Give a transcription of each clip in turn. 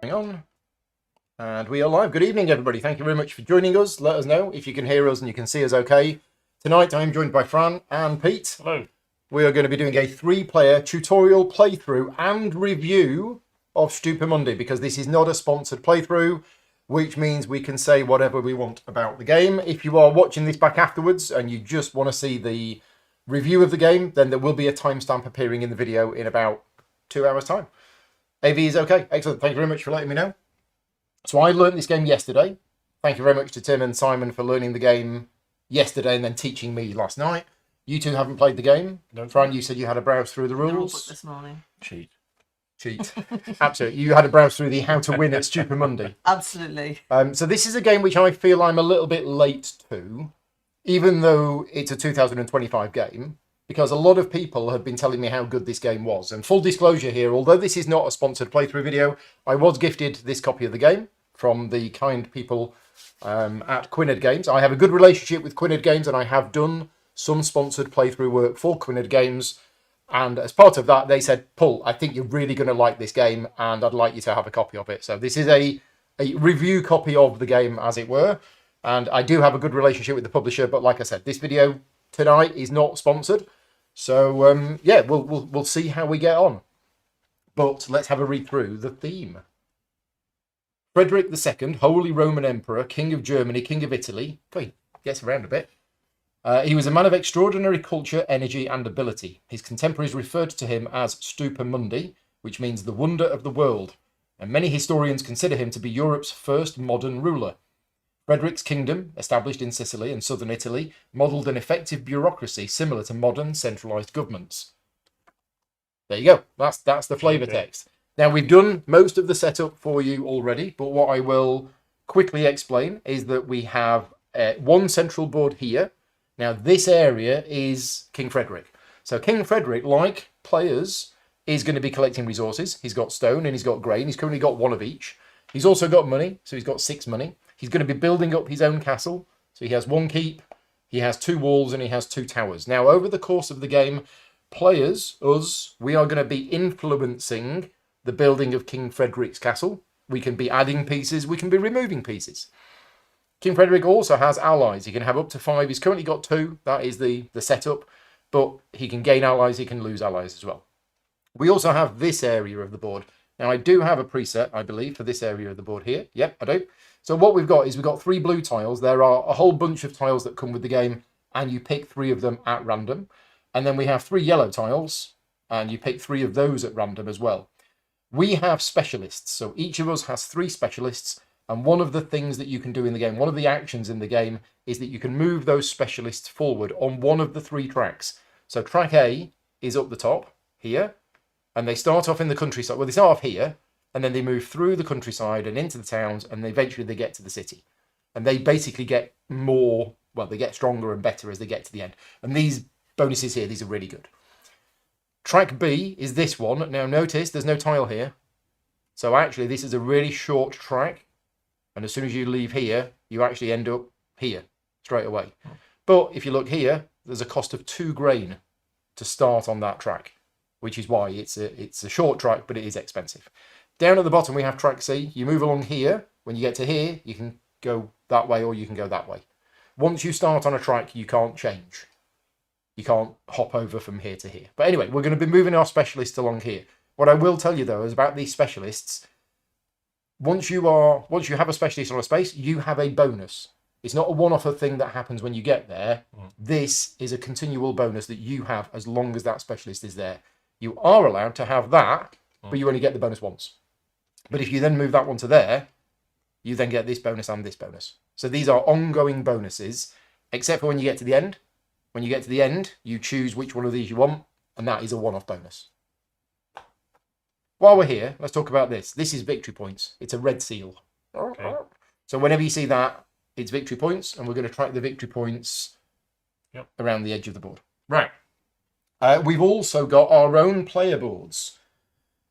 Hang on. And we are live. Good evening, everybody. Thank you very much for joining us. Let us know if you can hear us and you can see us okay. Tonight, I'm joined by Fran and Pete. Hello. We are going to be doing a 3-player tutorial playthrough and review of Stupor Mundi, because this is not a sponsored playthrough, which means we can say whatever we want about the game. If you are watching this back afterwards and you just want to see the review of the game, then there will be a timestamp appearing in the video in about 2 hours' time. AV is okay. Excellent. Thank you very much for letting me know. So I learned this game yesterday. Thank you very much to Tim and Simon for learning the game yesterday and then teaching me last night. You two haven't played the game. No. Fran, you said you had a browse through the rules. Rulebook this morning. Cheat. Absolutely. You had a browse through the how to win at Stupor Mundi. Absolutely. So this is a game which I feel I'm a little bit late to, even though it's a 2025 game, because a lot of people have been telling me how good this game was. And full disclosure here, although this is not a sponsored playthrough video, I was gifted this copy of the game from the kind people at Quined Games. I have a good relationship with Quined Games, and I have done some sponsored playthrough work for Quined Games. And as part of that, they said, Paul, I think you're really going to like this game, and I'd like you to have a copy of it. So this is a review copy of the game, as it were. And I do have a good relationship with the publisher, but like I said, this video tonight is not sponsored. So, yeah, we'll see how we get on. But let's have a read through the theme. Frederick II, Holy Roman Emperor, King of Germany, King of Italy. Okay, gets around a bit. He was a man of extraordinary culture, energy, and ability. His contemporaries referred to him as Stupor Mundi, which means the wonder of the world, and many historians consider him to be Europe's first modern ruler. Frederick's kingdom, established in Sicily and southern Italy, modelled an effective bureaucracy similar to modern centralised governments. There you go. That's the flavour text. Now, we've done most of the setup for you already, but what I will quickly explain is that we have one central board here. Now, this area is King Frederick. So King Frederick, like players, is going to be collecting resources. He's got stone and he's got grain. He's currently got one of each. He's also got money, so he's got 6 money. He's going to be building up his own castle. So he has 1 keep, he has 2 walls, and he has 2 towers. Now, over the course of the game, players, us, we are going to be influencing the building of King Frederick's castle. We can be adding pieces, we can be removing pieces. King Frederick also has allies. He can have up to 5. He's currently got 2. That is the setup. But he can gain allies, he can lose allies as well. We also have this area of the board. Now, I do have a preset, I believe, for this area of the board here. Yep, I do. So what we've got is we've got 3 blue tiles. There are a whole bunch of tiles that come with the game, and you pick 3 of them at random. And then we have 3 yellow tiles, and you pick 3 of those at random as well. We have specialists. So each of us has 3 specialists. And one of the things that you can do in the game, one of the actions in the game, is that you can move those specialists forward on one of the 3 tracks. So track A is up the top here, and they start off in the countryside. Well, they start off here, and then they move through the countryside and into the towns, and eventually they get to the city. And they basically get more, well, they get stronger and better as they get to the end. And these bonuses here, these are really good. Track B is this one. Now, notice there's no tile here. So actually, this is a really short track. And as soon as you leave here, you actually end up here straight away. But if you look here, there's a cost of 2 grain to start on that track, which is why it's a short track, but it is expensive. Down at the bottom, we have track C. You move along here. When you get to here, you can go that way or you can go that way. Once you start on a track, you can't change. You can't hop over from here to here. But anyway, we're going to be moving our specialists along here. What I will tell you, though, is about these specialists. Once you have a specialist on a space, you have a bonus. It's not a one-off thing that happens when you get there. This is a continual bonus that you have as long as that specialist is there. You are allowed to have that, but you only get the bonus once. But if you then move that one to there, you then get this bonus and this bonus. So these are ongoing bonuses, except for when you get to the end. When you get to the end, you choose which one of these you want, and that is a one-off bonus. While we're here, let's talk about this. This is victory points. It's a red seal. Okay. So whenever you see that, it's victory points, and we're going to track the victory points around the edge of the board. Right. We've also got our own player boards.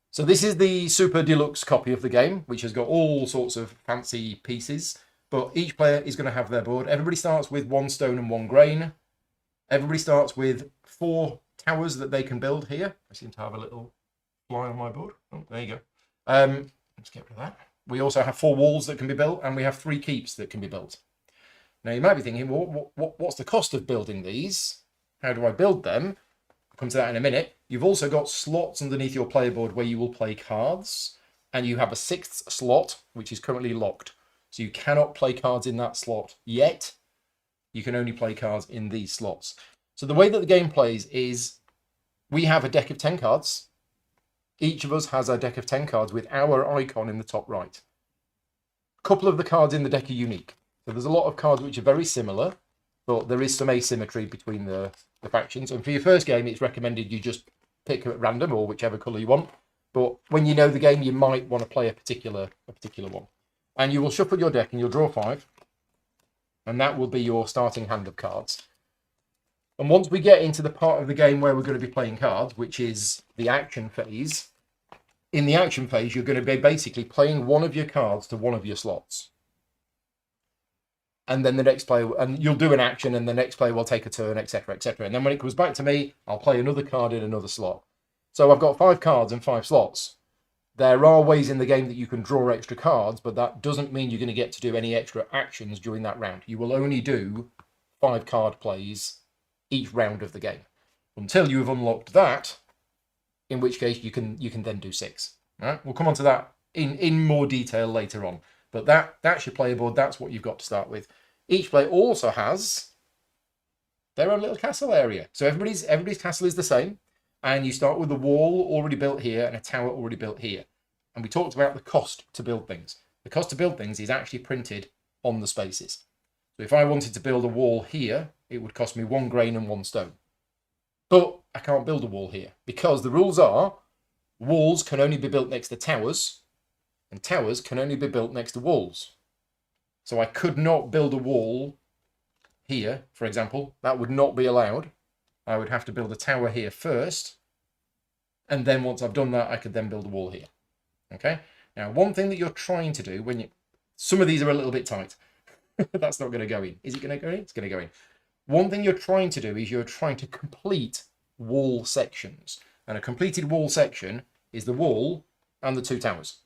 So this is the super deluxe copy of the game, which has got all sorts of fancy pieces, but each player is going to have their board. Everybody starts with 1 stone and 1 grain. Everybody starts with 4 towers that they can build here. I seem to have a little fly on my board. Oh, there you go. Let's get rid of that. We also have 4 walls that can be built, and we have 3 keeps that can be built. Now, you might be thinking, well, what's the cost of building these? How do I build them? I'll come to that in a minute. You've also got slots underneath your player board where you will play cards, and you have a 6th slot, which is currently locked. So you cannot play cards in that slot yet. You can only play cards in these slots. So the way that the game plays is we have a deck of 10 cards. Each of us has a deck of 10 cards with our icon in the top right. A couple of the cards in the deck are unique. So there's a lot of cards which are very similar, but there is some asymmetry between the factions. And for your first game, it's recommended you just pick at random or whichever colour you want. But when you know the game, you might want to play a particular one. And you will shuffle your deck and you'll draw 5. And that will be your starting hand of cards. And once we get into the part of the game where we're going to be playing cards, which is the action phase, in the action phase, you're going to be basically playing one of your cards to one of your slots. And then the next player, and you'll do an action, and the next player will take a turn, etc., etc. And then when it comes back to me, I'll play another card in another slot. So I've got 5 cards and 5 slots. There are ways in the game that you can draw extra cards, but that doesn't mean you're going to get to do any extra actions during that round. You will only do 5 card plays each round of the game until you have unlocked that, in which case you can then do 6. All right? We'll come on to that in more detail later on. But that's your player board. That's what you've got to start with. Each player also has their own little castle area. So everybody's castle is the same. And you start with a wall already built here and a tower already built here. And we talked about the cost to build things. The cost to build things is actually printed on the spaces. So if I wanted to build a wall here, it would cost me 1 grain and 1 stone. But I can't build a wall here because the rules are walls can only be built next to towers and towers can only be built next to walls. So I could not build a wall here, for example. That would not be allowed. I would have to build a tower here first. And then once I've done that, I could then build a wall here. Okay. Now, one thing that you're trying to do some of these are a little bit tight. That's not going to go in. Is it going to go in? It's going to go in. One thing you're trying to do is you're trying to complete wall sections. And a completed wall section is the wall and the 2 towers.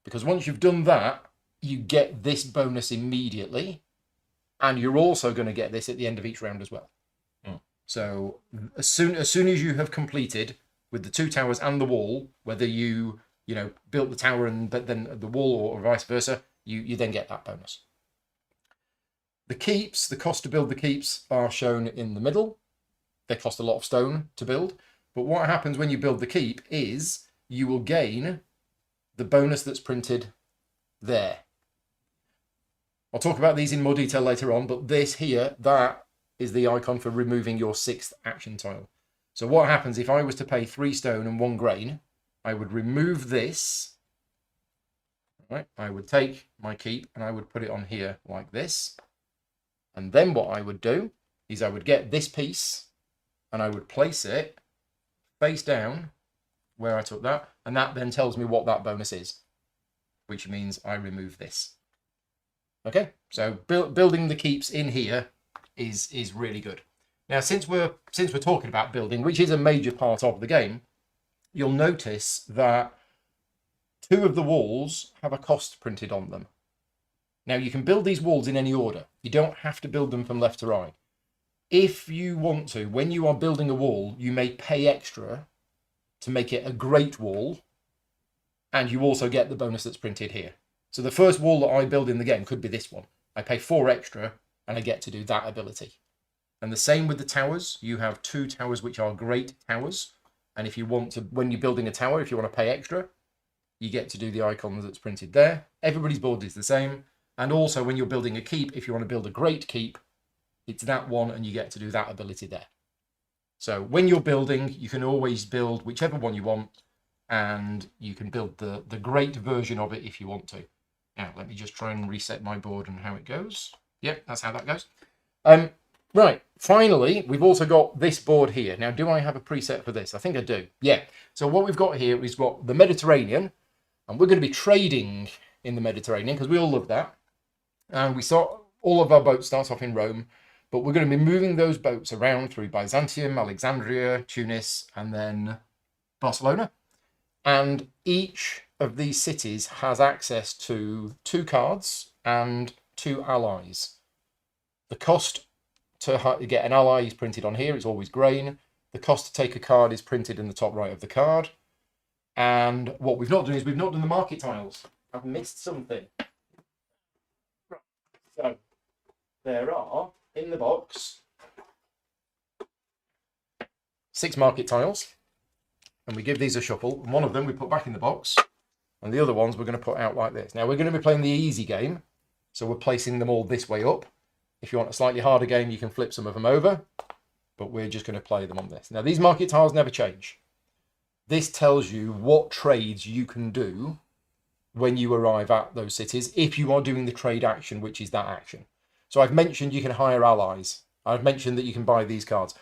Because once you've done that, you get this bonus immediately. And you're also going to get this at the end of each round as well. So as soon as you have completed with the 2 towers and the wall, whether you built the tower and then the wall or vice versa, you then get that bonus. The keeps, the cost to build the keeps are shown in the middle. They cost a lot of stone to build. But what happens when you build the keep is you will gain the bonus that's printed there. I'll talk about these in more detail later on, but this here, that is the icon for removing your 6th action tile. So what happens if I was to pay 3 stone and 1 grain, I would remove this. Right? I would take my keep and I would put it on here like this. And then what I would do is I would get this piece and I would place it face down where I took that. And that then tells me what that bonus is, which means I remove this. Okay, so building the keeps in here is really good. Now, since we're talking about building, which is a major part of the game, you'll notice that 2 of the walls have a cost printed on them. Now, you can build these walls in any order. You don't have to build them from left to right. If you want to, when you are building a wall, you may pay extra to make it a great wall, and you also get the bonus that's printed here. So the first wall that I build in the game could be this one. I pay 4 extra, and I get to do that ability. And the same with the towers. You have 2 towers which are great towers. And if you want to, when you're building a tower, if you want to pay extra, you get to do the icon that's printed there. Everybody's board is the same. And also when you're building a keep, if you want to build a great keep, it's that one and you get to do that ability there. So when you're building, you can always build whichever one you want, and you can build the great version of it if you want to. Now, let me just try and reset my board and how it goes. Yep, that's how that goes. Right, finally, we've also got this board here. Now, do I have a preset for this? I think I do. Yeah, so what we've got here is what the Mediterranean, and we're going to be trading in the Mediterranean because we all love that. And all of our boats start off in Rome, but we're going to be moving those boats around through Byzantium, Alexandria, Tunis, and then Barcelona. And each of these cities has access to 2 cards and 2 allies. The cost to get an ally is printed on here. It's always grain. The cost to take a card is printed in the top right of the card. And what we've not done is we've not done the market tiles. I've missed something. Right. So there are, in the box, 6 market tiles. And we give these a shuffle. And one of them we put back in the box. And the other ones we're going to put out like this. Now we're going to be playing the easy game. So we're placing them all this way up. If you want a slightly harder game, you can flip some of them over. But we're just going to play them on this. Now these market tiles never change. This tells you what trades you can do when you arrive at those cities, if you are doing the trade action, which is that action. So I've mentioned you can hire allies. I've mentioned that you can buy these cards.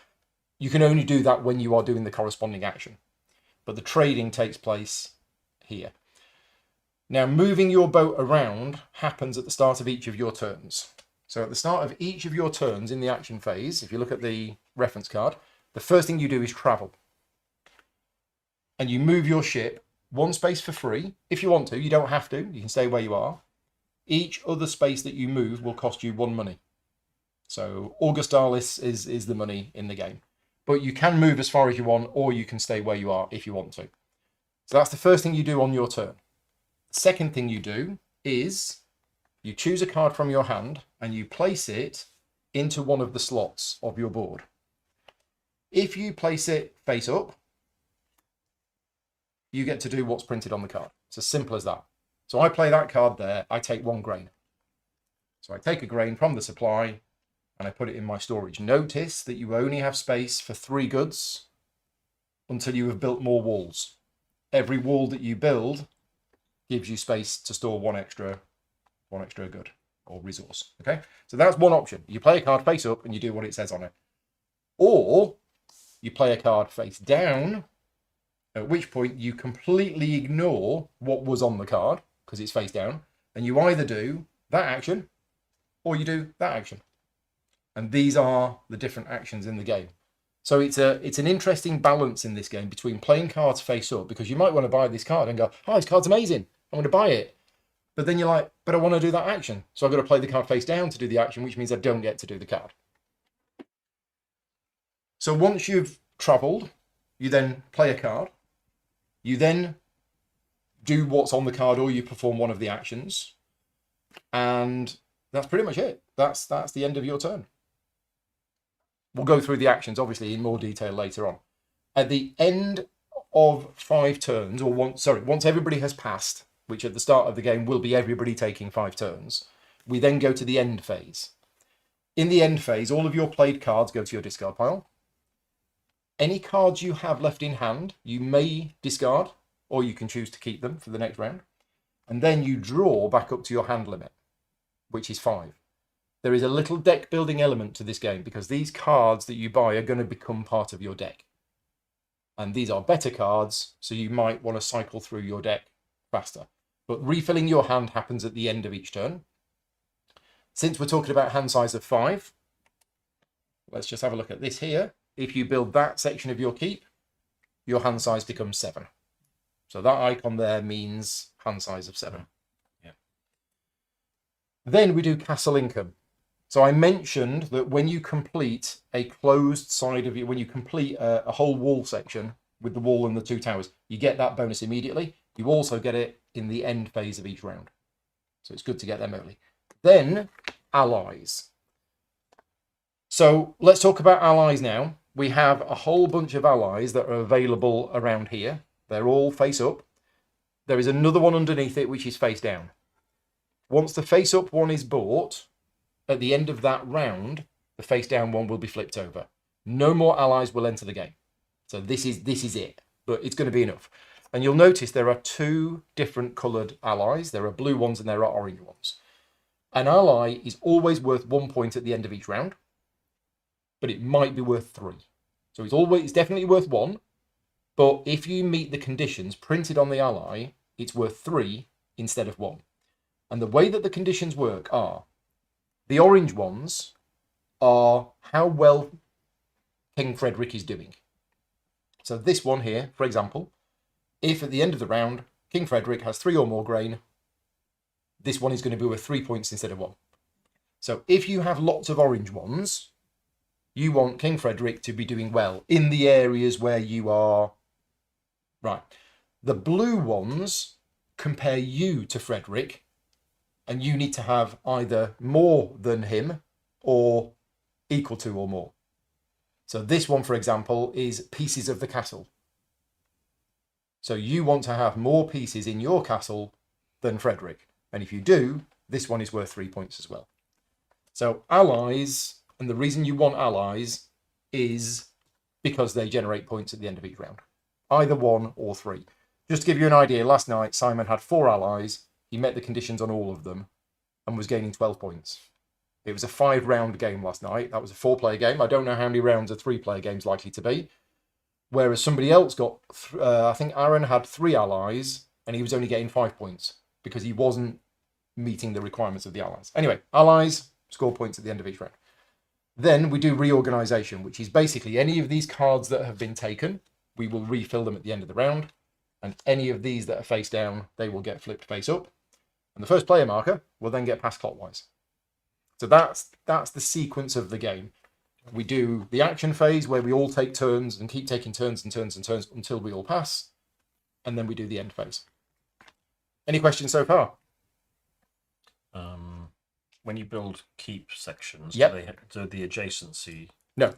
You can only do that when you are doing the corresponding action. But the trading takes place here. Now, moving your boat around happens at the start of each of your turns. So at the start of each of your turns in the action phase, if you look at the reference card, the first thing you do is travel. And you move your ship 1 space for free. If you want to, you don't have to. You can stay where you are. Each other space that you move will cost you 1 money. So Augustalis is the money in the game. But you can move as far as you want, or you can stay where you are if you want to. So that's the first thing you do on your turn. The second thing you do is you choose a card from your hand and you place it into one of the slots of your board. If you place it face up, you get to do what's printed on the card. It's as simple as that. So I play that card there, I take 1 grain. So I take a grain from the supply and I put it in my storage. Notice that you only have space for 3 goods until you have built more walls. Every wall that you build gives you space to store one extra good or resource. Okay, so that's one option. You play a card face up and you do what it says on it. Or you play a card face down, at which point you completely ignore what was on the card because it's face down, and you either do that action or you do that action. And these are the different actions in the game. So it's an interesting balance in this game between playing cards face up, because you might want to buy this card and go, oh, this card's amazing, I'm going to buy it. But then you're like, but I want to do that action. So I've got to play the card face down to do the action, which means I don't get to do the card. So once you've travelled, you then play a card. You then do what's on the card, or you perform one of the actions. And that's pretty much it. That's the end of your turn. We'll go through the actions, obviously, in more detail later on. At the end of 5 turns, or once everybody has passed, which at the start of the game will be everybody taking 5 turns, we then go to the end phase. In the end phase, all of your played cards go to your discard pile. Any cards you have left in hand, you may discard, or you can choose to keep them for the next round. And then you draw back up to your hand limit, which is 5. There is a little deck building element to this game because these cards that you buy are going to become part of your deck. And these are better cards, so you might want to cycle through your deck faster. But refilling your hand happens at the end of each turn. Since we're talking about hand size of 5, let's just have a look at this here. If you build that section of your keep, your hand size becomes 7. So that icon there means hand size of 7. Yeah. Then we do castle income. So I mentioned that when you complete a closed side of you, when you complete a whole wall section with the wall and the 2 towers, you get that bonus immediately. You also get it in the end phase of each round. So it's good to get them early. Then allies. So let's talk about allies now. We have a whole bunch of allies that are available around here. They're all face up. There is another one underneath it, which is face down. Once the face up one is bought, at the end of that round, the face down one will be flipped over. No more allies will enter the game. So this is it, but it's going to be enough. And you'll notice there are 2 different coloured allies. There are blue ones and there are orange ones. An ally is always worth 1 point at the end of each round, but it might be worth 3. So it's definitely worth 1, but if you meet the conditions printed on the ally, it's worth 3 instead of 1. And the way that the conditions work are, the orange ones are how well King Frederick is doing. So this one here, for example, if at the end of the round, King Frederick has 3 or more grain. This one is going to be worth 3 points instead of 1. So if you have lots of orange ones, you want King Frederick to be doing well in the areas where you are. Right. The blue ones compare you to Frederick, and you need to have either more than him or equal to or more. So this one, for example, is pieces of the castle. So you want to have more pieces in your castle than Frederick. And if you do, this one is worth 3 points as well. So allies, and the reason you want allies is because they generate points at the end of each round. Either 1 or 3. Just to give you an idea, last night Simon had 4 allies. He met the conditions on all of them and was gaining 12 points. It was a 5-round game last night. That was a 4-player game. I don't know how many rounds a 3-player game is likely to be. Whereas somebody else got, I think Aaron had 3 allies and he was only getting 5 points because he wasn't meeting the requirements of the allies. Anyway, allies score points at the end of each round. Then we do reorganization, which is basically any of these cards that have been taken, we will refill them at the end of the round. And any of these that are face down, they will get flipped face up. And the first player marker will then get passed clockwise. So that's the sequence of the game. We do the action phase where we all take turns and keep taking turns and turns and turns until we all pass. And then we do the end phase. Any questions so far? When you build keep sections, yep. do the adjacency? No.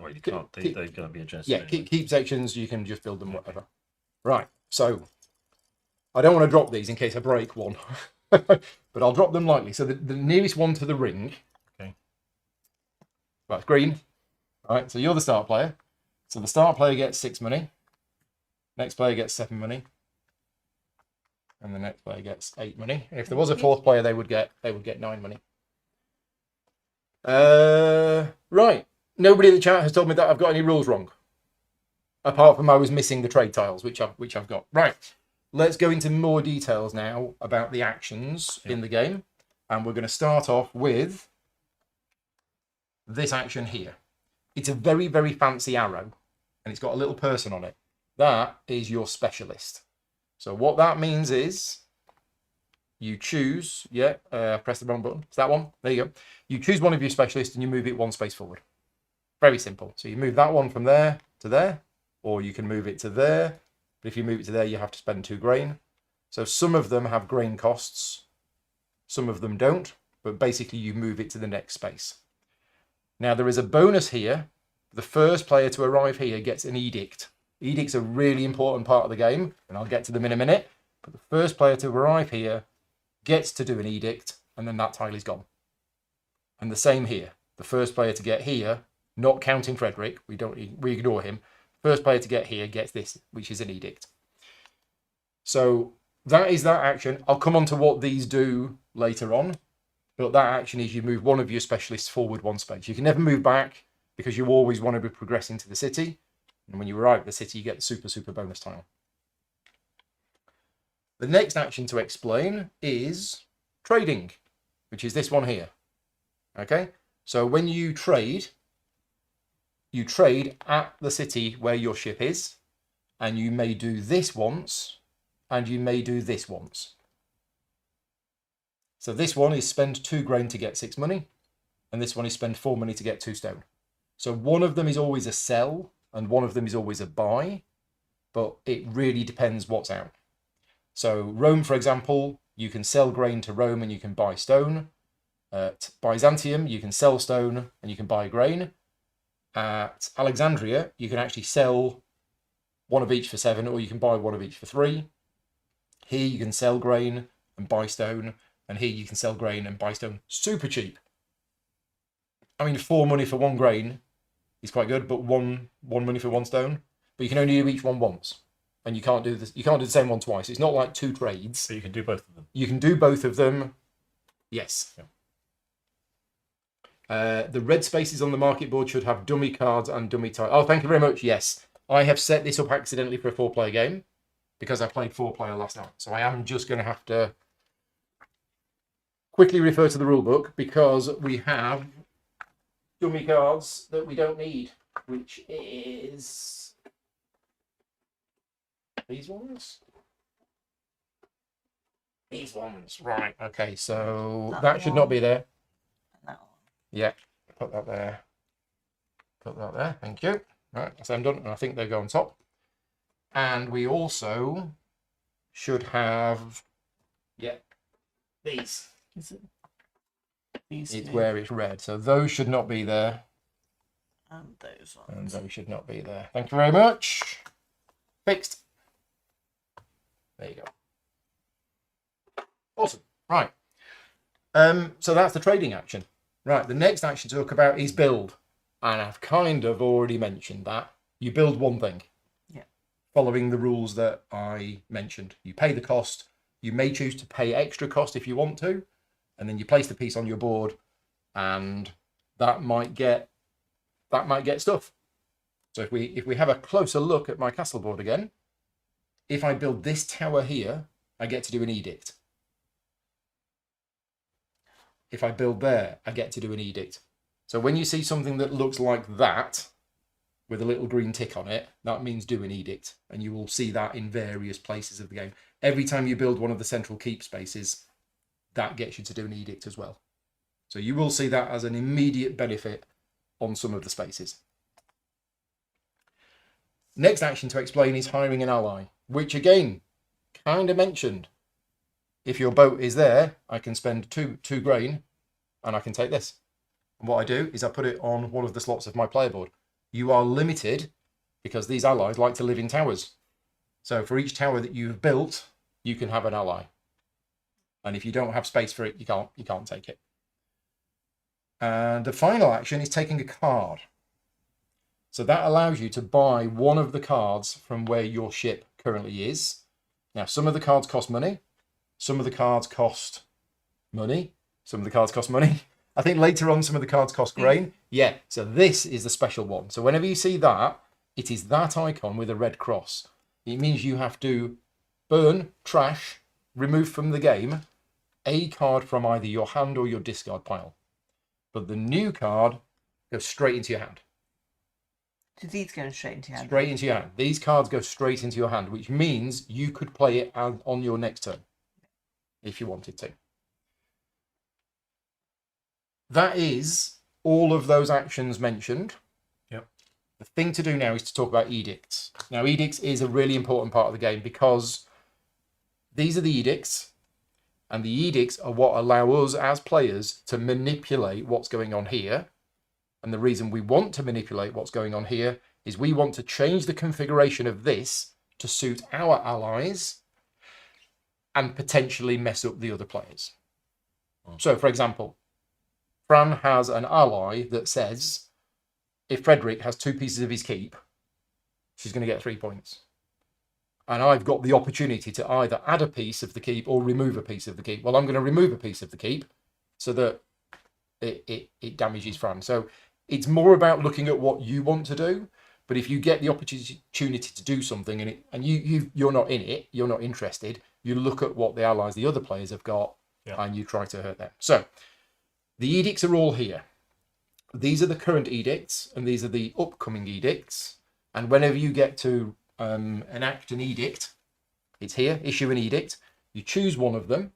Or you can't. They're going to be adjacent. Yeah, keep sections. You can just build them whatever. Right. So I don't want to drop these in case I break one, but I'll drop them lightly. So the nearest one to the ring. Okay. Right, green. All right. So you're the start player. So the start player gets 6 money. Next player gets 7 money. And the next player gets 8 money. And if there was a 4th player, they would get 9 money. Right. Nobody in the chat has told me that I've got any rules wrong. Apart from I was missing the trade tiles, which I've got. Right. Let's go into more details now about the actions in the game. And we're going to start off with this action here. It's a very, very fancy arrow. And it's got a little person on it. That is your specialist. So what that means is you choose, press the wrong button. It's that one. There you go. You choose one of your specialists and you move it 1 space forward. Very simple. So you move that one from there to there, or you can move it to there. But if you move it to there, you have to spend 2 grain. So some of them have grain costs. Some of them don't. But basically you move it to the next space. Now there is a bonus here. The first player to arrive here gets an edict. Edicts are a really important part of the game, and I'll get to them in a minute. But the first player to arrive here gets to do an edict, and then that tile is gone. And the same here. The first player to get here, not counting Frederick, we ignore him. First player to get here gets this, which is an edict. So that is that action. I'll come on to what these do later on. But that action is you move one of your specialists forward 1 space. You can never move back because you always want to be progressing to the city. And when you arrive at the city, you get the super bonus tile. The next action to explain is trading, which is this one here. Okay, so when you trade at the city where your ship is, and you may do this once, and you may do this once. So this one is spend 2 grain to get 6 money, and this one is spend 4 money to get 2 stone. So one of them is always a sell, and one of them is always a buy, but it really depends what's out. So Rome, for example, you can sell grain to Rome and you can buy stone. At Byzantium, you can sell stone and you can buy grain. At Alexandria, you can actually sell 1 of each for 7, or you can buy 1 of each for 3. Here you can sell grain and buy stone, and here you can sell grain and buy stone. Super cheap. I mean, 4 money for 1 grain is quite good, but one money for 1 stone. But you can only do each one once, and you can't do this. You can't do the same one twice. It's not like 2 trades. But you can do both of them. You can do both of them. Yes. Yeah. The red spaces on the market board should have dummy cards and dummy tiles. Oh, thank you very much. Yes, I have set this up accidentally for a 4-player game because I played 4-player last night. So I am just going to have to quickly refer to the rule book because we have dummy cards that we don't need, which is these ones. These ones, right? Okay, so That that should not be one. there. And that one. Yeah, put that there. Put that there. Thank you. Right, that's them done, and I think they go on top. And we also should have, yeah, these. Is it these It's two? where it's red, so those should not be there, And those and ones. those should not be there. Thank you very much. Fixed. There you go. Awesome. Right. So that's the trading action. Right. The next action to talk about is build, and I've kind of already mentioned that. You build one thing. Yeah. Following the rules that I mentioned, you pay the cost. You may choose to pay extra cost if you want to, and then you place the piece on your board, and that might get stuff. So if we have a closer look at my castle board again, if I build this tower here, I get to do an edict. If I build there, I get to do an edict. So when you see something that looks like that, with a little green tick on it, that means do an edict. And you will see that in various places of the game. Every time you build one of the central keep spaces, that gets you to do an edict as well. So you will see that as an immediate benefit on some of the spaces. Next action to explain is hiring an ally, which again, kind of mentioned. If your boat is there, I can spend two grain and I can take this. And what I do is I put it on one of the slots of my player board. You are limited because these allies like to live in towers. So for each tower that you've built, you can have an ally. And if you don't have space for it, you can't take it. And the final action is taking a card. So that allows you to buy one of the cards from where your ship currently is. Now, some of the cards cost money. Some of the cards cost money. Some of the cards cost money. I think later on, some of the cards cost grain. Yeah, so this is the special one. So whenever you see that, it is that icon with a red cross. It means you have to burn, trash, remove from the game a card from either your hand or your discard pile. But the new card goes straight into your hand. So these going straight into your hand? Straight into your hand. These cards go straight into your hand, which means you could play it on your next turn if you wanted to. That is all of those actions mentioned. Yep. The thing to do now is to talk about edicts. Now, edicts is a really important part of the game because these are the edicts, and the edicts are what allow us as players to manipulate what's going on here. And the reason we want to manipulate what's going on here is we want to change the configuration of this to suit our allies and potentially mess up the other players. So, for example, Fran has an ally that says if Frederick has 2 pieces of his keep, she's going to get 3 points. And I've got the opportunity to either add a piece of the keep or remove a piece of the keep. Well, I'm going to remove a piece of the keep so that it damages Fran. So it's more about looking at what you want to do. But if you get the opportunity to do something and you're not in it, you're not interested, you look at what the allies, the other players have got, and you try to hurt them. So the edicts are all here. These are the current edicts, and these are the upcoming edicts. And whenever you get to enact an edict, it's here, issue an edict. You choose one of them.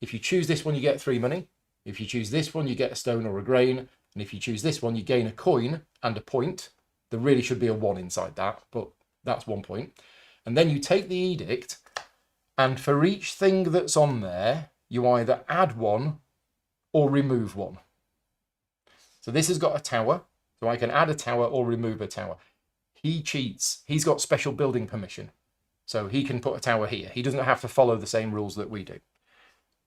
If you choose this one, you get 3 money. If you choose this one, you get a stone or a grain. And if you choose this one, you gain a coin and a point. There really should be a 1 inside that, but that's 1 point. And then you take the edict, and for each thing that's on there, you either add 1 or remove 1. So this has got a tower, so I can add a tower or remove a tower. He cheats. He's got special building permission, so he can put a tower here. He doesn't have to follow the same rules that we do.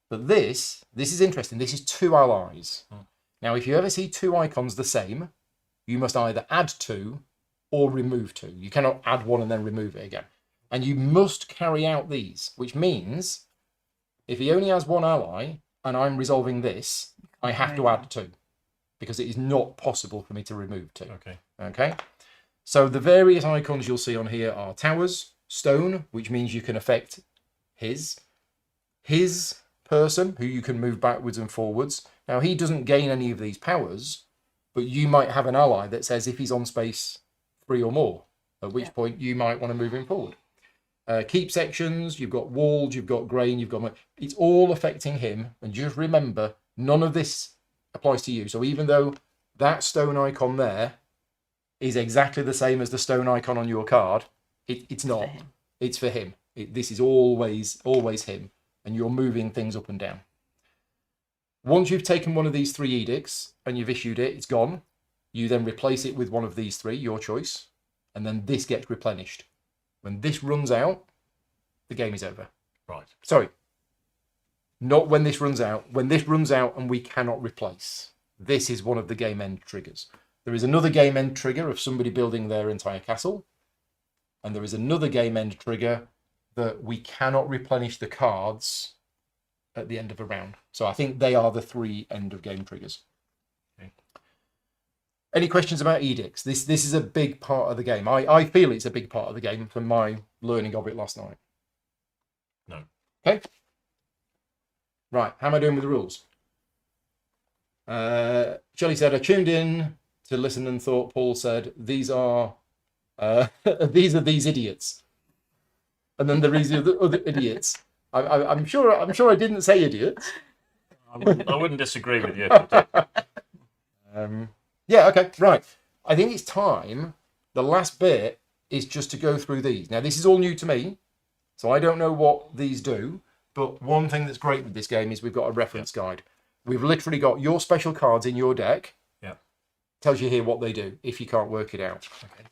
But this is interesting. This is 2 allies. Now, if you ever see 2 icons the same, you must either add 2 or remove 2. You cannot add 1 and then remove it again. And you must carry out these, which means if he only has 1 ally and I'm resolving this, I have to add 2 because it is not possible for me to remove 2. Okay. So the various icons you'll see on here are towers, stone, which means you can affect his person, who you can move backwards and forwards. Now, he doesn't gain any of these powers, but you might have an ally that says if he's on space 3 or more, at which point you might want to move him forward. keep sections, you've got walls, you've got grain, you've got... It's all affecting him. And just remember, none of this applies to you. So even though that stone icon there is exactly the same as the stone icon on your card, it's not. It's for him. This is always him. And you're moving things up and down. Once you've taken one of these 3 edicts and you've issued it, it's gone. You then replace it with one of these 3, your choice. And then this gets replenished. When this runs out, the game is over. Right. Sorry. Not when this runs out. When this runs out and we cannot replace. This is one of the game end triggers. There is another game end trigger of somebody building their entire castle. And there is another game end trigger that we cannot replenish the cards at the end of a round. So I think they are the 3 end of game triggers. Okay. Any questions about edicts? This is a big part of the game. I feel it's a big part of the game from my learning of it last night. No. Okay. Right, how am I doing with the rules? Shelley said, I tuned in to listen and thought Paul said, these are these idiots. And then there is the other idiots. I'm sure I didn't say idiots. I wouldn't disagree with you. Yeah, okay, right. I think it's time. The last bit is just to go through these. Now, this is all new to me, so I don't know what these do. But one thing that's great with this game is we've got a reference guide. We've literally got your special cards in your deck. Yeah. Tells you here what they do if you can't work it out. Okay.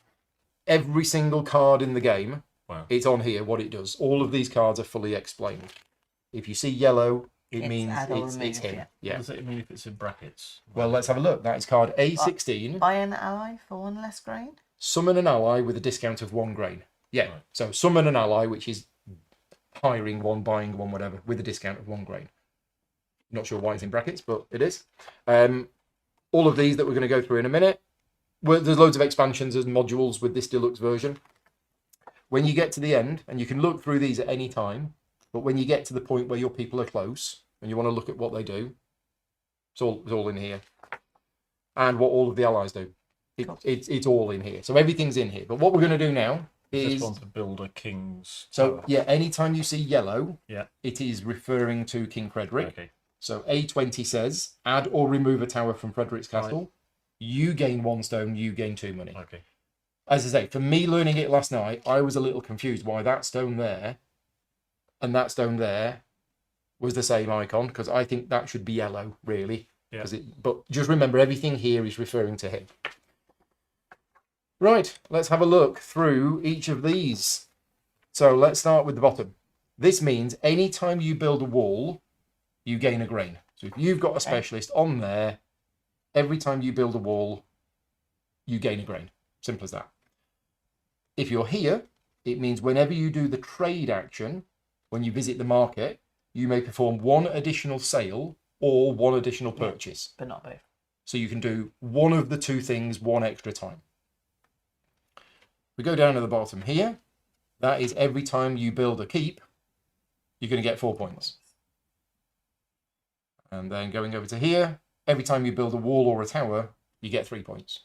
Every single card in the game, it's on here what it does. All of these cards are fully explained. If you see yellow, it means it's him. Yeah. What does it mean if it's in brackets? Well, let's have a look. That is card A16. Buy an ally for 1 less grain? Summon an ally with a discount of 1 grain. Yeah. Right. So summon an ally, which is hiring 1, buying 1, whatever, with a discount of 1 grain. Not sure why it's in brackets, but it is. All of these that we're going to go through in a minute. There's loads of expansions and modules with this deluxe version. When you get to the end, and you can look through these at any time, but when you get to the point where your people are close, and you want to look at what they do, it's all in here. And what all of the allies do. It's all in here. So everything's in here. But what we're going to do now is... Just want to build a king's So, tower. yeah, anytime you see yellow, yeah, it is referring to King Frederick. Okay. So A20 says, add or remove a tower from Frederick's castle. Right. You gain 1 stone, you gain 2 money. Okay. As I say, for me learning it last night, I was a little confused why that stone there and that stone there was the same icon, because I think that should be yellow, really. Yeah. But just remember, everything here is referring to him. Right, let's have a look through each of these. So let's start with the bottom. This means anytime you build a wall, you gain a grain. So if you've got a specialist on there, every time you build a wall, you gain a grain. Simple as that. If you're here, it means whenever you do the trade action, when you visit the market, you may perform 1 additional sale or 1 additional purchase. But not both. So you can do one of the 2 things 1 extra time. We go down to the bottom here. That is every time you build a keep, you're going to get 4 points. And then going over to here, every time you build a wall or a tower, you get 3 points.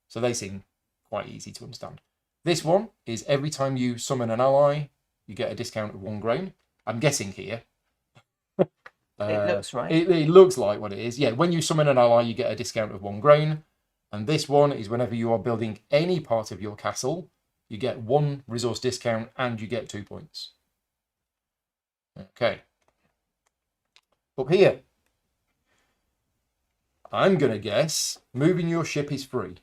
So they seem quite easy to understand. This one is every time you summon an ally, you get a discount of 1 grain. I'm guessing here. It looks right. It looks like what it is. Yeah, when you summon an ally, you get a discount of 1 grain. And this one is whenever you are building any part of your castle, you get 1 resource discount and you get 2 points. Okay. Up here, I'm going to guess moving your ship is free.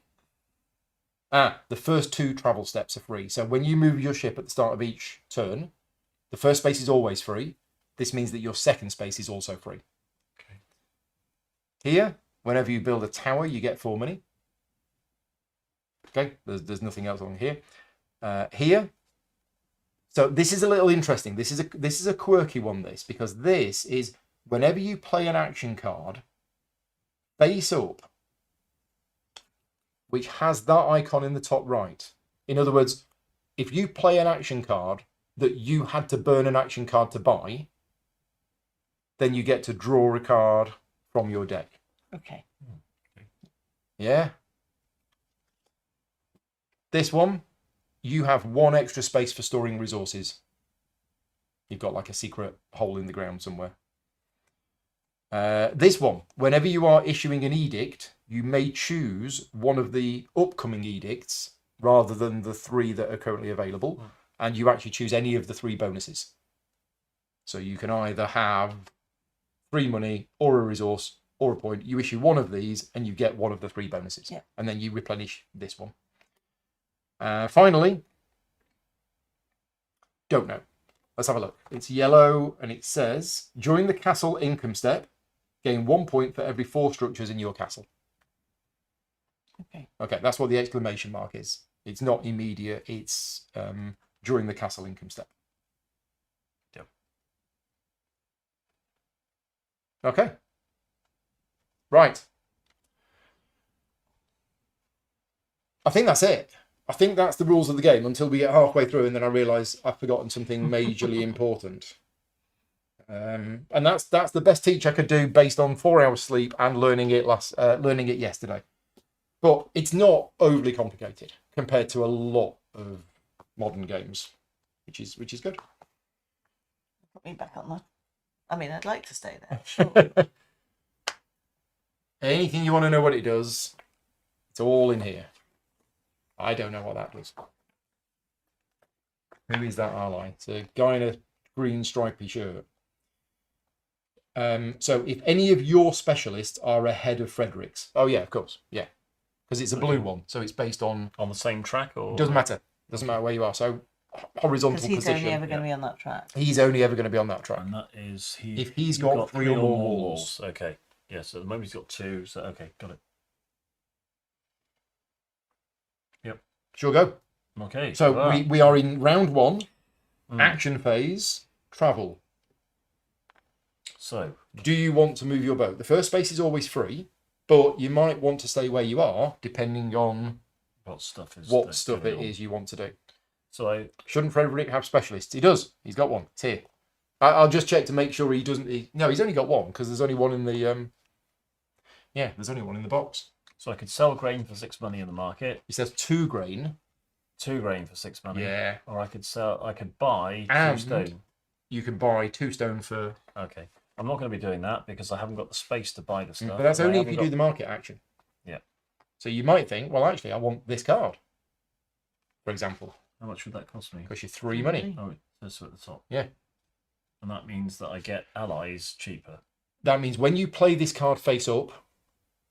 The first 2 travel steps are free. So when you move your ship at the start of each turn, the first space is always free. This means that your second space is also free. Okay. Here, whenever you build a tower, you get 4 money. Okay, there's nothing else on here. Here, so this is a little interesting. This is a quirky one, because this is whenever you play an action card face up, which has that icon in the top right. In other words, if you play an action card that you had to burn an action card to buy, then you get to draw a card from your deck. Okay. Yeah. This one, you have 1 extra space for storing resources. You've got like a secret hole in the ground somewhere. This one, whenever you are issuing an edict, you may choose one of the upcoming edicts rather than the 3 that are currently available, and you actually choose any of the 3 bonuses. So you can either have 3 money or a resource or a point. You issue one of these and you get one of the 3 bonuses. Yeah. And then you replenish this one. Finally, don't know. Let's have a look. It's yellow and it says, during the castle income step, gain 1 point for every 4 structures in your castle. Okay. Okay, that's what the exclamation mark is. It's not immediate, it's during the castle income step. Yep. Okay. Right. I think that's it. I think that's the rules of the game until we get halfway through and then I realise I've forgotten something majorly important. And that's the best teach I could do based on 4 hours sleep and learning it yesterday. But it's not overly complicated compared to a lot of modern games, which is good. Put me back on that. I mean, I'd like to stay there. Sure. Anything you want to know what it does, it's all in here. I don't know what that does. Who is that ally? It's a guy in a green stripy shirt. So if any of your specialists are ahead of Frederick's, oh yeah, of course, yeah, because it's a blue one, so it's based on On the same track, or doesn't matter where you are. So horizontal Because he's position. only ever going to be on that track. He's only ever going to be on that track. and that is If he's got 3 or more walls. Okay. Yes. At the moment he's got 2. So okay, got it. Sure, go. Okay. So we are in round 1, Mm. action phase, travel. So Do you want to move your boat? The first space is always free, but you might want to stay where you are depending on what stuff is what that's stuff going it on? is you want to do. So I Shouldn't Frederick have specialists? He does. He's got one. It's here. I'll just check to make sure he doesn't. No, he's only got one because there's only one in the. Yeah, there's only one in the box. so I could sell grain for 6 money in the market. He says 2 grain. 2 grain for 6 money. Yeah. Or I could buy 2 And- stone. You can buy 2 stone for. Okay. I'm not going to be doing that because I haven't got the space to buy the stuff. But that's and I only if haven't you do got- the market action. Yeah. So you might think, well, actually, I want this card. For example, How much would that cost me? because you're 3 money. Oh, it says so at the top. Yeah. And that means that I get allies cheaper. That means when you play this card face up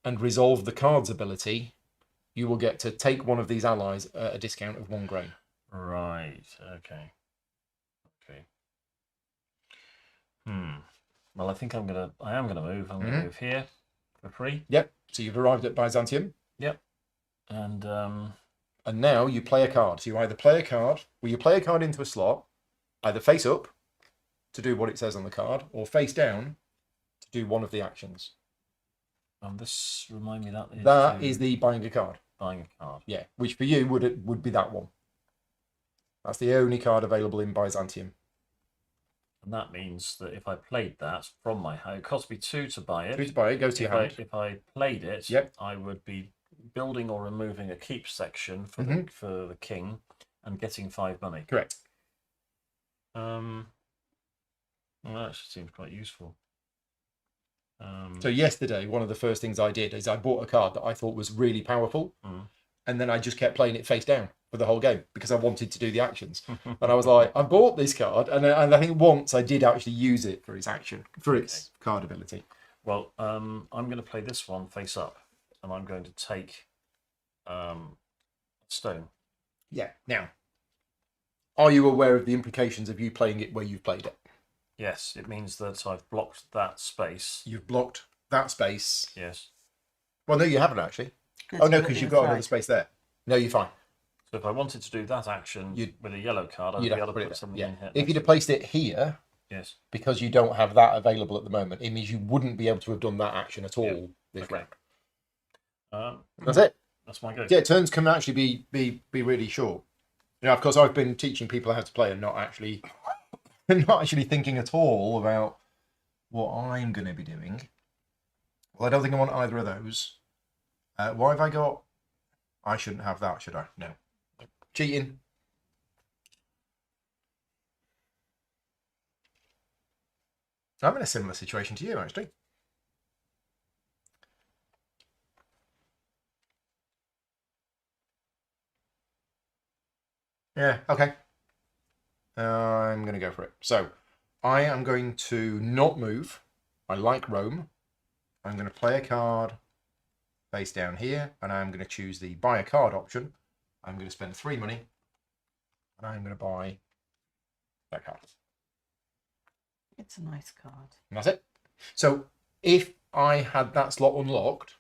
and resolve the card's ability, you will get to take one of these allies at a discount of 1 grain. Right. Okay. Okay. Well, I think I am gonna move. I'm gonna move here for free. Yep. So you've arrived at Byzantium, And and now you play a card. So you either play a card, you play a card into a slot, either face up to do what it says on the card, or face down to do one of the actions. this remind me that That is the buying a card. buying a card. Yeah, which for you would be that one. That's the only card available in Byzantium. And that means that if I played that from my house, it cost me 2 to buy it. 2 to buy it, goes to your hand. If I played it, Yep. I would be building or removing a keep section for the king and getting 5 money. Correct. Well, that actually seems quite useful. So yesterday, one of the first things I did is I bought a card that I thought was really powerful, and then I just kept playing it face down for the whole game because I wanted to do the actions. And I was like, I bought this card, and I think once I did actually use it for its action, for its card ability. Well, I'm going to play this one face up, and I'm going to take stone. Yeah. Now, are you aware of the implications of you playing it where you've played it? Yes, it means that I've blocked that space. You've blocked that space. Yes. Well, no, you haven't actually. Oh no, because you've got another space there. No, you're fine. So if I wanted to do that action with a yellow card, I'd be You'd have able to to put put it something there. in here. If you'd have placed it here, Yes. because you don't have that available at the moment, it means you wouldn't be able to have done that action at all this Okay. round. That's it. That's my go. Yeah, turns can actually be really short. You know, of course, I've been teaching people how to play and not actually thinking at all about what I'm going to be doing. Well, I don't think I want either of those. Why have I got? I shouldn't have that, should I? No. Cheating. I'm in a similar situation to you, actually. Yeah, okay. I'm going to go for it. So, I am going to not move. I like Rome. I'm going to play a card face down here, and I'm going to choose the buy a card option. I'm going to spend 3 money, and I'm going to buy that card. It's a nice card. And that's it. So, if I had that slot unlocked,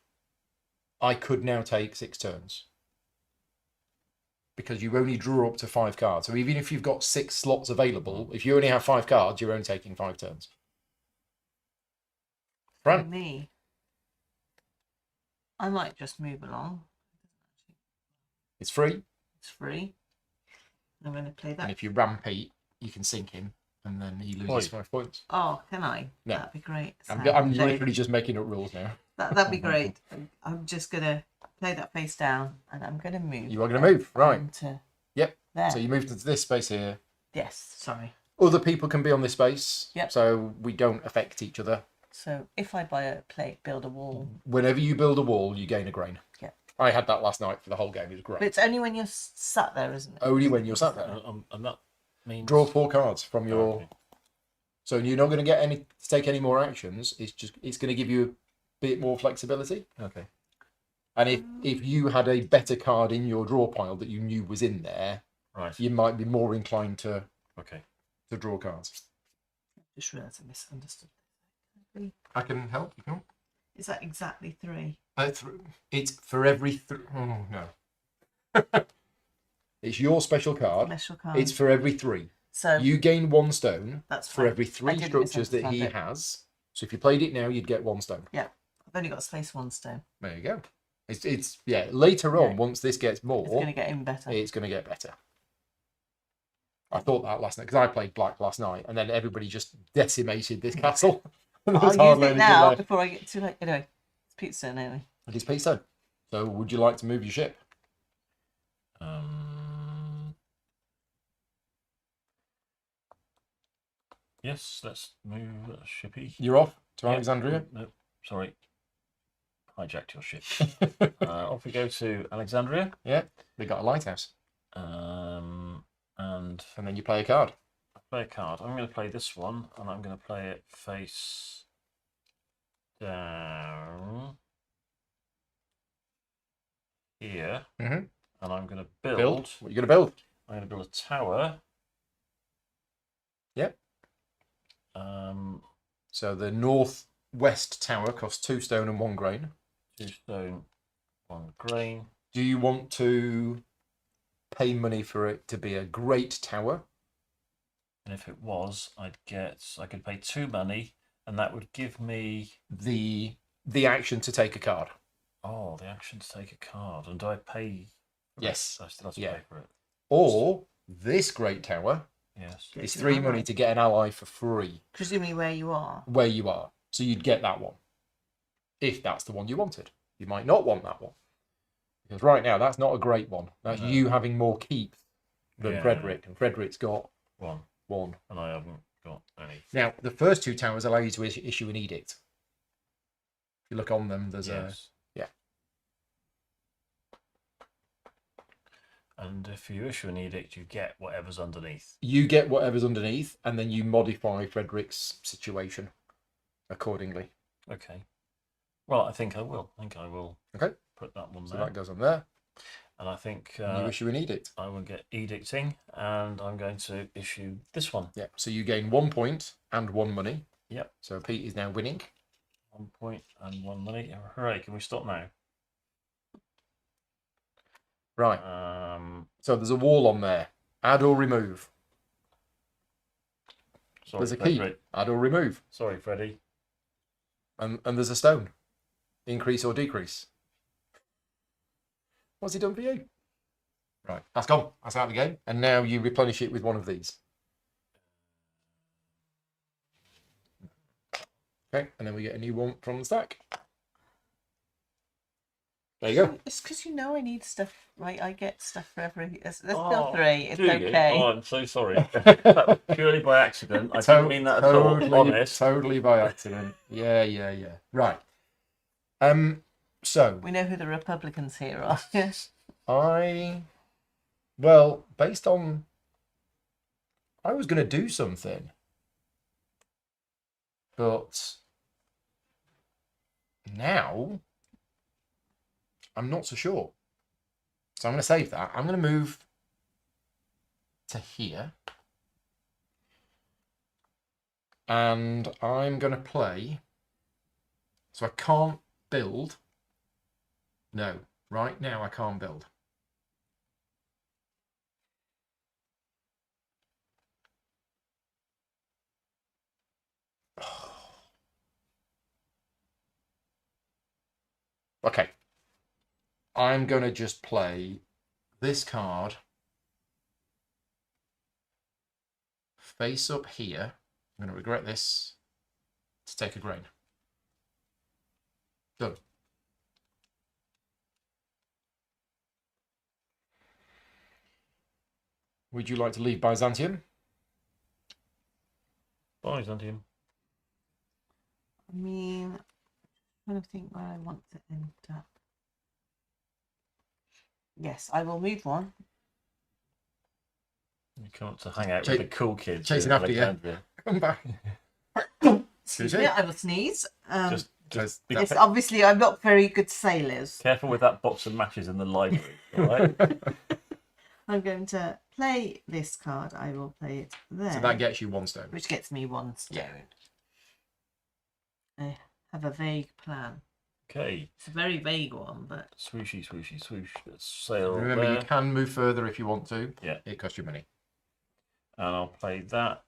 I could now take 6 turns. Because you only draw up to 5 cards. So even if you've got 6 slots available, if you only have 5 cards, you're only taking 5 turns. For Fran, me, I might just move along. it's free. It's free. I'm going to play that. And if you ram Pete, you can sink him, and then he loses 5 points. Oh, can I? No. That'd be great. I'm literally just making up rules now. That'd be great. I'm just going to play that face down, and I'm going to move. You are going to move, right? Yep. There. So you move to this space here. Yes, sorry. Other people can be on this space. Yep. So we don't affect each other. So if I build a wall. Whenever you build a wall, you gain a grain. Yeah. I had that last night for the whole game. It was great. But it's only when you're sat there, isn't it? Only when you're sat there. And that means Draw 4 cards from your. Okay. So you're not going to get any to take any more actions. It's going to give you a bit more flexibility. Okay. And if you had a better card in your draw pile that you knew was in there, Right. you might be more inclined to Okay. draw cards. Just realised I misunderstood. I can help. You can. Is that exactly 3? It's for every. Oh no. It's your special card. Special card. It's for every 3. So You gain 1 stone that's for fine. every I 3 didn't structures that he misunderstand it. has. So if you played it now, you'd get 1 stone. Yeah. I've only got space 1 stone. There you go. It's yeah. Later on, Yeah. once this gets more, It's going to get even better. it's going to get better. I thought that last night because I played black last night, and then everybody just decimated this castle. There was I'll hardly use it anything now left. before I get too late. Anyway, it's pizza anyway. It is pizza. So, would you like to move your ship? Yes, let's move shippy. You're off to Yeah. Alexandria. No, sorry. Hijacked your ship. Off we go to Alexandria. Yeah, they got a lighthouse, And and then you play a card. I play a card. I'm going to play this one, and I'm going to play it face down here. Mhm. And I'm going to Build. build. What are you going to build? I'm going to build a tower. Yep. So the northwest tower costs 2 stone and 1 grain. 2 stone, 1 grain. Do you want to pay money for it to be a great tower? And if it was, I could pay 2 money, and that would give me The action to take a card. the action to take a card. And do I pay? Yes. I still have to Yeah. pay for it. Or this great tower Yes. is Gets you 3 an money ally. to get an ally for free Presumably where you are. where you are. So you'd get that one. If that's the one you wanted. You might not want that one. Because right now, that's not a great one. That's No. you having more keep than Yeah. Frederick. And Frederick's got 1, 1. and I haven't got any. Now, the first 2 towers allow you to issue an edict. If you look on them, there's Yes. yeah. And if you issue an edict, you get whatever's underneath. You get whatever's underneath, and then you modify Frederick's situation accordingly. Okay. Well, I think I will. Okay. Put that one So there. that goes on there. And I think And you issue an edict. I will get edicting, and I'm going to issue this one. Yeah. So you gain 1 point and 1 money. Yep. So Pete is now winning. 1 point and 1 money. Hooray! Can we stop now? Right. So there's a wall on there. Add or remove. Sorry, There's a key. Frederick. Add or remove. Sorry, Freddie. And there's a stone. Increase or decrease. What's he done for you? Right. That's gone. That's out of the game. And now you replenish it with one of these. Okay. And then we get a new one from the stack. There you go. It's because you know I need stuff, right? I get stuff for every. There's still Oh, 3. It's do you? okay. Oh, I'm so sorry. That was purely by accident. I didn't mean that at all. Honest. Totally by accident. Yeah. Right. So We know who the Republicans here are. Yes. well, based on, I was going to do something, but now I'm not so sure. So I'm going to save that. I'm going to move to here. And I'm going to play. So I can't build. No, right now I can't build. Okay. I'm going to just play this card face up here. I'm going to regret this to take a grain. Done. Would you like to leave Byzantium? Byzantium. I mean, I'm trying to think where I want to end up. Yes, I will move one. You come up to hang out with the cool kids. Chasing in after you. Alexandria. Come back. Excuse me, I will sneeze. Just be Yes, obviously I'm not very good sailors. careful with that box of matches in the library, all right? I'm going to play this card. I will play it there. So that gets you 1 stone. Which gets me 1 stone. I have a vague plan. Okay. It's a very vague one, but... Swooshy, swooshy, swoosh. Let's sail Remember, there. you can move further if you want to. Yeah. It costs you money. And I'll play that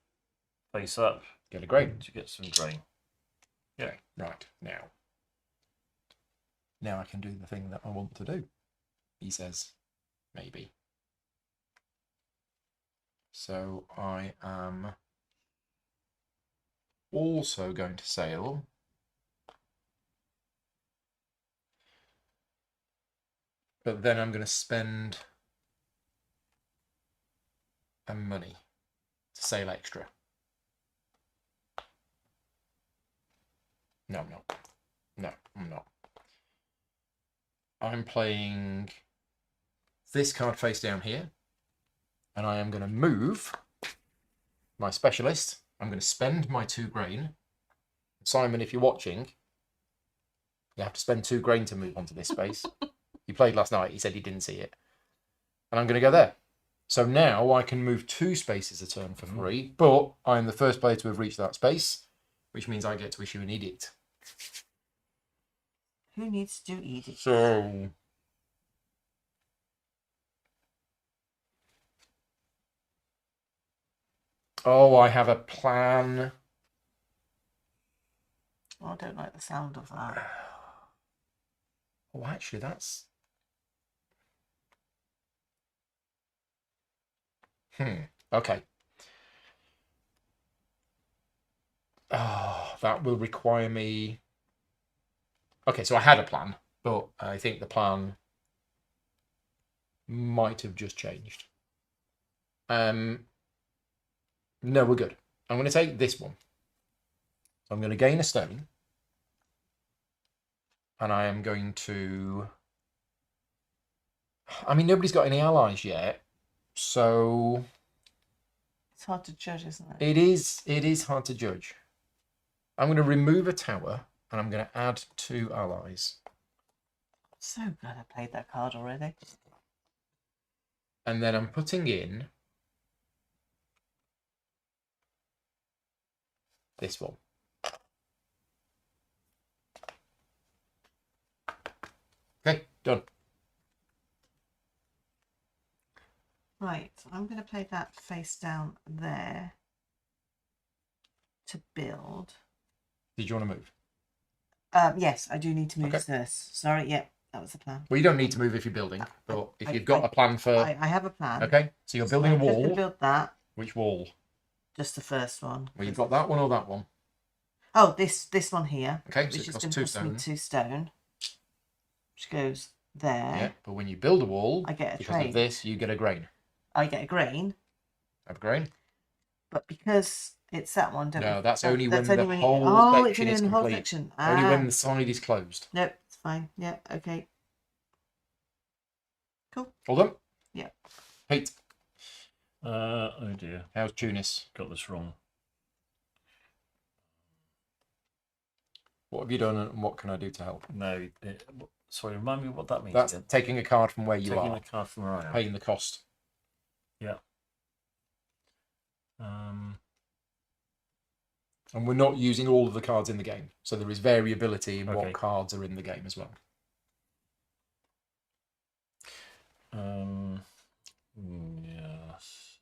face up. Get a grain. To get some grain. Yeah. Right, now. Now I can do the thing that I want to do. He says, maybe. So I am also going to sail. But then I'm going to spend money to sail extra. No, I'm not. No, I'm not. I'm playing this card face down here. And I am going to move my specialist. I'm going to spend my 2 grain. Simon, if you're watching, you have to spend 2 grain to move onto this space. He played last night. He said he didn't see it. And I'm going to go there. So now I can move 2 spaces a turn for free. But I'm the first player to have reached that space, which means I get to issue an edict. Who needs to do edict? So... oh, I have a plan. Oh, I don't like the sound of that. Oh, actually, that's... okay. Oh, that will require me... okay, so I had a plan, but I think the plan might have just changed. No, we're good. I'm going to take this one. So I'm going to gain a stone. And I am going to... I mean, nobody's got any allies yet. So... it's hard to judge, isn't it? It is hard to judge. I'm going to remove a tower. And I'm going to add 2 allies. So glad I played that card already. And then I'm putting in... this one. Okay, done. Right, I'm going to play that face down there to build. Did you want to move? Yes, I do need to move Okay. this. Sorry, yeah, that was the plan. Well, you don't need to move if you're building, but if I- you've got a plan for... I have a plan. okay, so you're building a I'm just wall. gonna build that. Which wall? Just the first one. Well, you've got that one or that one? Oh, this one here. Okay, so Which it is costs going 2 to cost me stone. 2 stone. Which goes there. Yeah, but when you build a wall, I get a because trade. of this, you get a grain. I get a grain, Have a grain? but because it's that one, don't No, we? that's only when that's the only when whole oh, it's section only is in the whole complete. section. Only when Ah, the side is closed. nope, it's fine. Yeah, okay. Cool. All done? Yeah. Pete, Oh dear, how's Tunis? got this wrong. What have you done and what can I do to help? No, sorry, remind me what that means That's again. taking a card from where you Taking are, a card from where I am. paying the cost. Yeah. And we're not using all of the cards in the game. So there is variability in Okay. what cards are in the game as well. Yes.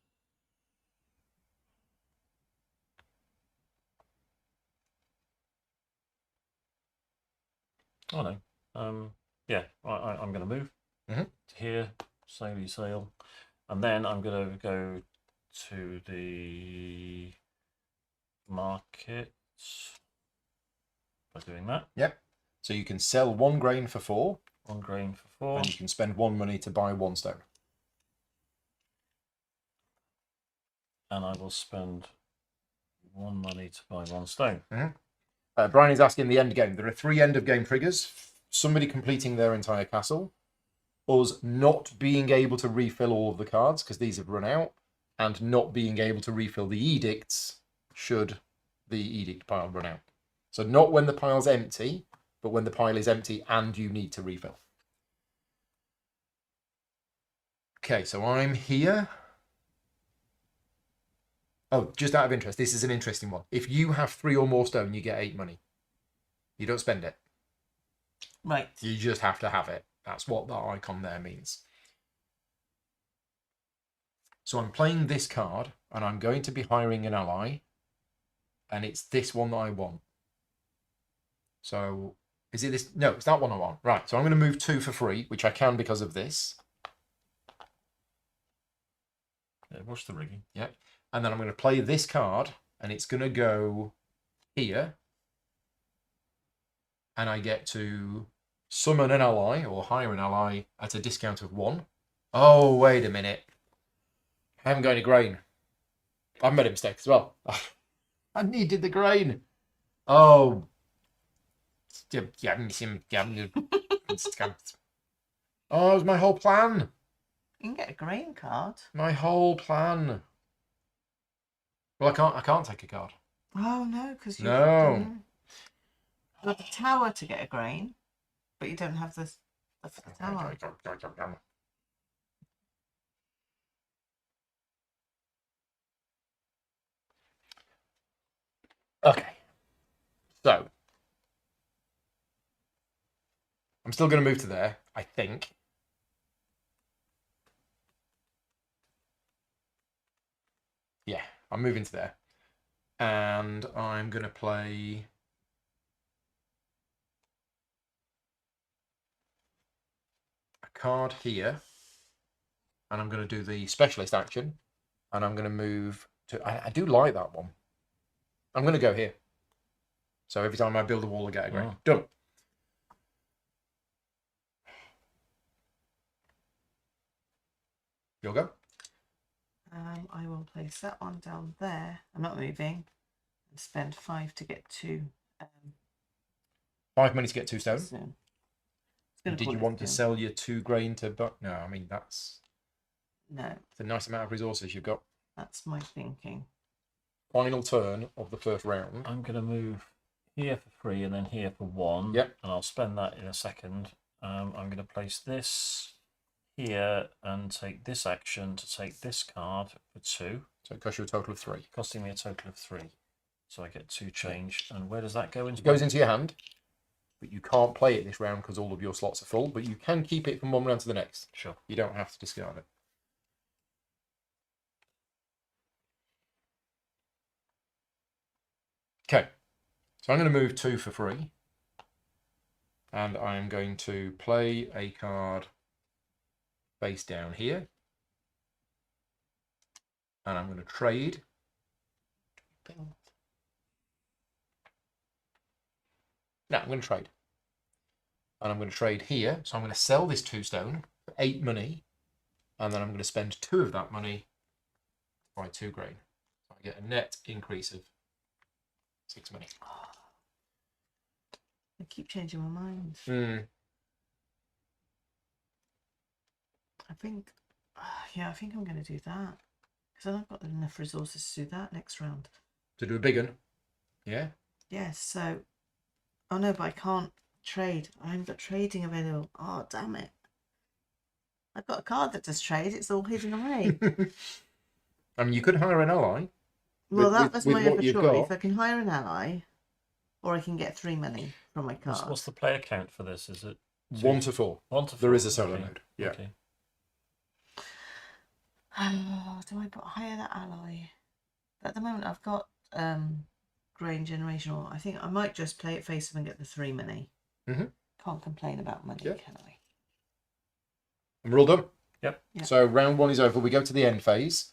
Oh no. Yeah, I'm going to move to here, sail, and then I'm going to go to the market by doing that. Yep. So you can sell 1 grain for 4. 1 grain for 4. And you can spend 1 money to buy 1 stone. And I will spend 1 money to buy 1 stone. Brian is asking the end game. There are 3 end of game triggers. Somebody completing their entire castle, us not being able to refill all of the cards because these have run out, and not being able to refill the edicts should the edict pile run out. So not when the pile's empty, but when the pile is empty and you need to refill. Okay, so I'm here. Oh, just out of interest, this is an interesting one. If you have 3 or more stone, you get 8 money. You don't spend it. Right. You just have to have it. That's what that icon there means. So I'm playing this card, and I'm going to be hiring an ally, and it's this one that I want. So, is it this? No, it's that one I want. Right, so I'm going to move 2 for free, which I can because of this. Yeah, what's the rigging? Yep. And then I'm going to play this card, and it's going to go here. And I get to summon an ally or hire an ally at a discount of 1. Oh, wait a minute. I haven't got any grain. I've made a mistake as well. I needed the grain. Oh. Oh, it was my whole plan. You can get a grain card. My whole plan. Well, I can't take a card. Oh no, because you No. You have the tower to get a grain, but you don't have the for the tower. Okay. So I'm still going to move to there, I think. Yeah, I'm moving to there. And I'm going to play a card here. And I'm going to do the specialist action. And I'm going to move to... I do like that one. I'm going to go here. So every time I build a wall, I get a grain. Done. You'll go. I will place that one down there. I'm not moving. And spend 5 to get 2. 5 money to get 2 stone. Soon. Did you want to sell your 2 grain to... No, I mean, that's... No. It's a nice amount of resources you've got. That's my thinking. Final turn of the first round. I'm going to move here for 3 and then here for 1. Yep. And I'll spend that in a second. I'm going to place this here and take this action to take this card for 2. So it costs you a total of 3. Costing me a total of 3. So I get 2 change. And where does that go into? It goes into your hand, but you can't play it this round because all of your slots are full, but you can keep it from one round to the next. Sure. You don't have to discard it. Okay, so I'm going to move 2 for free. And I'm going to play a card face down here. And I'm going to trade. No, I'm going to trade. And I'm going to trade here. So I'm going to sell this 2 stone for 8 money. And then I'm going to spend 2 of that money to buy 2 grain. So I get a net increase of 6 money. I keep changing my mind. I think, yeah, I think I'm going to do that. Because I've got enough resources to do that next round. To do a big one? Yeah. Yes, so... Oh no, but I can't trade. I haven't got trading available. Oh, damn it. I've got a card that does trade. It's all hidden away. I mean, you could hire an ally. Well, that was my other you've choice. got. I can hire an ally, or I can get 3 money from my card. What's the player count for this? Is it 1 to 4. 1 to 4? There is a solo okay. mode. Yeah. Okay. Do I hire that ally? At the moment, I've got grain generational. I think I might just play it face up and get the 3 money. Can't complain about money, can I? And we're all done. Yep. So round 1 is over. We go to the end phase.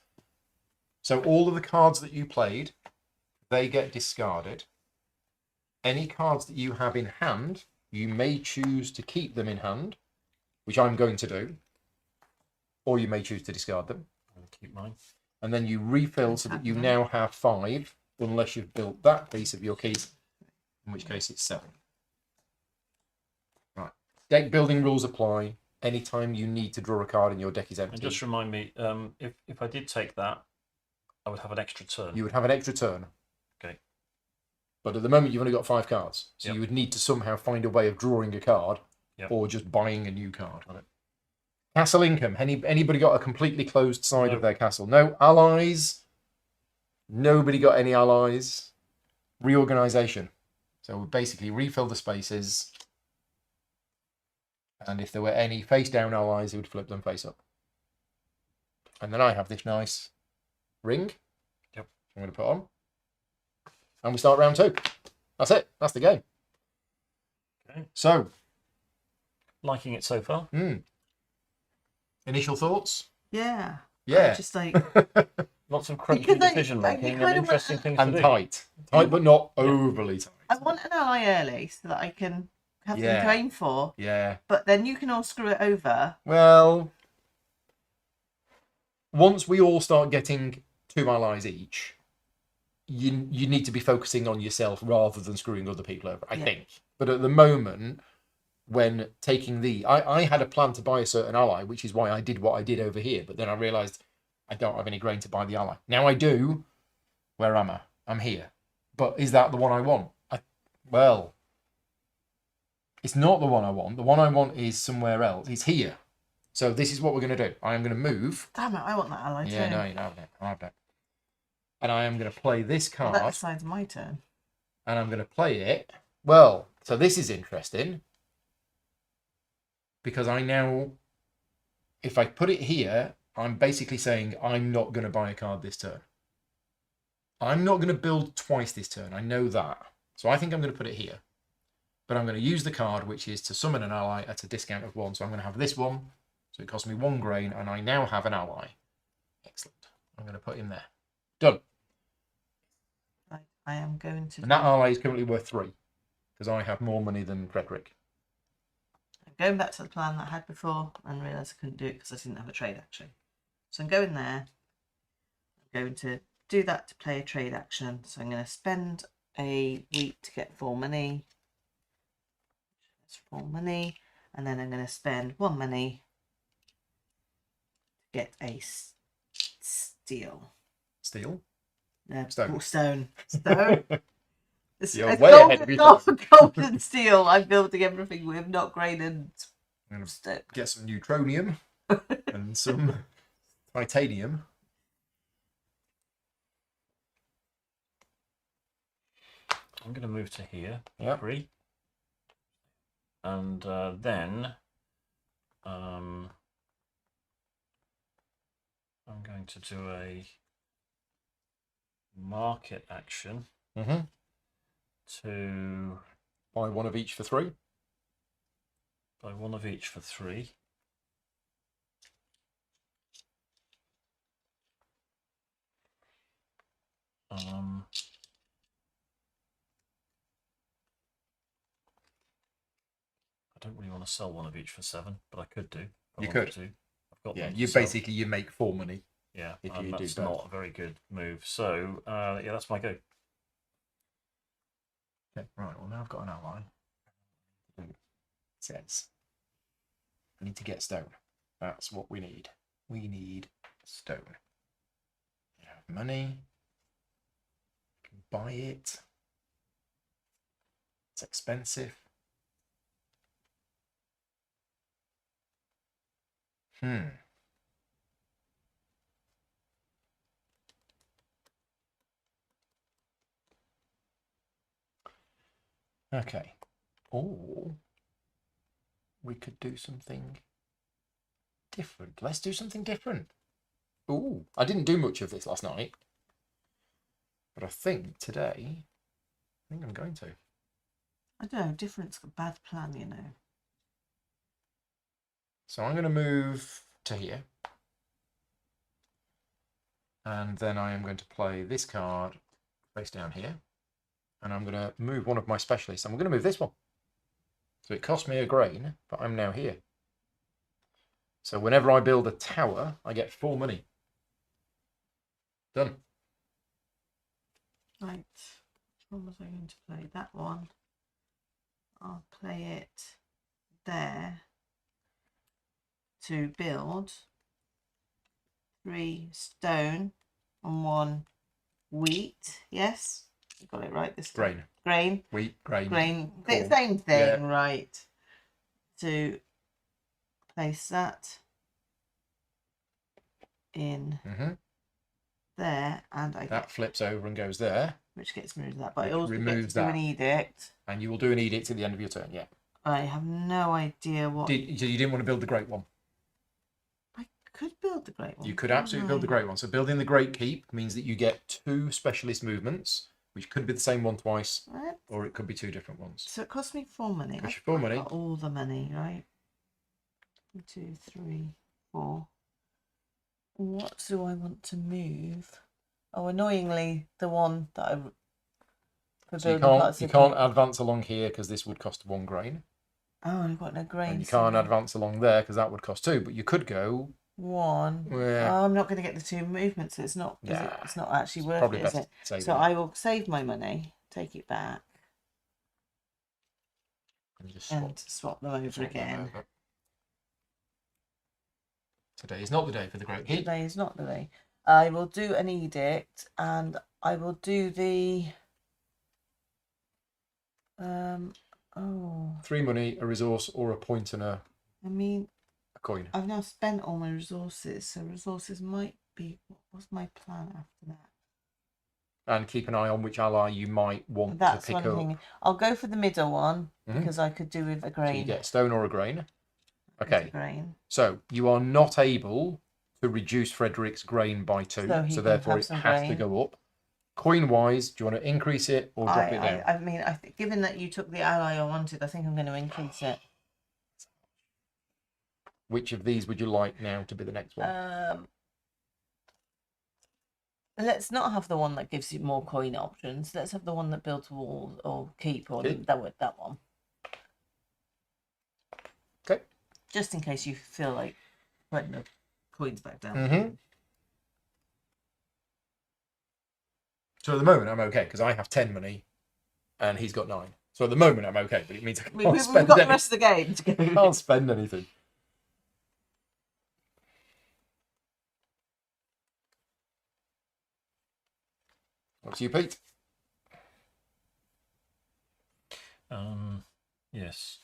So all of the cards that you played, they get discarded. Any cards that you have in hand, you may choose to keep them in hand, which I'm going to do, or you may choose to discard them. I'm going to keep mine. And then you refill so that you now have 5, unless you've built that piece of your keys, in which case it's 7. Right. Deck building rules apply. Anytime you need to draw a card and your deck is empty. And just remind me, if I did take that, I would have an extra turn. You would have an extra turn. Okay. But at the moment, you've only got 5 cards. So you would need to somehow find a way of drawing a card or just buying a new card. Castle income. Anybody got a completely closed side of their castle? No allies. Nobody got any allies. Reorganization. So we basically refill the spaces. And if there were any face down allies, it would flip them face up. And then I have this nice ring. Yep. I'm going to put on. And we start round 2. That's it. That's the game. Okay. So. Liking it so far? Initial thoughts? Yeah. Yeah. Just like... Lots of crunchy decision making and interesting things to do. And tight. Tight, but not overly tight. I want an ally early so that I can have them to aim for. Yeah. But then you can all screw it over. Well, once we all start getting 2 allies each, you need to be focusing on yourself rather than screwing other people over, I think. But at the moment, when taking I had a plan to buy a certain ally, which is why I did what I did over here. But then I realised I don't have any grain to buy the ally. Now I do. Where am I? I'm here. But is that the one I want? Well, it's not the one I want. The one I want is somewhere else. It's here. So this is what we're going to do. I am going to move. Damn it, I want that ally too. Yeah, no, you don't have that. I have that. And I am going to play this card. Well, that decides my turn. And I'm going to play it. Well, so this is interesting. Because I now, if I put it here, I'm basically saying I'm not going to buy a card this turn. I'm not going to build twice this turn. I know that. So I think I'm going to put it here. But I'm going to use the card, which is to summon an ally at a discount of 1. So I'm going to have this one. So it costs me 1 grain, and I now have an ally. Excellent. I'm going to put him there. Done. I am going to... And that ally is currently worth 3. Because I have more money than Frederick. I'm going back to the plan that I had before and realised I couldn't do it because I didn't have a trade action. So I'm going there. I'm going to do that to play a trade action. So I'm going to spend a week to get 4 money. That's 4 money. And then I'm going to spend 1 money to get a steel. Steel? Stone. Stone. It's You're way ahead of yourself. gold and steel. I'm building everything with, not grain and stone. Get some neutronium and some titanium. I'm going to move to here. Yep. 3. And then I'm going to do a market action to buy 1 of each for 3. Buy 1 of each for 3. don't really want to sell one of each for 7, but I could do. If I You wanted could. to. I've got Yeah, one to you sell. basically you make 4 money. Yeah, if and you do that's both. not a very good move. So, yeah, that's my go. Okay, right. Well, now I've got an outline. It says I need to get stone. That's what we need. We need stone. You have money. You can buy it. It's expensive. Okay. Or we could do something different. Let's do something different. Ooh, I didn't do much of this last night. But I think today, I'm going to. I don't know, different's a bad plan, you know. So I'm going to move to here. And then I am going to play this card face down here. And I'm going to move one of my specialists. I'm going to move this one. So it cost me a grain, but I'm now here. So whenever I build a tower, I get 4 money. Done. Right, which one was I going to play? That one. I'll play it there to build 3 stone and 1 wheat. Yes, you got it right this time. Grain. Wheat, grain. Grain. Corn. Same thing, Yeah. right. To place that in there, and I That get, flips over and goes there. which gets rid of that, but I Which also get to removes do an that. edict. And you will do an edict at the end of your turn, yeah. I have no idea what. So you didn't want to build the great one? I could build the great one. You could absolutely build the great one. So building the great keep means that you get 2 specialist movements, which could be the same one twice, Right. or it could be 2 different ones. So it cost me 4 money. Cost you 4 money. Got all the money, right? 1, 2, 3, 4. What do I want to move? Oh, annoyingly, the one that I. So you can't advance along here because this would cost 1 grain. Oh, I've got no grain. And you can't advance along there because that would cost 2. But you could go 1. Yeah. Oh, I'm not going to get the 2 movements. So it's not. Yeah. It's not actually worth Probably it, best is it? save So it. I will save my money, take it back, And just and swap them over swap them again. over. Today is not the day for the great keep. Today is not the day. I will do an edict, and I will do the. 3 money, a resource, or a point and a coin. I've now spent all my resources, so resources might be. What was my plan after that? And keep an eye on which ally you might want to pick up. Thing. I'll go for the middle one because I could do with a grain. So you get a stone or a grain. Okay. Grain. So you are not able to reduce Frederick's grain by 2, so therefore it has to go up. Coin-wise, do you want to increase it or drop it down? I mean, given that you took the ally I wanted, I think I'm going to increase it. Which of these would you like now to be the next one? Let's not have the one that gives you more coin options. Let's have the one that builds walls or keep, or that one. Okay. Just in case you feel like putting the coins back down. So at the moment I'm okay because I have 10 money and he's got 9. So at the moment I'm okay, but it means I can't spend We've got anything. the rest of the game to go. I can't spend anything. What's you, Pete? Yes.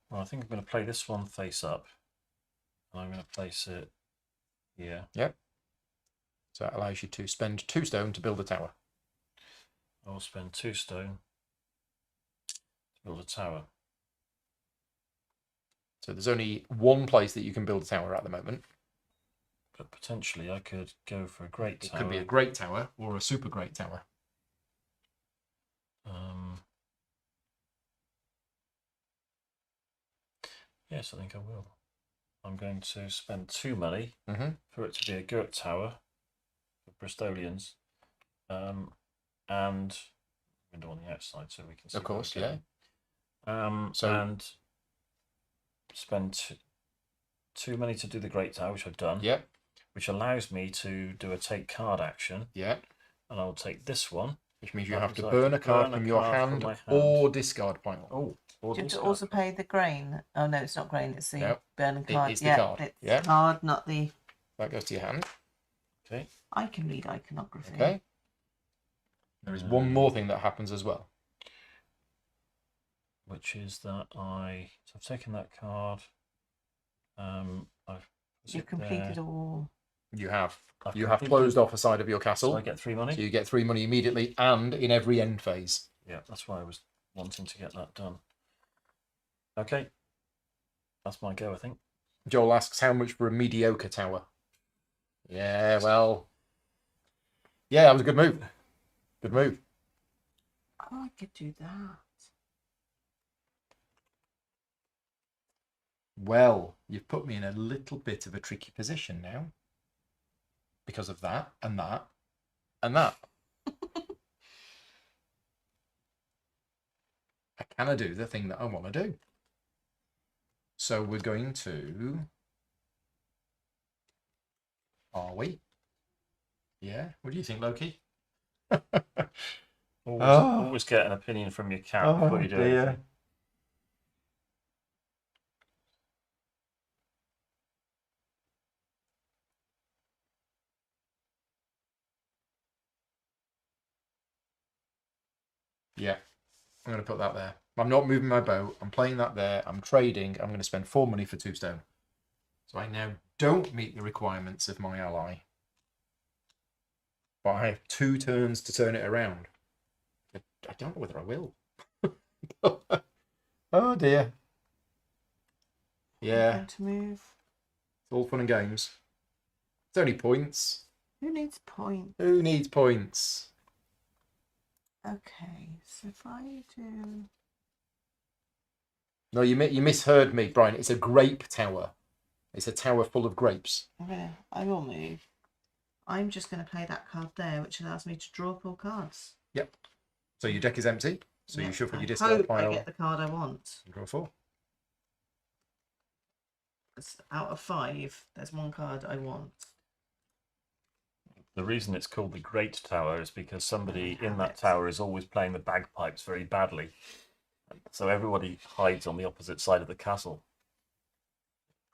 Well, I think I'm going to play this one face up. And I'm going to place it here. Yep. So that allows you to spend 2 stone to build a tower. I'll spend 2 stone to build a tower. So there's only 1 place that you can build a tower at the moment. But potentially I could go for a great tower. It could be a great tower or a super great tower. Yes, I think I will. I'm going to spend 2 money for it to be a girt tower for Bristolians, and window on the outside so we can see. Of course, yeah. And spend 2 money to do the Great Tower, which I've done. Yep. Which allows me to do a take card action. Yeah. And I'll take this one. Which means you have to burn a card from your hand or discard pile. Oh, or do you have to also pay the grain? Oh no, it's not grain. It's the burning card. It's the card. It's yeah. the card, not the. That goes to your hand. Okay. I can read iconography. Okay. There is one more thing that happens as well. Which is that I've taken that card. You've completed all. You have. You have closed off a side of your castle. So I get 3 money. So you get 3 money immediately and in every end phase. Yeah, that's why I was wanting to get that done. Okay. That's my go, I think. Joel asks, how much for a mediocre tower? Yeah, well... Yeah, that was a good move. Good move. Oh, I could do that. Well, you've put me in a little bit of a tricky position now. Because of that, and that, and that. I cannot do the thing that I want to do. So we're going to... Are we? Yeah? What do you think, Loki? Always get an opinion from your cat before you do anything. Yeah, I'm going to put that there. I'm not moving my boat. I'm playing that there. I'm trading. I'm going to spend 4 money for 2 stone. So I now don't meet the requirements of my ally. But I have 2 turns to turn it around. I don't know whether I will. Oh dear. Yeah. Going to move. It's all fun and games. It's only points. Who needs points? Who needs points? Okay, so if I do... No, you misheard me, Brian. It's a grape tower. It's a tower full of grapes. I will move. I'm just going to play that card there, which allows me to draw 4 cards. Yep. So your deck is empty. So you shuffle your I discard hope pile. I get the card I want. Draw 4. Out of 5, there's 1 card I want. The reason it's called the Great Tower is because somebody in that tower is always playing the bagpipes very badly. So everybody hides on the opposite side of the castle.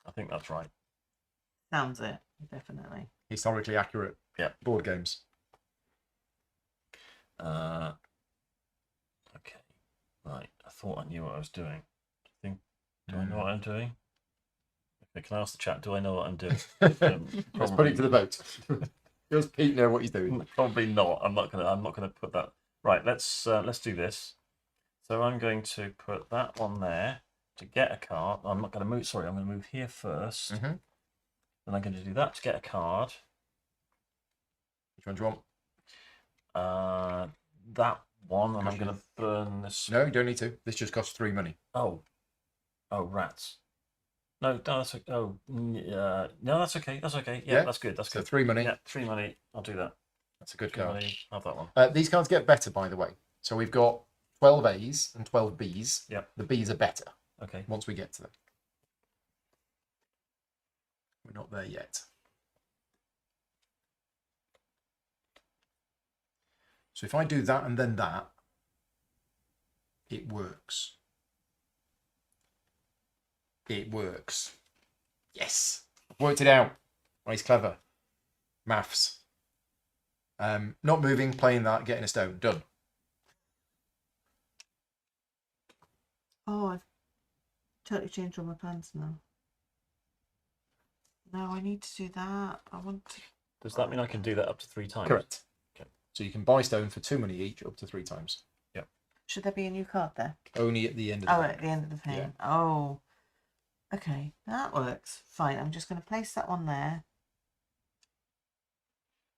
I think that's right. Sounds it, definitely. Historically accurate. Yeah. Board games. Okay. Right. I thought I knew what I was doing. Do I know what I'm doing? Okay, can I ask the chat, do I know what I'm doing? Let's put it to the vote. Does Pete know what he's doing? Probably not. I'm not gonna put that. Right, let's do this. So I'm going to put that one there to get a card. I'm not going to move. Sorry, I'm going to move here first. Mm-hmm. Then I'm going to do that to get a card. Which one do you want? That one, and I'm going to burn this. No, you don't need to. This just costs 3 money. Oh, rats. No, that's okay. No, that's okay. That's okay. Yeah, that's good. That's good. So 3 money. Yeah, 3 money. I'll do that. That's a good 3 card. money. Have that one. These cards get better, by the way. So we've got 12 A's and 12 B's. Yep. The B's are better. Okay. Once we get to them. We're not there yet. So if I do that and then that, it works. It works. Yes. I've worked it out. Oh, he's clever. Maths. Not moving, playing that, getting a stone. Done. Oh, I've totally changed all my plans now. No, I need to do that. I want to... Does that mean I can do that up to 3 times? Correct. Okay. So you can buy stone for 2 money each, up to 3 times. Yep. Should there be a new card there? Only at the end of the at the end of the thing. Yeah. Oh. Okay, that works. Fine, I'm just going to place that one there.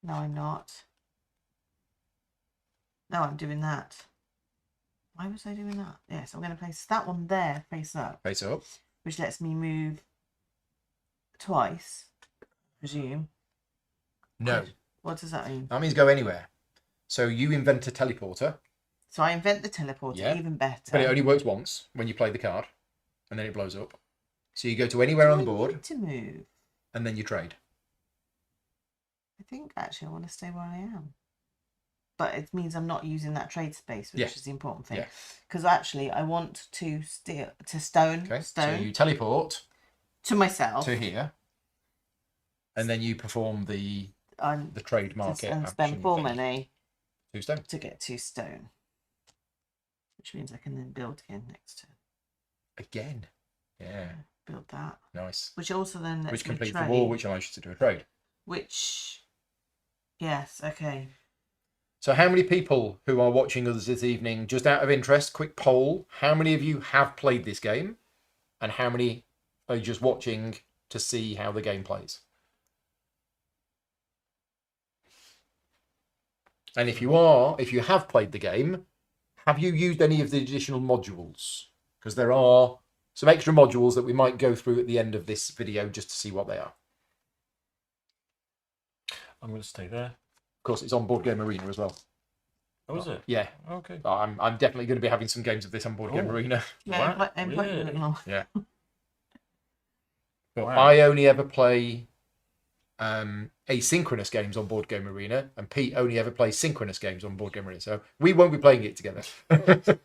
No, I'm not. No, I'm doing that. Why was I doing that? Yes, I'm going to place that one there, face up. Face up. Which lets me move twice, I presume. No, What does that mean? that means go anywhere. So you invent a teleporter, So I invent the teleporter, Yeah. even better. but it only works once when you play the card, and then it blows up. So you go to anywhere Do on I the board, need to move? and then you trade. I think actually I want to stay where I am. But it means I'm not using that trade space, which Yeah. is the important thing. Yeah. Because actually I want to stone Okay. So you teleport to myself to here, and then you perform the trade market and spend action 4 thing. money 2 stone. to get 2 stone. Which means I can then build again next turn. Again. Yeah. Build that. Nice. Which also then lets Which me completes the trade. wall, which allows you to do a trade. Which, yes, okay. So how many people who are watching us this evening, just out of interest, quick poll, how many of you have played this game? And how many are just watching to see how the game plays? And if you have played the game, have you used any of the additional modules? Because there are some extra modules that we might go through at the end of this video just to see what they are. I'm going to stay there. Of course, it's on Board Game Arena as well. Oh, is it? Yeah. Okay. I'm definitely going to be having some games of this on Board Game Oh. Arena. Yeah, Wow, invite you really? along. Yeah. But Wow. I only ever play asynchronous games on Board Game Arena, and Pete only ever plays synchronous games on Board Game Arena. So we won't be playing it together. But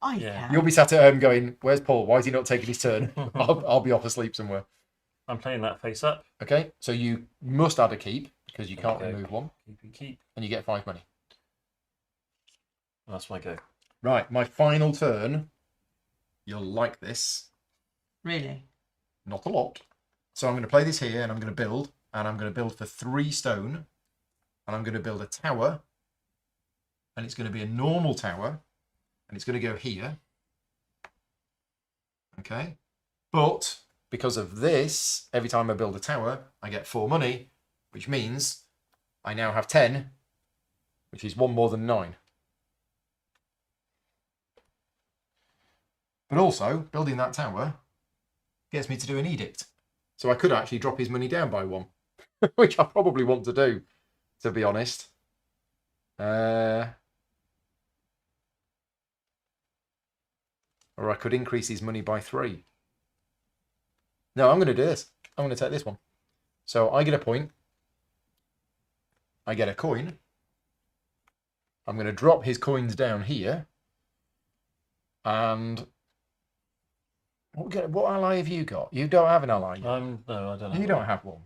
I Yeah. can. You'll be sat at home going, "Where's Paul? Why is he not taking his turn?" I'll be off asleep somewhere. I'm playing that face up. Okay, so you must add a keep because you can't Okay. remove one, Keep. and you get 5 money. That's my go. Right, my final turn. You'll like this. Really? Not a lot. So I'm going to play this here, and I'm going to build, and I'm going to build for 3 stone, and I'm going to build a tower, and it's going to be a normal tower, and it's going to go here. Okay, but because of this, every time I build a tower, I get 4 money, which means I now have 10, which is 1 more than 9. But also, building that tower gets me to do an edict. So I could actually drop his money down by 1, which I probably want to do, to be honest. Or I could increase his money by 3. No, I'm going to do this. I'm going to take this one. So I get a point. I get a coin. I'm going to drop his coins down here. And what ally have you got? You don't have an ally yet. No, I don't know. You don't have one.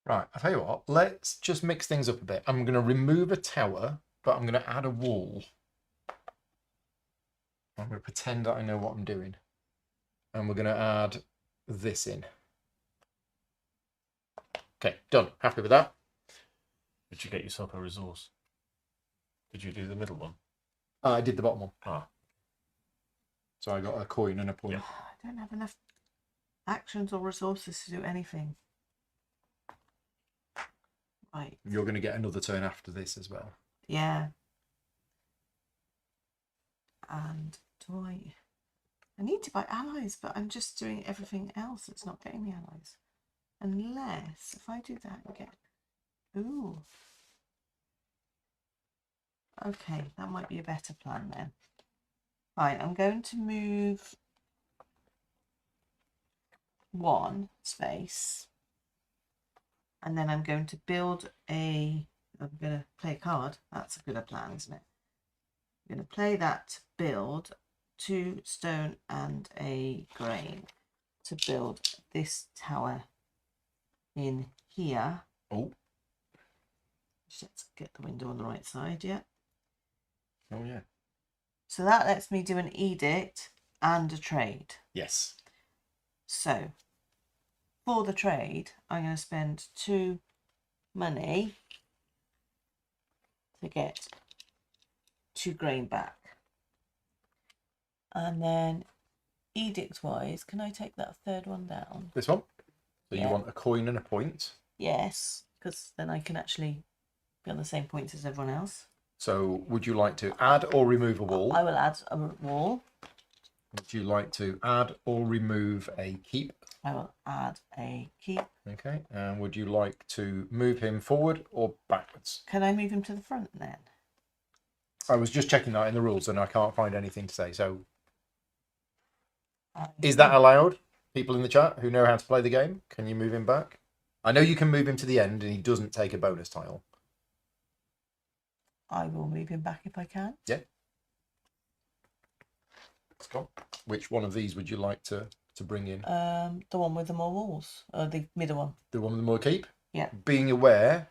Right, I'll tell you what, let's just mix things up a bit. I'm going to remove a tower, but I'm going to add a wall. I'm going to pretend that I know what I'm doing. And we're going to add this in. Okay, done. Happy with that? Did you get yourself a resource? Did you do the middle one? I did the bottom one. Ah. So I got a coin and a point. Yeah. I don't have enough actions or resources to do anything. Right. You're going to get another turn after this as well. Yeah. And do I need to buy allies, but I'm just doing everything else. It's not getting me allies. Unless, if I do that and get... Ooh. Okay, that might be a better plan then. Right, I'm going to move 1 space. And then I'm going to build I'm going to play a card. That's a good plan, isn't it? I'm going to play that to build 2 stone and a grain to build this tower in here. Oh. Let's get the window on the right side, yeah. Oh, yeah. So that lets me do an edict and a trade. Yes. So for the trade, I'm going to spend 2 money to get 2 grain back. And then edict wise, can I take that 3rd one down? This one? So you want a coin and a point. Yes, because then I can actually be on the same points as everyone else. So would you like to add or remove a wall? I will add a wall. Would you like to add or remove a keep? I will add a keep. Okay. And would you like to move him forward or backwards? Can I move him to the front then? I was just checking that in the rules and I can't find anything to say. So is that allowed? People in the chat who know how to play the game, can you move him back? I know you can move him to the end and he doesn't take a bonus tile. I will move him back if I can. Yeah. Let's go. Which one of these would you like to bring in? The one with the more walls. The middle one. The one with the more keep? Yeah. Being aware.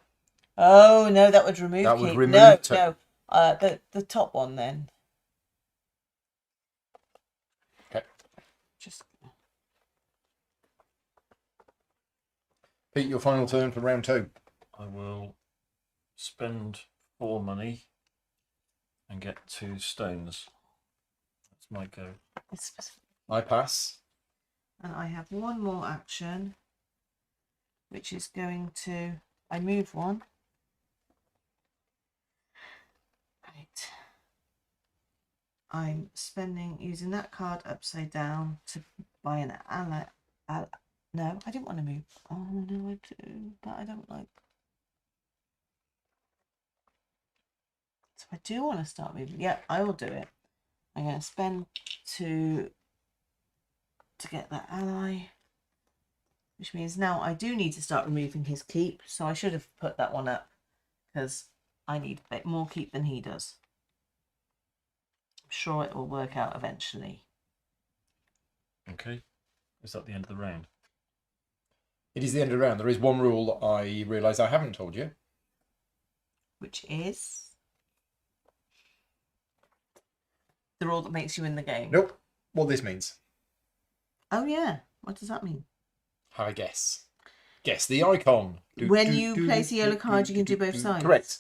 Oh no, that would remove That keep. would remove No. The top one then. Okay. Just Pete, your final turn for round 2. I will spend 4 money and get 2 stones. That's my go. I pass. And I have one more action, which is going to... I move one. Right. I'm using that card upside down to buy an ally. No, I didn't want to move. Oh, no, I do. But I don't like... So I do want to start moving. Yeah, I will do it. I'm going to spend 2 to get that ally, which means now I do need to start removing his keep. So I should have put that one up because I need a bit more keep than he does. I'm sure it will work out eventually. Okay. Is that the end of the round? It is the end of the round. There is one rule that I realise I haven't told you. Which is the rule that makes you win the game. Nope. What this means. Oh yeah. What does that mean? Have a guess. Guess the icon. When you place a yellow card, you can do both sides. Correct.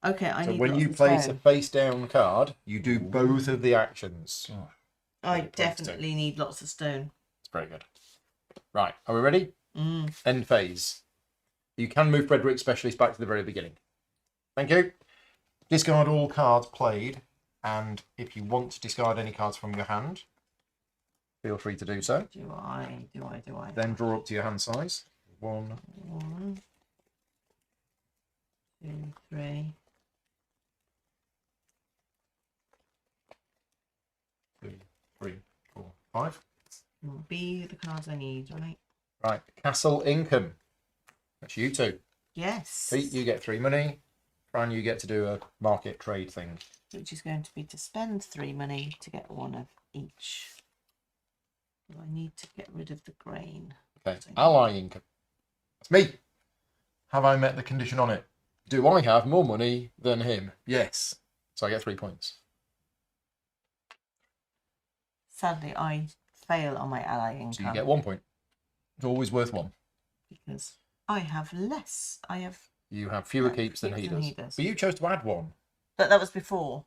Okay, I So need when lots you of place a stone. face down card, you do both of the actions. Oh, I definitely need lots of stone. It's very good. Right, are we ready? End phase. You can move Frederick Specialist back to the very beginning. Thank you. Discard all cards played, and if you want to discard any cards from your hand, feel free to do so. Do I? Then draw up to your hand size. 1, 1, 2, 3. 2, 3, 4, 5. Will be the cards I need, right? Right, Castle Income. That's you two. Yes. Pete, you get 3 money. Fran, you get to do a market trade thing. Which is going to be to spend 3 money to get 1 of each. Do I need to get rid of the grain? Okay, Ally Income. That's me. Have I met the condition on it? Do I have more money than him? Yes. So I get 3 points. Sadly, I fail on my ally income. So you get 1 point. It's always worth 1. Because I have less. You have fewer keeps than he does. But you chose to add 1. But that was before.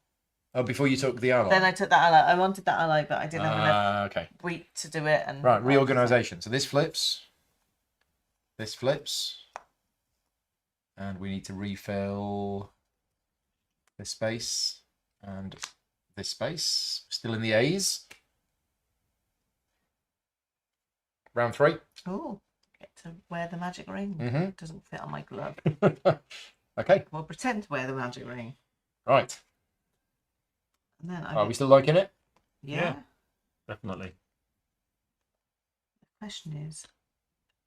Oh, before you took the ally. Then I took that ally. I wanted that ally, but I didn't have enough okay. wheat to do it. And Right, reorganisation. So this flips. This flips. And we need to refill this space and this space. Still in the A's. Round 3. Oh, get to wear the magic ring. Mhm. Doesn't fit on my glove. Okay. Well, pretend to wear the magic ring. Right. And then Are we still liking it? Yeah. Definitely. The question is,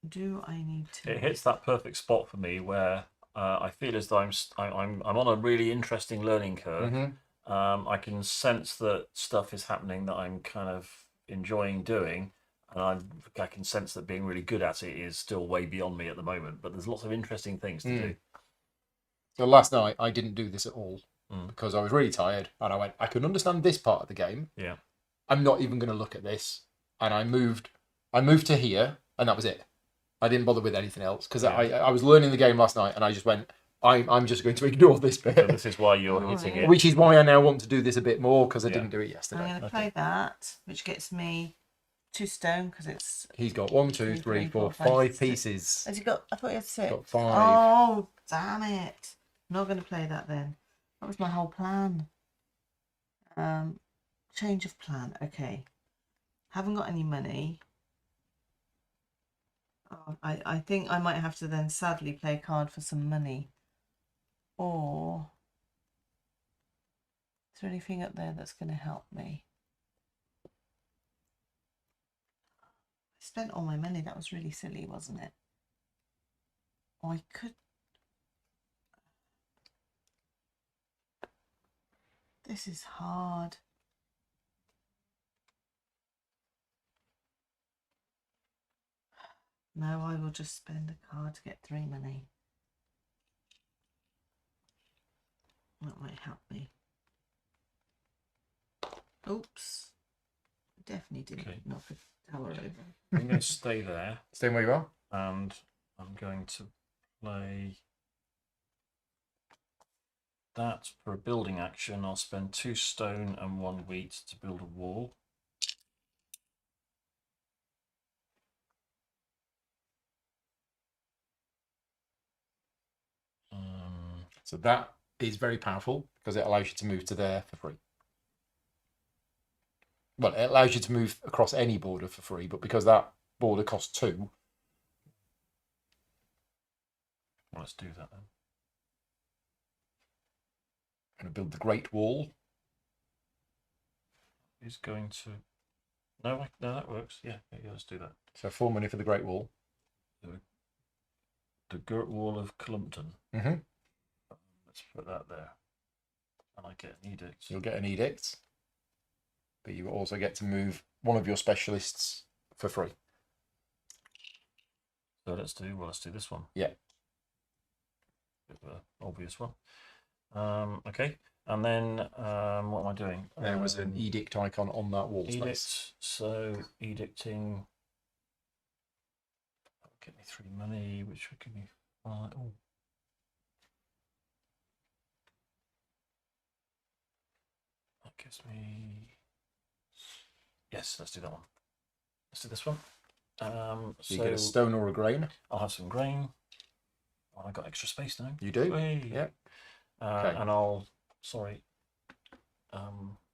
do I need to? It hits that perfect spot for me where I feel as though I'm on a really interesting learning curve. Mm-hmm. I can sense that stuff is happening that I'm kind of enjoying doing, and I can sense that being really good at it is still way beyond me at the moment. But there's lots of interesting things to do. So last night I didn't do this at all because I was really tired, and I went, I can understand this part of the game. Yeah. I'm not even going to look at this, and I moved to here, and that was it. I didn't bother with anything else because I was learning the game last night, and I just went, I'm just going to ignore this bit. So this is why you're hitting it. Which is why I now want to do this a bit more because I didn't do it yesterday. I'm going to play that, which gets me 2 stone because it's. He's got 1, 2, 3, 4, 5 pieces. Has he got? I thought he had 6. Got 5. Oh, damn it! I'm not going to play that then. That was my whole plan. Change of plan. Okay. Haven't got any money. Oh, I think I might have to then sadly play a card for some money. Or is there anything up there that's going to help me? I spent all my money. That was really silly, wasn't it? Or I could. This is hard. No, I will just spend a card to get 3 money. That might help me. Oops. Definitely didn't knock a tower over. I'm going to stay there. Stay where you are. And I'm going to play that for a building action. I'll spend 2 stone and 1 wheat to build a wall. So that is very powerful because it allows you to move to there for free. Well, it allows you to move across any border for free, but because that border costs 2. Well, let's do that then. I'm going to build the Great Wall. He's going to. No, that works. Yeah, let's do that. So 4 money for the Great Wall. The Great Wall of Clumpton. Mm-hmm. Let's put that there. And I get an edict. You'll get an edict, but you also get to move one of your specialists for free. So let's do this one. Yeah. Bit of an obvious one. Okay. And then what am I doing? There was an edict icon on that wall edict. space. So edicting. Get me 3 money, which would give me 5. Oh. That gives me. Yes, let's do that one. Let's do this one. So so you get a stone or a grain. I'll have some grain. Oh, I got extra space now. You do? Hey. Yeah. Okay. And I'll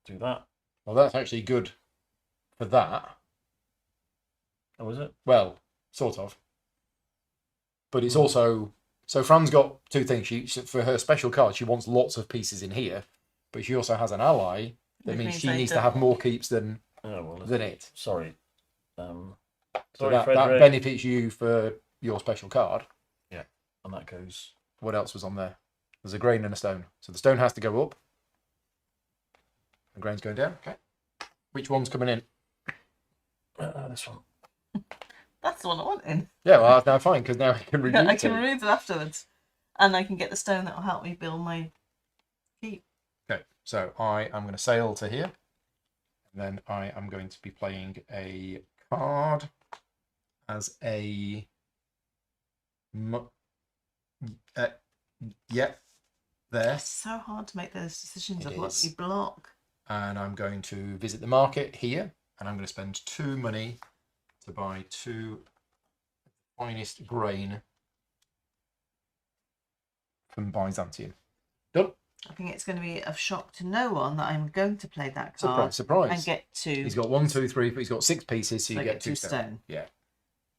do that. Well, that's actually good for that. Oh, is it? Well, sort of. But it's also... So Fran's got 2 things. For her special card, she wants lots of pieces in here, but she also has an ally. That means she needs to have more keeps than it. Sorry. So that benefits you for your special card. Yeah, and that goes... What else was on there? There's a grain and a stone. So the stone has to go up. The grain's going down. Okay. Which one's coming in? This one. That's the one I want in. Yeah, well, that's now fine, because now I can remove it. I can remove it afterwards. And I can get the stone that will help me build my keep. Okay, so I am going to sail to here. And then I am going to be playing a card as a... yeah, there. It's so hard to make those decisions It of what is. you block. And I'm going to visit the market here. And I'm going to spend 2 money to buy 2 finest grain from Byzantium. Done. I think it's going to be a shock to no one that I'm going to play that Surprise, card surprise. and get 2. He's got 1, 2, 3, but he's got 6 pieces, so you get 2 stone. Yeah.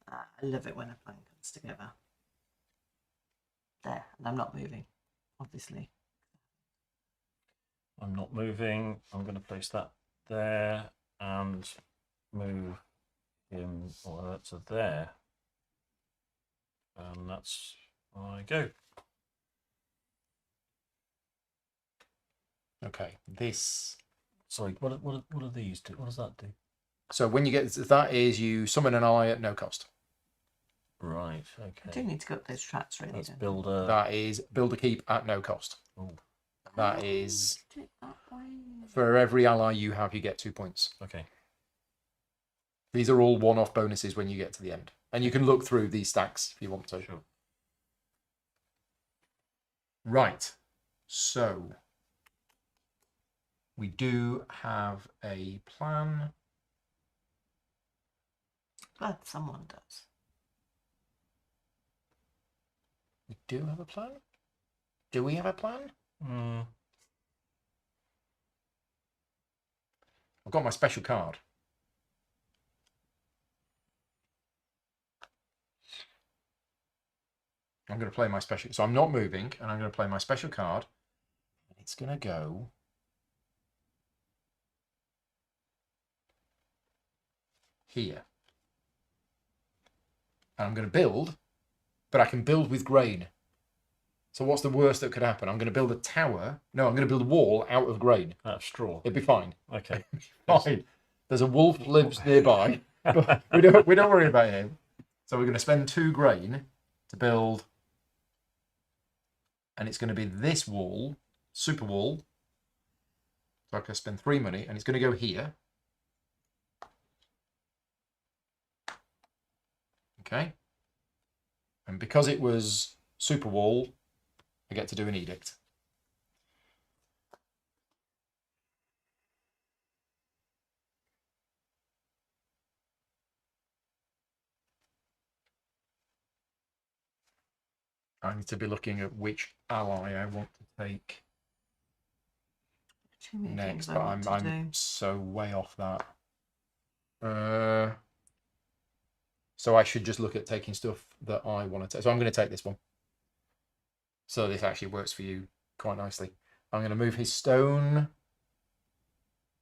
I love it when a plan comes together. There, and I'm not moving, obviously. I'm not moving. I'm going to place that there and move him to there. And that's where I go. Okay, this... Sorry, what are these do? What does that do? So when you get... That is you summon an ally at no cost. Right, okay. I do need to go up those tracks, really. Let's build a... That is build a keep at no cost. Ooh. That is... For every ally you have, you get 2 points. Okay. These are all one-off bonuses when you get to the end. And you can look through these stacks if you want to. Sure. Right. So... We do have a plan. Glad someone does. We do have a plan? Do we have a plan? I've got my special card. I'm going to play my special... So I'm not moving, and I'm going to play my special card. And it's going to go... here. And I'm going to build, but I can build with grain. So what's the worst that could happen? I'm going to build a tower. No, I'm going to build a wall out of grain. Out of straw. It'd be fine. Okay. Fine. There's a wolf lives nearby. But we don't worry about him. So we're going to spend 2 grain to build, and it's going to be this wall, super wall. So I can spend 3 money, and it's going to go here. Okay. And because it was super wall, I get to do an edict. I need to be looking at which ally I want to take Too many next, things I but want to do. I'm so way off that. So I should just look at taking stuff that I want to take. So I'm going to take this one. So this actually works for you quite nicely. I'm going to move his stone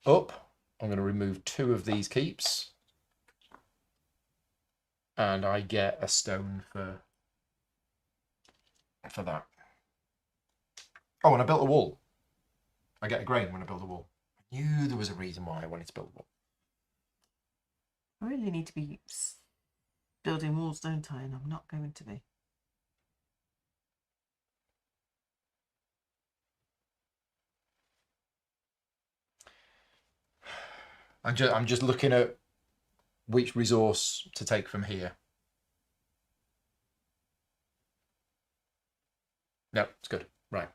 up. I'm going to remove 2 of these keeps. And I get a stone for that. Oh, and I built a wall. I get a grain when I build a wall. I knew there was a reason why I wanted to build a wall. I really need to be building walls, don't I? And I'm not going to be. I'm just looking at which resource to take from here. No, it's good. Right.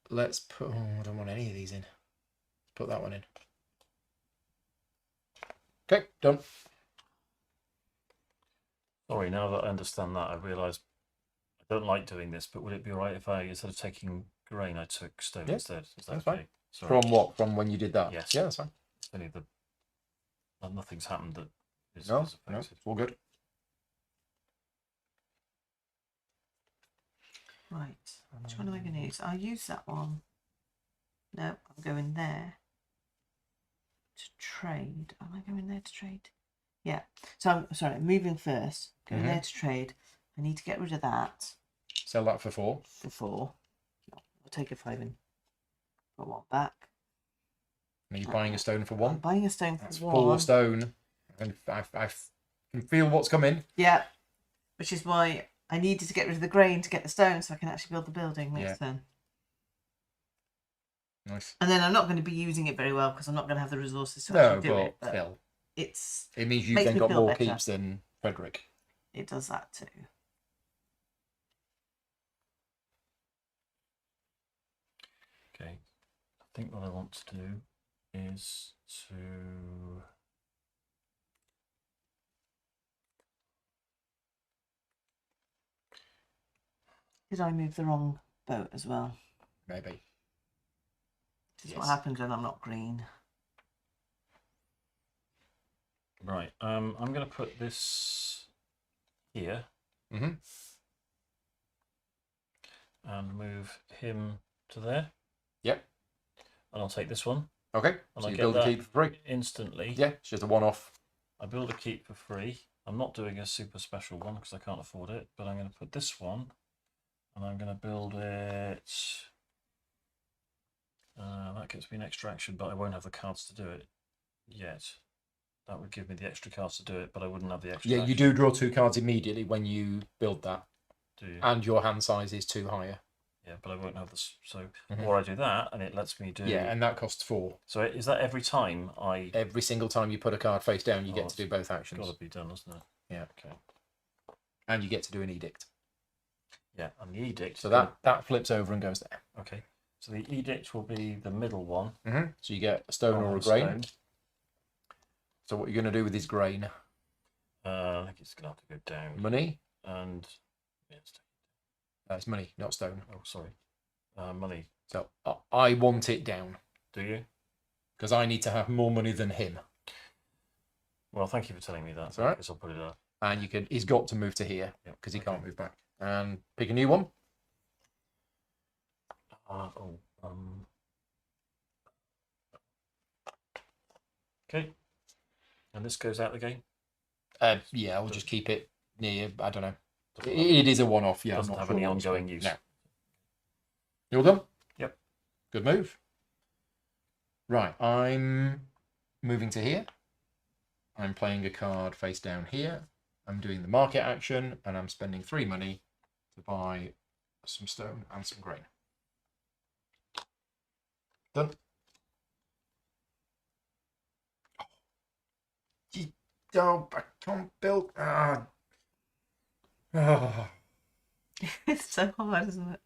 Let's put... Oh, I don't want any of these in. Put that one in. Okay, done. Sorry, now that I understand that, I realise I don't like doing this, but would it be alright if I, instead of taking grain, I took stone instead? Is that that's okay? fine. Sorry. From what? From when you did that? Yes. Yeah, that's fine. It's only nothing's happened that is No, is no, affected. it's all good. Right. Which one am I going to use? I'll use that one. No, I'm going there to trade. Am I going there to trade? Yeah. So I'm sorry, I'm moving first. Going there to trade. I need to get rid of that. Sell that for 4. For 4. I'll take a 5 and put 1 back. Are you buying a stone for I'm 1? buying a stone for That's 1. 4 stone. And I can feel what's coming. Yeah. Which is why I needed to get rid of the grain to get the stone so I can actually build the building next turn. Nice. And then I'm not going to be using it very well because I'm not going to have the resources to No, actually do but it. But still. it means you've makes then me got feel more better. keeps than Frederick. It does that too. Okay. I think what I want to do is to... Did I move the wrong boat as well? Maybe. This is what happens when I'm not green. Right. I'm going to put this here. Mm-hmm. And move him to there. Yep. And I'll take this one. Okay. And So I you get build a that keep for free. instantly. Yeah, it's just a one-off. I build a keep for free. I'm not doing a super special one because I can't afford it, but I'm going to put this one and I'm going to build it. That gives me an extra action, but I won't have the cards to do it yet. That would give me the extra cards to do it, but I wouldn't have the extra Yeah, action. you do draw 2 cards immediately when you build that. Do you? And your hand size is 2 higher. Yeah, but I won't have this. So, or I do that, and it lets me do. Yeah, and that costs 4. So is that every time I? Every single time you put a card face down, you get to do both actions. Got to be done, isn't it? Yeah. Okay. And you get to do an edict. Yeah, and the edict. So that flips over and goes there. Okay. So the edict will be the middle one. Mm-hmm. So you get a stone or a grain. So what you're going to do with this grain? I think it's going to have to go down. Money. And yeah, It's money, not stone. oh, sorry. Money. So I want it down Do you? because I need to have more money than him. Well, thank you for telling me that. That's all right. I guess I'll put it up. And he's got to move to here Yep, because he okay. can't move back. And pick a new one. Okay. And this goes out the game. Yeah, I'll just keep it near. I don't know. Doesn't It is a one-off. Yeah, doesn't I'm not have sure any what it's ongoing for. use. No. You're done. Yep. Good move. Right, I'm moving to here. I'm playing a card face down here. I'm doing the market action, and I'm spending 3 money to buy some stone and some grain. Done. Oh, I can't build. It's so hard, isn't it?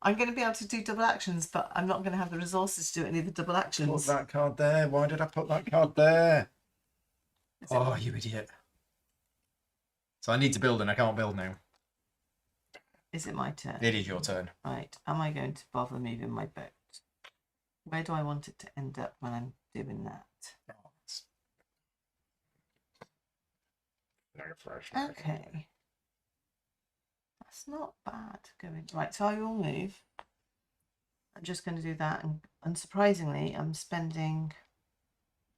I'm going to be able to do double actions, but I'm not going to have the resources to do any of the double Put actions. that card there. Why did I put that card there? Is it Oh, mine? you idiot. So I need to build and I can't build now. Is it my turn? It is your turn. Right. Am I going to bother moving my boat? Where do I want it to end up when I'm doing that? Okay. That's not bad going. Right, so I will move. I'm just going to do that. And unsurprisingly, I'm spending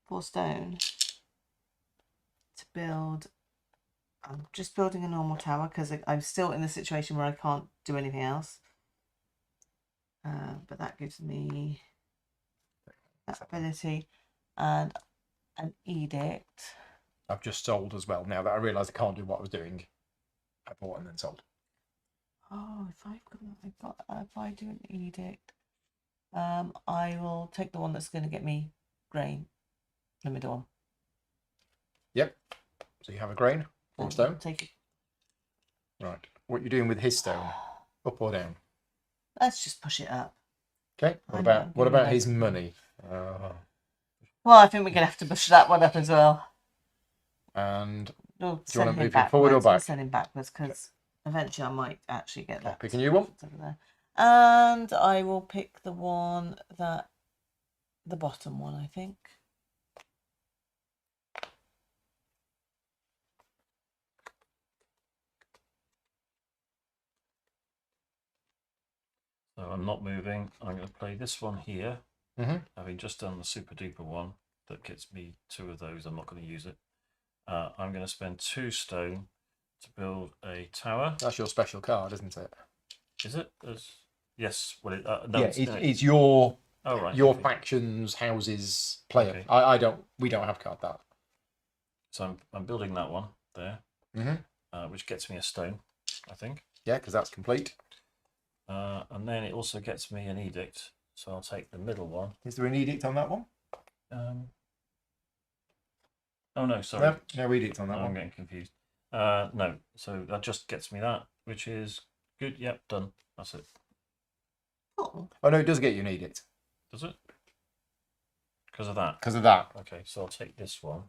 4 stone to build. I'm just building a normal tower because I'm still in the situation where I can't do anything else. But that gives me that ability and an edict. I've just sold as well. Now that I realise I can't do what I was doing, I bought and then sold. Oh, if I do an edict, I will take the one that's going to get me grain, the middle one. Yep. So you have a grain or a stone. Take it. Right. What are you doing with his stone? Up or down? Let's just push it up. Okay. I know, What about give me his that. money? Well, I think we're going to have to push that one up as well. And We'll do you want send to him move him forward or backwards. We'll back? send him backwards because eventually I might actually get that. Pick a new one. Over there. And I will pick the one that the bottom one, I think. So I'm not moving. I'm going to play this one here. Having just done the super duper one that gets me 2 of those, I'm not going to use it. I'm going to spend 2 stone to build a tower. That's your special card, isn't it? Is it? Yes. Well, no, Yeah, it's your oh, right, your okay. factions, houses, player. Okay. We don't have card that. So I'm building that one there, which gets me a stone, I think. Yeah, because that's complete. And then it also gets me an edict. So I'll take the middle one. Is there an edict on that one? Oh no, sorry. No edict on that one. I'm getting confused. No, so that just gets me that, which is good. Yep, done. That's it. Oh. Oh no, it does get you an edict. Does it? Because of that. Because of that. Okay, so I'll take this one.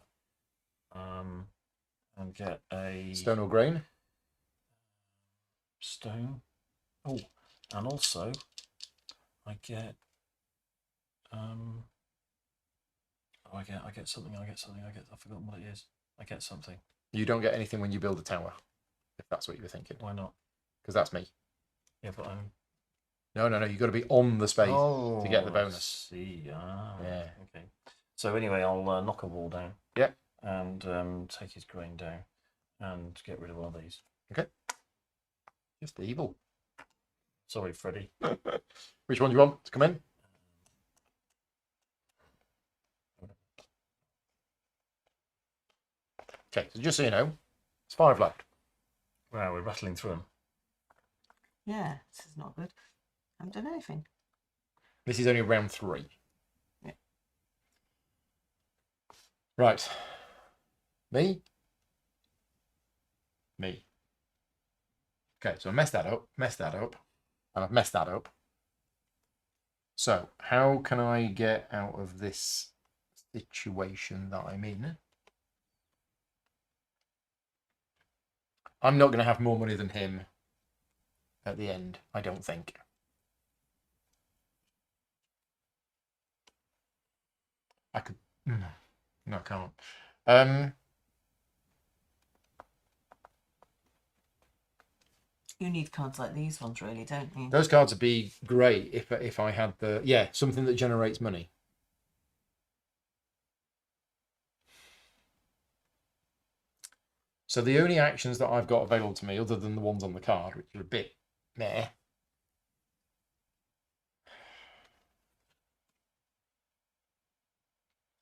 And get a Stone or grain. Stone. Oh, and also I get I get something. I forgot what it is. I get something. You don't get anything when you build a tower, if that's what you were thinking. Why not? Because that's me. Yeah, but I'm. No. You've got to be on the space to get the bonus. I see. Yeah. Okay. So anyway, I'll knock a wall down. Yep. And take his grain down, and get rid of all these. Okay. Just evil. Sorry, Freddie. Which one do you want to come in? Okay, so just so you know, it's 5 left. Wow, we're rattling through them. Yeah, this is not good. I haven't done anything. This is only round 3. Yeah. Right. Me. Okay, so I messed that up, and I've messed that up. So, how can I get out of this situation that I'm in? I'm not going to have more money than him at the end, I don't think. I could... No, I can't. You need cards like these ones, really, don't you? Those cards would be great if I had the... Yeah, something that generates money. So the only actions that I've got available to me, other than the ones on the card, which are a bit meh,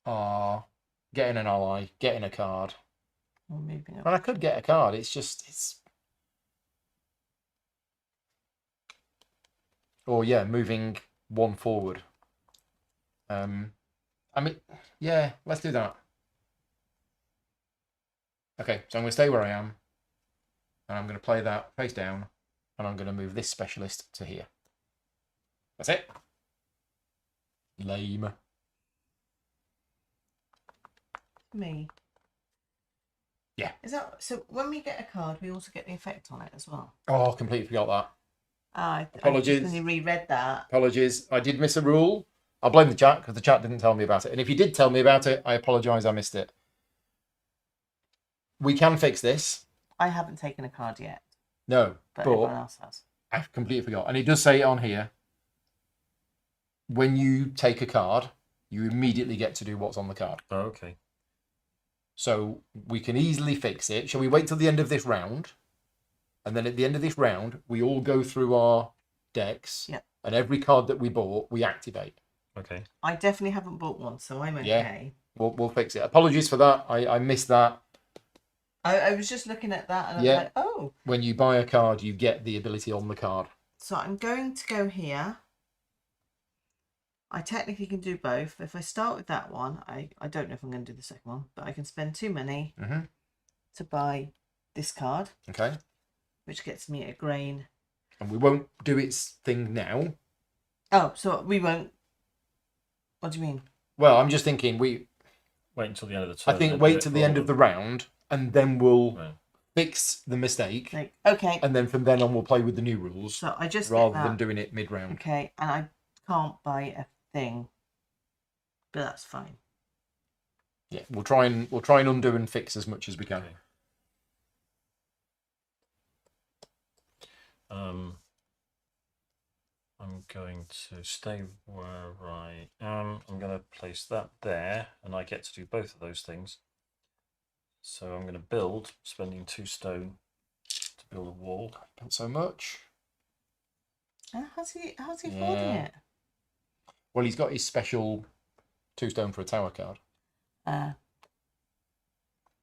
are getting an ally, getting a card. Or moving up. And I could get a card. It's... Or, yeah, moving one forward. I mean, yeah, let's do that. Okay, so I'm going to stay where I am. And I'm going to play that face down. And I'm going to move this specialist to here. That's it. Lame. Me. Yeah. Is that so? When we get a card, we also get the effect on it as well. Oh, completely forgot that. Apologies. When you reread that. Apologies. I did miss a rule. I'll blame the chat because the chat didn't tell me about it. And if you did tell me about it, I apologise, I missed it. We can fix this. I haven't taken a card yet. No, but everyone else has. I completely forgot. And it does say it on here. When you take a card, you immediately get to do what's on the card. Oh, okay. So we can easily fix it. Shall we wait till the end of this round? And then at the end of this round, we all go through our decks. Yep. And every card that we bought, we activate. Okay. I definitely haven't bought one, so I'm okay. Yeah. We'll fix it. Apologies for that. I missed that. I was just looking at that and I was like, oh. When you buy a card, you get the ability on the card. So I'm going to go here. I technically can do both. If I start with that one, I don't know if I'm going to do the second one, but I can spend 2 money to buy this card. Okay. Which gets me a grain. And we won't do its thing now. Oh, so we won't. What do you mean? Well, I'm just thinking we... Wait until the end of the turn. I think wait till the end of the round, and then we'll fix the mistake. Like, okay. And then from then on, we'll play with the new rules. So I just rather than doing it mid-round. Okay, and I can't buy a thing, but that's fine. Yeah, we'll try and undo and fix as much as we can. Okay. I'm going to stay where I am. I'm going to place that there, and I get to do both of those things. So I'm going to build, spending 2 stone to build a wall. Not so much. How's he affording it? Well, he's got his special 2 stone for a tower card. And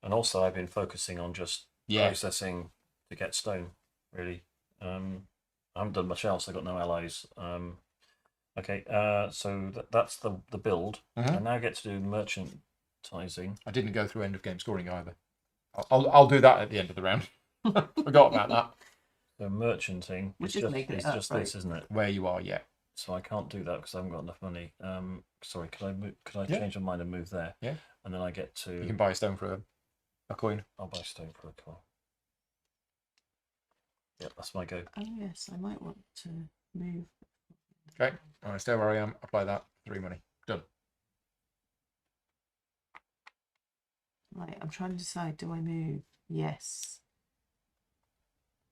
also, I've been focusing on just processing to get stone, really. I haven't done much else. I've got no allies. Okay, so that's the build. I now get to do merchantising. I didn't go through end of game scoring either. I'll do that at the end of the round. Forgot about that. So merchanting, which is just this, isn't it? Where you are, yeah. So I can't do that because I haven't got enough money. Sorry, could I change my mind and move there? Yeah. And then I get to. You can buy a stone for a coin. I'll buy stone for a coin. Yep, that's my go. Oh yes, I might want to move. Okay, all right, stay where I am. Apply that. 3 money. Done. Right, I'm trying to decide. Do I move? Yes.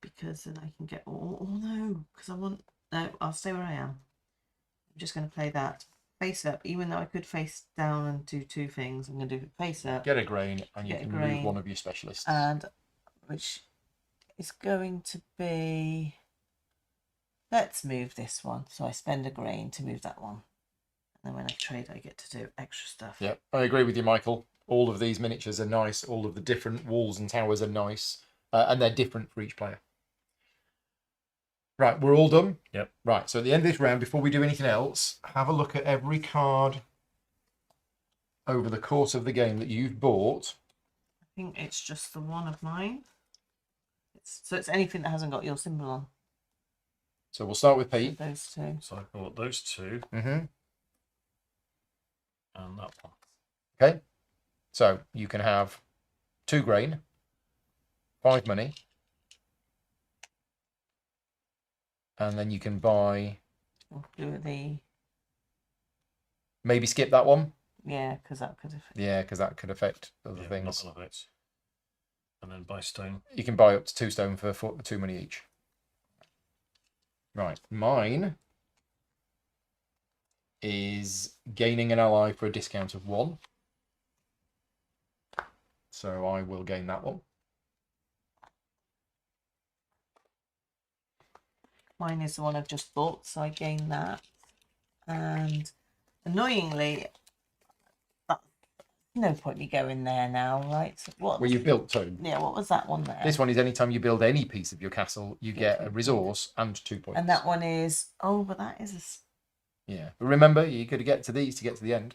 Because then I can get. Oh no, because I want. No, I'll stay where I am. I'm just going to play that face up, even though I could face down and do 2 things. I'm going to do face up. Get a grain, and you can move one of your specialists. And which is going to be. Let's move this one. So I spend a grain to move that one. And then when I trade, I get to do extra stuff. Yeah, I agree with you, Michael. All of these miniatures are nice. All of the different walls and towers are nice. And they're different for each player. Right, we're all done? Yep. Right, so at the end of this round, before we do anything else, have a look at every card over the course of the game that you've bought. I think it's just the one of mine. So it's anything that hasn't got your symbol on. So we'll start with Pete. So those 2. So I bought those 2. And that one. Okay. So you can have 2 grain, 5 money, And then you can buy... We'll do the... Maybe skip that one. Yeah, because that could affect... Yeah, because that could affect other Yeah, things. knock-on effects. And then buy stone. You can buy up to 2 stone for 2 money each. Right, mine is gaining an ally for a discount of 1. So I will gain that one. Mine is the one I've just bought, so I gain that. And annoyingly, no point me going there now, right? So what? Well, you built 2. Yeah, what was that one there? This one is anytime you build any piece of your castle, you get a resource and 2 points. And that one is... Oh, but that is a... Yeah, but remember, you could get to these to get to the end.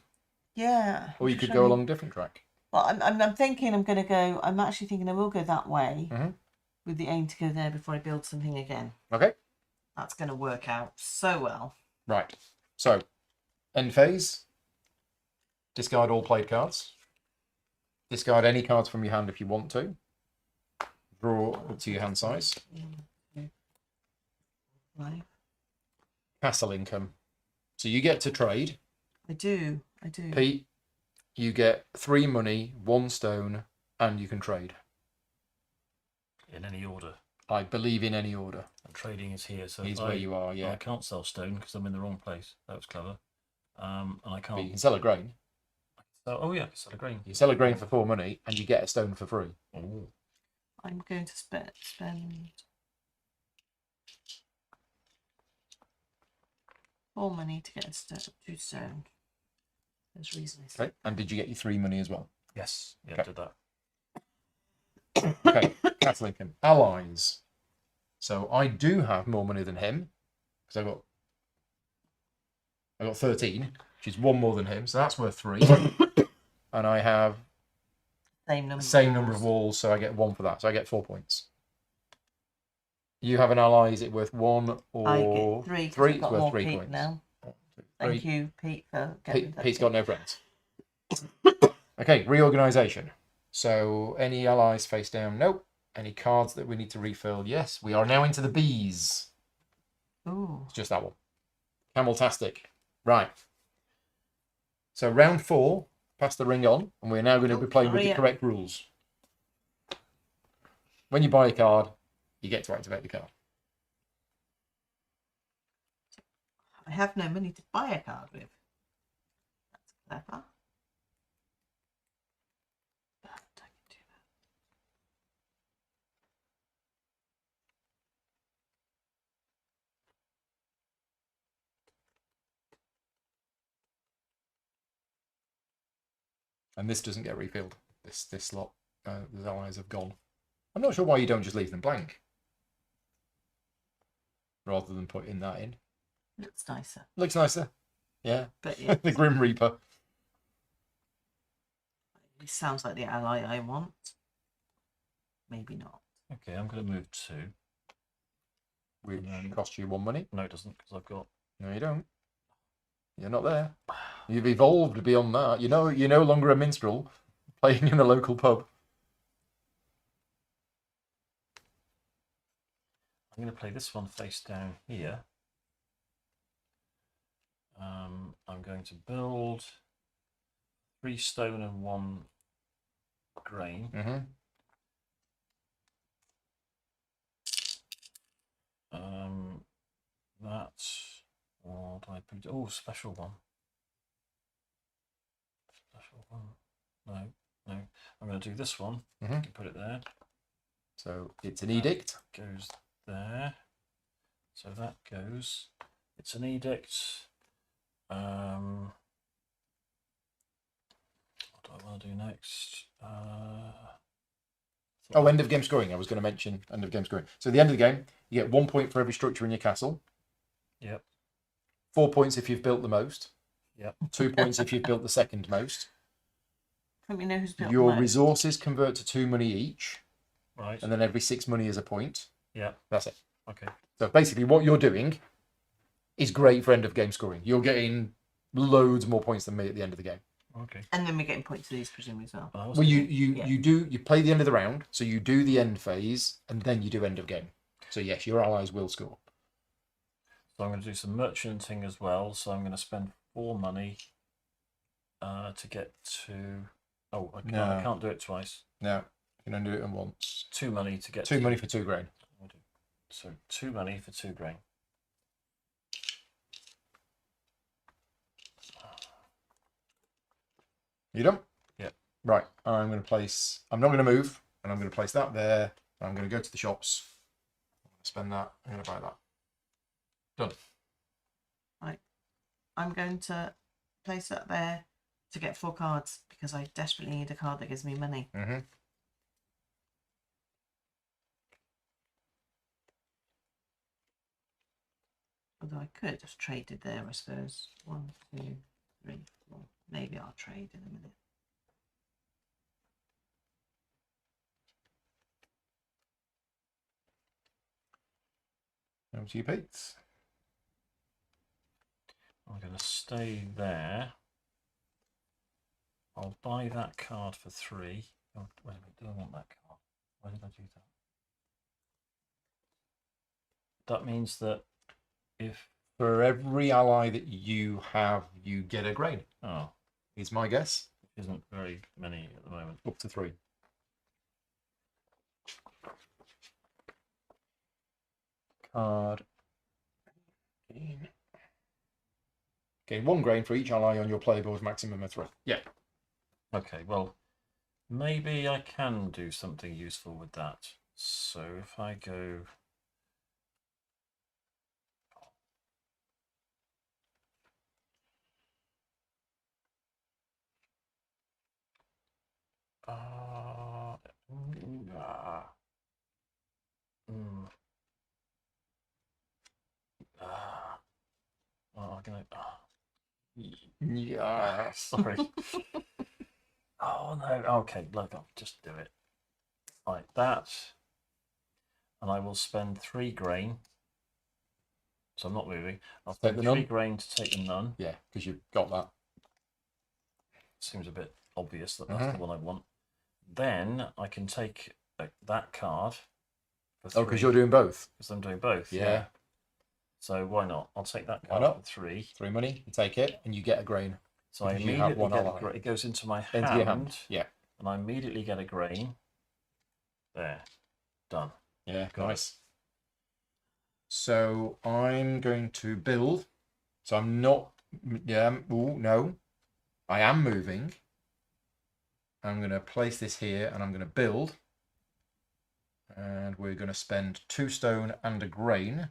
Yeah. Or you could go along a different track. Well, I'm thinking I'm going to go... I'm actually thinking I will go that way Mhm. with the aim to go there before I build something again. Okay. That's going to work out so well. Right. So, end phase. Discard all played cards. Discard any cards from your hand if you want to. Draw up to your hand size. 1, 2, 5. Castle income. So you get to trade. I do. Pete, you get 3 money, 1 stone, and you can trade. In any order. I believe in any order. And trading is here. So He's if where you are, yeah. I can't sell stone because I'm in the wrong place. That was clever. And I But you can't... can sell a grain. Oh, yeah, I can sell a grain. You sell a grain for 4 money, and you get a stone for free. Oh. I'm going to spend 4 money to get a 2 stone. There's reason I said. Okay. And did you get your 3 money as well? Yes. Yeah, Okay. did that. Okay, Castle income. Allies. So I do have more money than him because I got 13, which is 1 more than him, so that's worth 3. And I have Same same number of walls, so I get 1 for that. So I get 4 points. You have an ally. Is it worth 1 or I get 3. 3? I've It's got worth more 3 Pete points. now. 1, 2, 3. Thank you, Pete, for getting that. Pete's got no friends. Okay, reorganization. So any allies face down? Nope. Any cards that we need to refill? Yes. We are now into the bees. Ooh. It's just that one. Camel-tastic. Right. So round 4, pass the ring on, and we're now going to be playing with the correct rules. When you buy a card, you get to activate the card. I have no money to buy a card with. That's clever. But I can do that. And this doesn't get refilled. This slot, the allies have gone. I'm not sure why you don't just leave them blank. Rather than putting that in. Looks nicer. Looks nicer. Yeah. But yeah, The Grim Reaper. it sounds like the ally I want. Maybe not. Okay, I'm going to move 2. Which costs you 1 money. No, it doesn't, because I've got... No, you don't. You're not there. You've evolved beyond that. You're no longer a minstrel playing in a local pub. I'm going to play this one face down here. I'm going to build 3 stone and 1 grain. Mm-hmm. That, what do I put? Oh, special one. Special one. No. I'm going to do this one. Mm-hmm. I can put it there. So it's an edict. Goes there. So that goes. It's an edict. What do I want to do next? Oh, end of game scoring. I was going to mention end of game scoring. So at the end of the game, you get 1 point for every structure in your castle. Yep. 4 points if you've built the most. Yep. 2 points if you've built the second most. Let me know who's built Your most. resources convert to 2 money each. Right. And then every 6 money is a point. Yeah. That's it. Okay. So basically what you're doing is great for end of game scoring. You're getting loads more points than me at the end of the game. Okay. And then we're getting points to these, presumably, as well. Well, you play the end of the round, so you do the end phase, and then you do end of game. So yes, your allies will score. So I'm going to do some merchanting as well. So I'm going to spend 4 money to get to. Oh, I can't do it twice. No, you can only do it once. 2 money to get 2 money for 2 grain. So 2 money for 2 grain. You done? Yeah. Right. I'm going to place. I'm not going to move, and I'm going to place that there. I'm going to go to the shops. I'm going to spend that. I'm going to buy that. Done. Right. I'm going to place that there to get 4 cards because I desperately need a card that gives me money. Mm-hmm. Although I could have traded there, I suppose. 1, 2, 3, 4. Maybe I'll trade in a minute. Over to you, Pete. I'm going to stay there. I'll buy that card for 3. Oh, wait a minute, do I want that card? Why did I do that? That means that if... For every ally that you have, you get a grain. Oh. Is my guess. Isn't very many at the moment. Up to 3. Card. Gain 1 grain for each ally on your player board, maximum of 3. Yeah. Okay, well, maybe I can do something useful with that. So if I go... Well, I'm gonna... Yeah. Sorry. Oh no. Okay, look, I'll just do it like that, and I will spend 3 grain. So I'm not moving. I'll spend 3 grain to take the none. Yeah, because you've got that. Seems a bit obvious that that's the one I want. Then I can take that card for 3. Oh, because you're doing both. Because I'm doing both. Yeah. So why not? I'll take that card for 3. 3 money. You take it, and you get a grain. So I immediately get a grain. It goes into my hand. Into your hand. Yeah. And I immediately get a grain. There. Done. Yeah, nice. So I'm going to build. So I'm not. Yeah. Oh no. I am moving. I'm going to place this here, and I'm going to build. And we're going to spend 2 stone and a grain.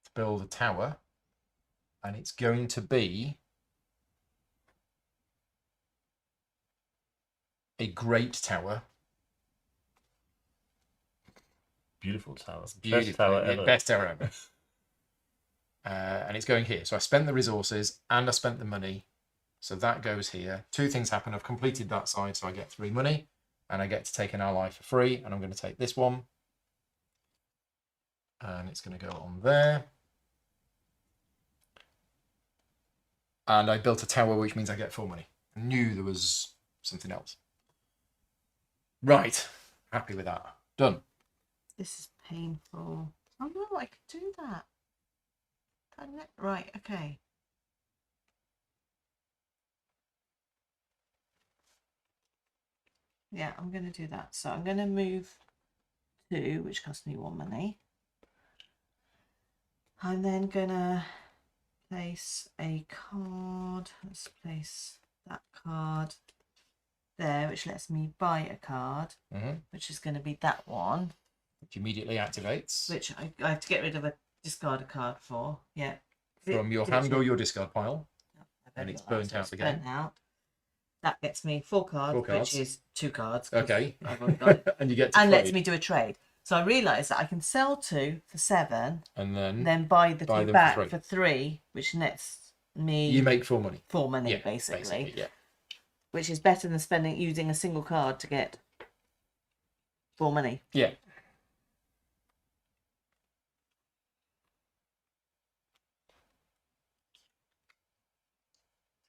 To build a tower. And it's going to be a great tower. Beautiful tower. Beautiful. Best tower ever. Best tower ever. And it's going here. So I spent the resources and I spent the money. So that goes here. 2 things happen. I've completed that side, so I get 3 money. And I get to take an ally for free. And I'm going to take this one. And it's going to go on there. And I built a tower, which means I get 4 money. I knew there was something else. Right. Happy with that. Done. This is painful. Oh no, I could do that. Right, okay. Yeah, I'm going to do that. So I'm going to move 2, which costs me 1 money. I'm then going to place a card. Let's place that card there, which lets me buy a card, which is going to be that one. Which immediately activates. Which I have to get rid of a discard card for. Yeah. From your hand or your discard pile. And it's burnt out again. Burnt out. That gets me 4 cards, which is 2 cards. Okay. I've already got it. And you get to and trade. lets me do a trade. So I realised that I can sell 2 for 7, and then buy the 2 back for 3, which nets me. You make 4 money. 4 money, basically. Yeah. Which is better than using a single card to get 4 money. Yeah.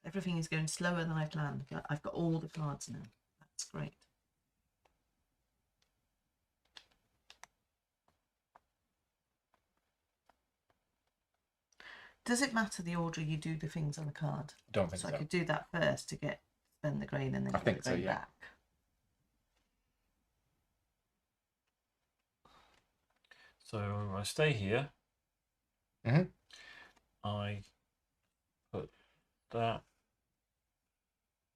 Everything is going slower than I planned. I've got all the cards now. That's great. Does it matter the order you do the things on the card? Don't think so. I could do that first to spend the grain and then I get think the so, grain yeah. back. So I stay here. Mm-hmm. I put that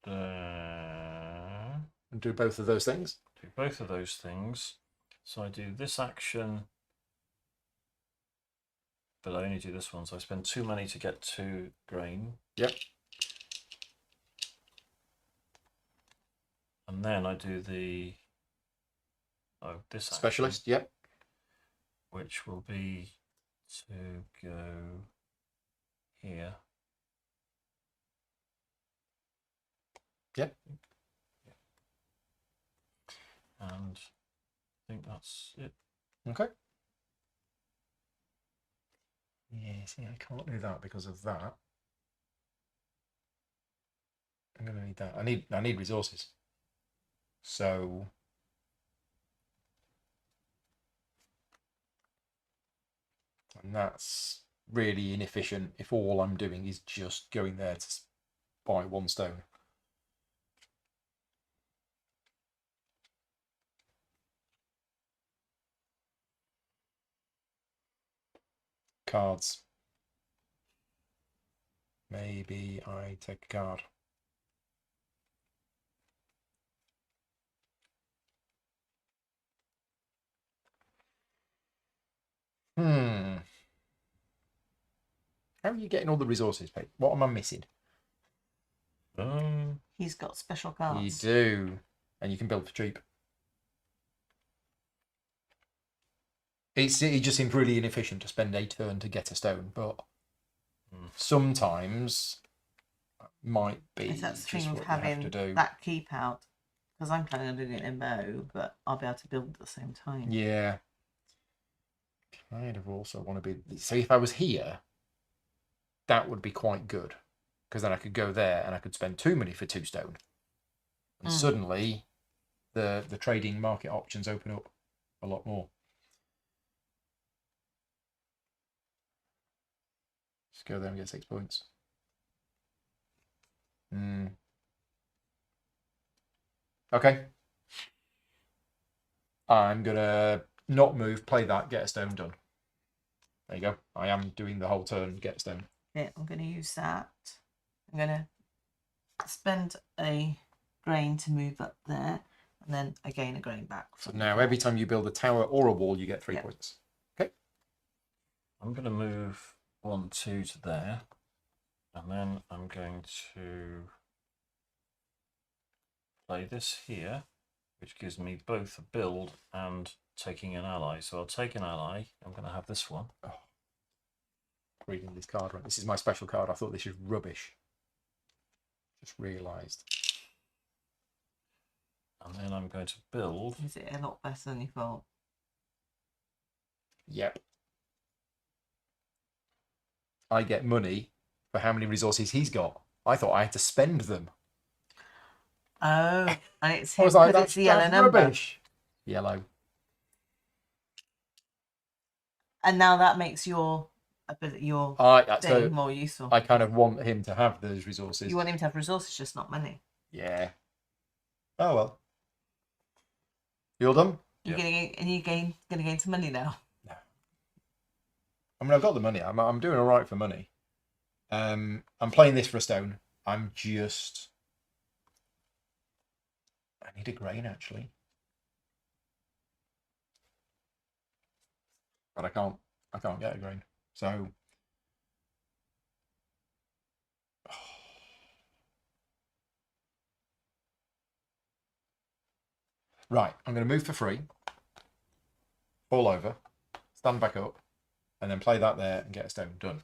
there. And do both of those things. Do both of those things. So I do this action, but I only do this one. So I spend 2 money to get 2 grain. Yep. And then I do this Specialist, action, yep. which will be to go here. Yep. And I think that's it. Okay. Yeah, see, I can't do that because of that. I'm gonna need that. I need resources. So and that's really inefficient if all I'm doing is just going there to buy 1 stone. Cards. Maybe I take a card. How are you getting all the resources, Pete? What am I missing? He's got special You cards. do. And you can build for cheap. It just seems really inefficient to spend a turn to get a stone, but sometimes might be That's the just thing what of you have to having do. that keep out, because I'm planning on doing it in bow, but I'll be able to build at the same time. Yeah. Kind of also want to be... So if I was here, that would be quite good, because then I could go there and I could spend 2 money for 2 stone. And suddenly the trading market options open up a lot more. Just go there and get 6 points. Okay. I'm gonna not move, play that, get a stone done. There you go. I am doing the whole turn, get a stone. Okay, I'm going to use that. I'm going to spend a grain to move up there, and then I gain a grain back. So now every time you build a tower or a wall, you get 3 points. Okay. I'm going to move 1, 2 to there, and then I'm going to play this here, which gives me both a build and taking an ally. So I'll take an ally. I'm going to have this one. Oh. Reading this card right. This is my special card. I thought this was rubbish. Just realised. And then I'm going to build. Is it a lot better than you thought? Yep. I get money for how many resources he's got. I thought I had to spend them. Oh, and it's I was like, it's the yellow number. Rubbish. Yellow. And now that makes your thing more useful. I kind of want him to have those resources. You want him to have resources, just not money. Yeah. Oh well. You all done? You're gonna gain some money now. No. I mean, I've got the money. I'm doing all right for money. I'm playing this for a stone. I need a grain actually, but I can't get a grain. So. Right, I'm going to move for free, fall over, stand back up, and then play that there and get a stone done.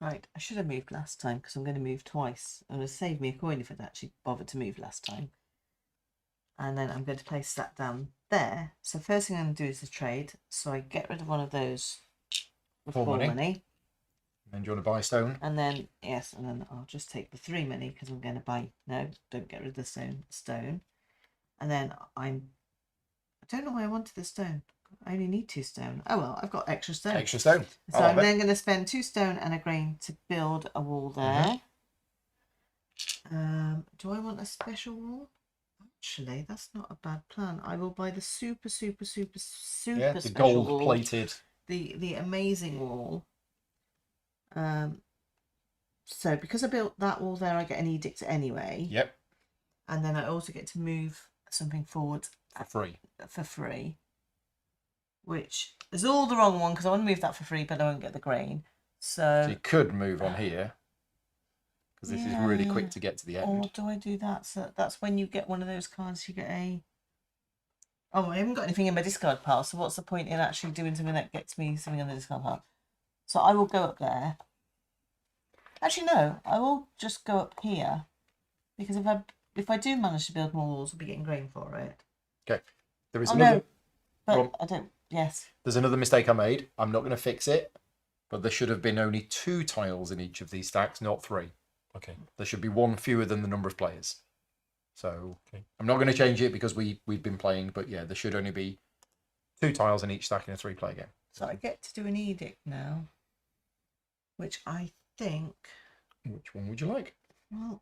Right, I should have moved last time because I'm going to move twice. It would have saved me a coin if I'd actually bothered to move last time. And then I'm going to place that down there. So first thing I'm going to do is the trade. So I get rid of one of those for 4 money. And do you want to buy stone? And then, yes, and then I'll just take the 3 money because I'm going to buy, no, don't get rid of the stone. And then I don't know why I wanted the stone. I only need 2 stone. Oh, well, I've got extra stone. Extra stone. So I'm then going to spend 2 stone and a grain to build a wall there. Do I want a special wall? Actually, that's not a bad plan. I will buy the super the special gold wall, plated. the amazing wall. So because I built that wall there, I get an edict anyway. Yep. And then I also get to move something forward For free. Which is all the wrong one because I want to move that for free, but I won't get the grain. So you could move on here because this is really quick to get to the end. Or do I do that? So that's when you get one of those cards. You get a. Oh, I haven't got anything in my discard pile. So what's the point in actually doing something that gets me something on the discard pile? So I will go up there. Actually, no. I will just go up here because if I do manage to build more walls, I'll be getting grain for it. Okay. There is another. No, but I don't. Yes. There's another mistake I made. I'm not going to fix it, but there should have been only 2 tiles in each of these stacks, not 3. Okay. There should be 1 fewer than the number of players. So I'm not going to change it because we've been playing, but yeah, there should only be 2 tiles in each stack in a 3-player game. So I get to do an edict now, which I think. Which one would you like? Well,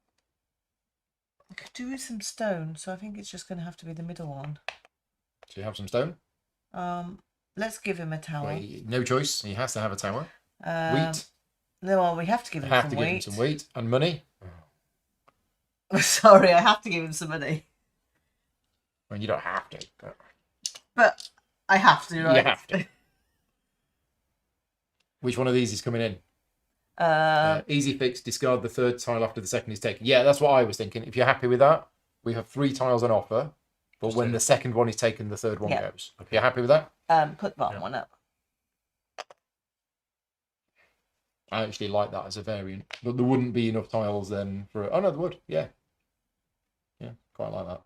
I could do with some stone, so I think it's just going to have to be the middle one. So you have some stone? Let's give him a tower. Wait, no choice. He has to have a tower. Wheat. No, well, we have to give him some wheat. Give him some wheat and money. Sorry, I have to give him some money. Well, you don't have to. But I have to, right? You have to. Which one of these is coming in? Easy fix, discard the 3rd tile after the 2nd is taken. Yeah, that's what I was thinking. If you're happy with that, we have 3 tiles on offer. But when the 2nd one is taken, the 3rd one goes. Okay. You're happy with that? Put the bottom one up. I actually like that as a variant. But there wouldn't be enough tiles then for... Oh, no, there would. Yeah. Yeah, quite like that.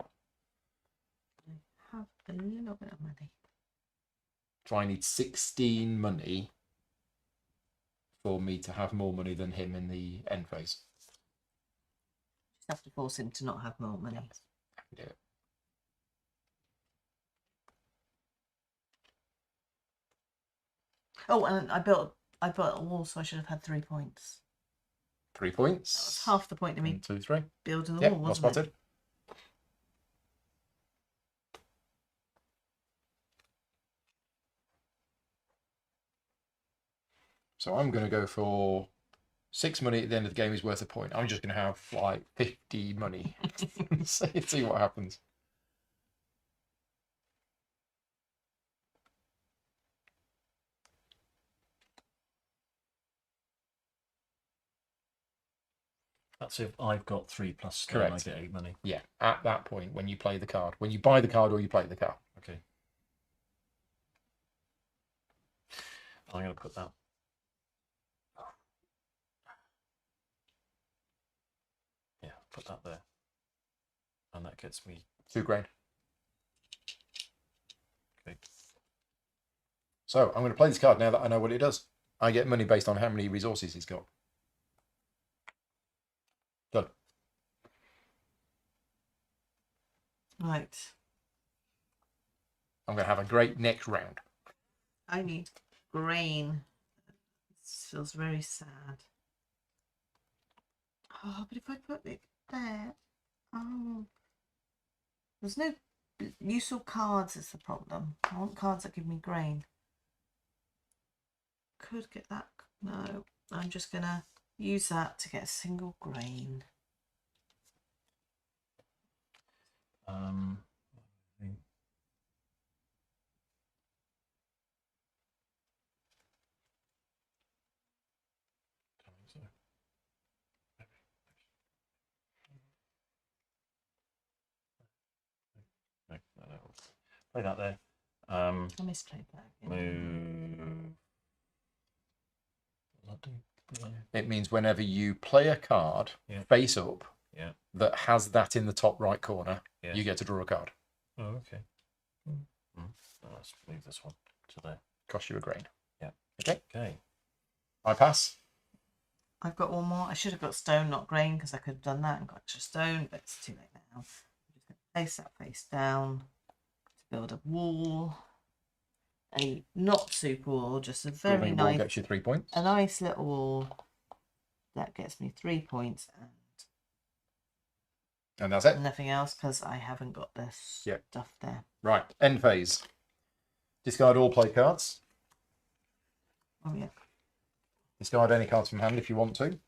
I have a little bit of money. So I need 16 money for me to have more money than him in the end phase. Just have to force him to not have more money. I can do it. Oh, and I built a wall, so I should have had 3 points. 3 points. That was half the point of me 1, 2, 3. building the Yep, wall, well wasn't spotted. it? So I'm going to go for 6 money at the end of the game is worth a point. I'm just going to have like 50 money. See what happens. That's if I've got 3 plus stone, Correct. I get 8 money. Yeah, at that point when you play the card. When you buy the card or you play the card. Okay. I'm going to put that. Yeah, put that there. And that gets me 2 grand. Okay. So I'm going to play this card now that I know what it does. I get money based on how many resources he's got. Done. Right. I'm going to have a great next round. I need grain. This feels very sad. Oh, but if I put it there, oh, there's no useful cards is the problem. I want cards that give me grain. Could get that. No, I'm just gonna use that to get a single grain. Play that there. I misplayed that. Move. What does that do? It means whenever you play a card face up that has that in the top right corner, you get to draw a card. Oh, okay. Let's move this one to there. Cost you a grain. Yeah. Okay. Okay. I pass. I've got one more. I should have got stone, not grain, because I could have done that and got extra stone, but it's too late now. I'm just going to place that face down to build a wall. A not super wall, just a very Building a wall nice, gets you 3 points. a nice little wall that gets me 3 points And that's it. and nothing else because I haven't got this Yep. stuff there. Right, end phase. Discard all play cards. Oh yeah. Discard any cards from hand if you want to.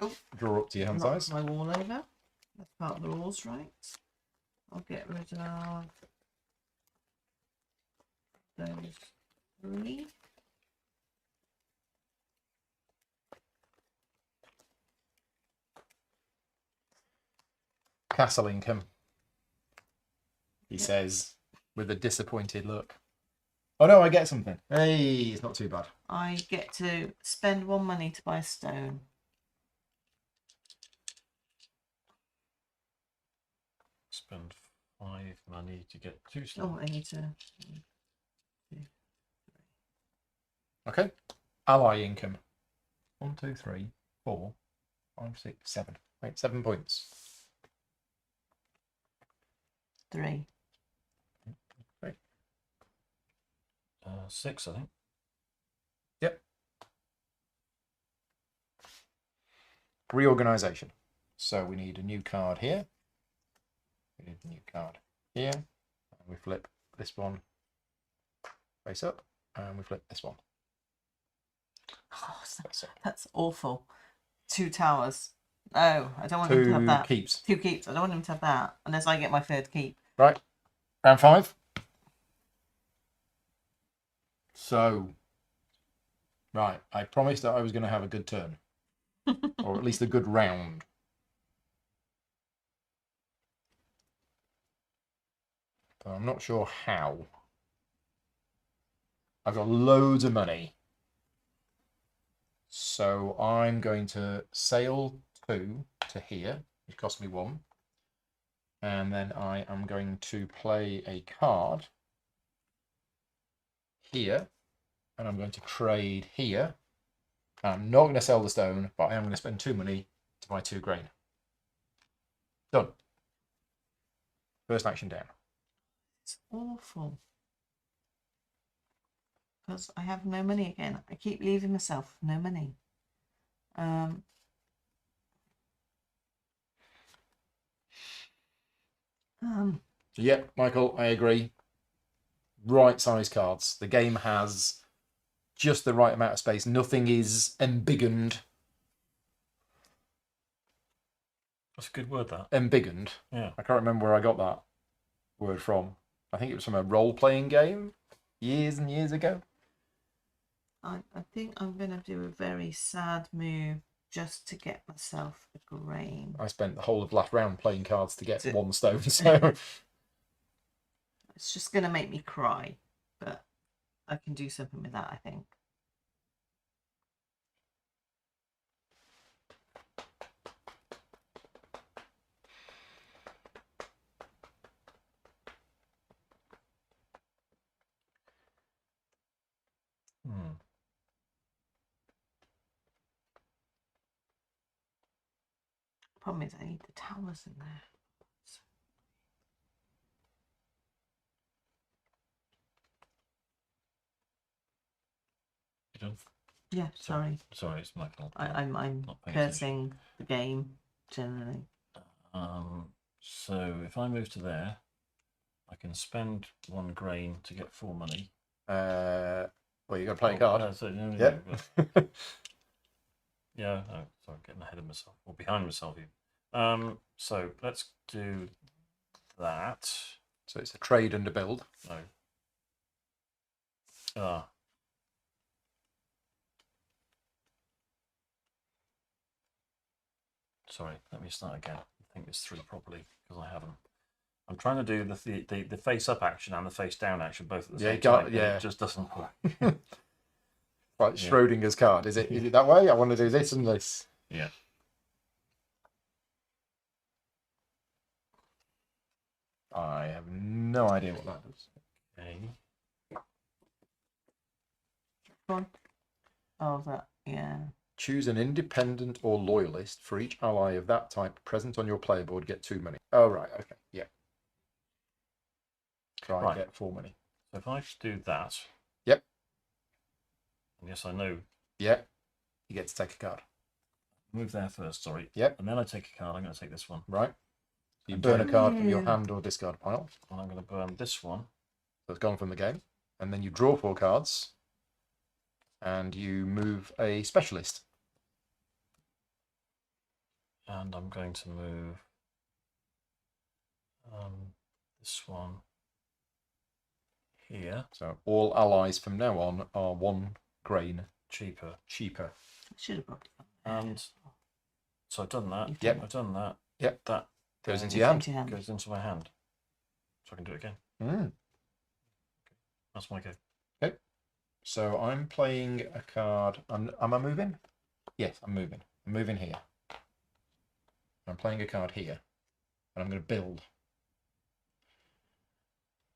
Oh, Draw up to your hand knocked size. my wall over. That's part of the rules, right? I'll get rid of those 3. Castle income, he Yep. says, with a disappointed look. Oh no, I get something. Hey, it's not too bad. I get to spend 1 money to buy a stone. Spend 5 money to get 2 Oh, stone. I need to. Okay. Ally income. 1, 2, 3, 4, 5, 6, 7. Right, 7 points. 3. 6, I think. Yep. Reorganization. So we need a new card here. We need a new card here. And we flip this one face up. And we flip this one Oh, face up. that's awful. 2 towers. Oh, I don't want him to have 2 that. keeps. 2 keeps. I don't want him to have that unless I get my 3rd keep. Right. Round 5. So, right, I promised that I was going to have a good turn. Or at least a good round. But I'm not sure how. I've got loads of money. So I'm going to sail 2 to here, which cost me 1. And then I am going to play a card here. And I'm going to trade here. I'm not going to sell the stone, but I am going to spend 2 money to buy 2 grain. Done. First action down. It's awful. Because I have no money again. I keep leaving myself no money. Yep, Michael, I agree. Right size cards. The game has just the right amount of space. Nothing is embiggened. That's a good word, that. Embiggened. Yeah. I can't remember where I got that word from. I think it was from a role-playing game years and years ago. I think I'm going to do a very sad move just to get myself a grain. I spent the whole of last round playing cards to get To- 1 stone, so It's just going to make me cry, but I can do something with that, I think. Problem is I need the towers in there. You done? Yeah, sorry. Sorry, it's Michael. I'm not paying cursing the game generally. So if I move to there, I can spend 1 grain to get 4 money. well, you've got to play a card. No, but- yeah, oh, sorry, getting ahead of myself or behind myself even. So let's do that. So it's a trade and a build. No. Sorry, let me start again. I think it's 3 properly because I haven't. I'm trying to do the face up action and the face down action both at the same time. Yeah. It just doesn't work. Right, Schrodinger's card. Is it that way? I want to do this and this. Yeah. I have no idea what that does. Okay. Go on. Oh, that, yeah. Choose an independent or loyalist for each ally of that type present on your player board. Get 2 money. Oh, right. Okay. Yeah. So I get 4 money. So if I do that. Yep. And yes, I know. Yep. You get to take a card. Move there first, sorry. Yep. And then I take a card. I'm going to take this one. Right. You burn a card from your hand or discard pile. And I'm going to burn this one. So it's gone from the game. And then you draw 4 cards. And you move a specialist. And I'm going to move this one here. So all allies from now on are 1 grain cheaper. I should have brought it up. And so I've done that. Yep. I've done that. Yep. That goes into your hand. Goes into my hand. So I can do it again. Mm. That's my go. Okay. So I'm playing a card. Am I moving? Yes, I'm moving. I'm moving here. I'm playing a card here. And I'm going to build.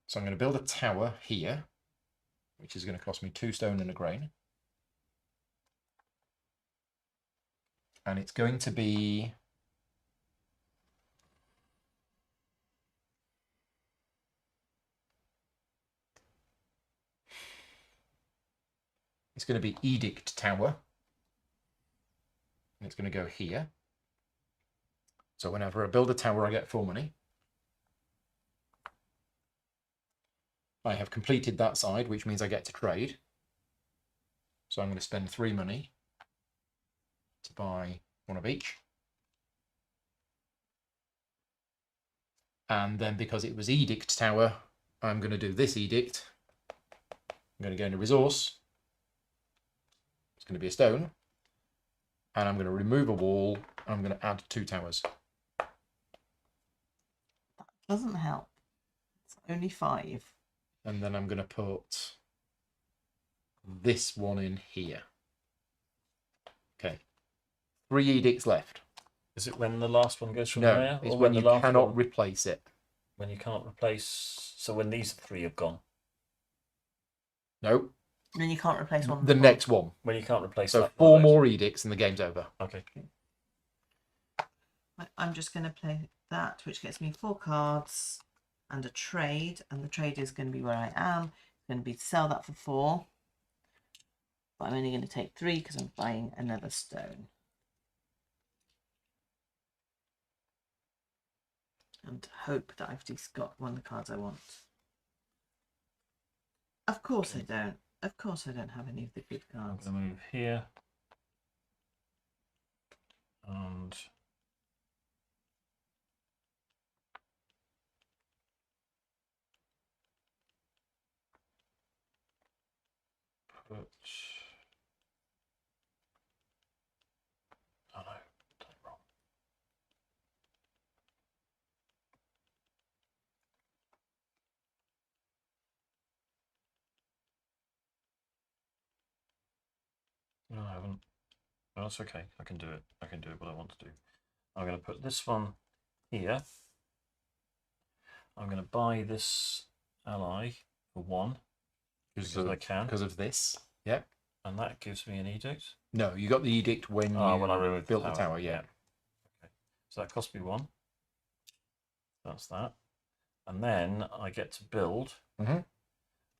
So I'm going to build a tower here, which is going to cost me 2 stone and a grain. And it's going to be... It's going to be Edict Tower. And it's going to go here. So whenever I build a tower, I get 4 money. I have completed that side, which means I get to trade. So I'm going to spend 3 money to buy 1 of each. And then because it was Edict Tower, I'm going to do this Edict. I'm going to go into Resource. It's going to be a stone. And I'm going to remove a wall. And I'm going to add 2 towers. That doesn't help. It's only 5. And then I'm going to put this one in here. Okay. 3 edicts left. Is it when the last one goes from No, there? it's Or when the you last cannot one, replace it. when you can't replace. So when these 3 have gone. No, And then you can't replace one. the next one. When you can't replace. So that 4 one of those. more edicts and the game's over. Okay. I'm just going to play that, which gets me 4 cards and a trade. And the trade is going to be where I am. It's going to be to sell that for 4. But I'm only going to take 3 because I'm buying another stone. And hope that I've just got one of the cards I want. Of course I don't. Of course I don't have any of the good I'm cards. going to move here. And put. Oh no, done it wrong. No, I haven't. No, that's okay. I can do it. I can do it what I want to do. I'm going to put this one here. I'm going to buy this ally for 1 because I can. Because of this. Yep. And that gives me an edict. No, you got the edict when you When I built the tower, yeah. Okay. So that cost me 1. That's that. And then I get to build. Mm-hmm.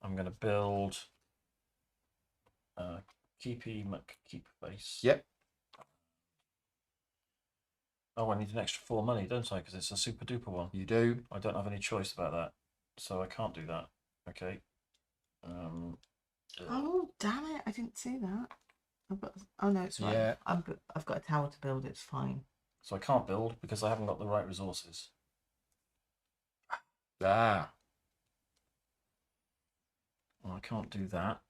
I'm going to build Keepy McKeep base. Yep. Oh, I need an extra 4 money, don't I? Because it's a super duper one. You do. I don't have any choice about that. So I can't do that. Okay. Oh, damn it. I didn't see that. Oh, no, it's fine. Yeah. I've got a tower to build. It's fine. So I can't build because I haven't got the right resources. Ah. Well, I can't do that.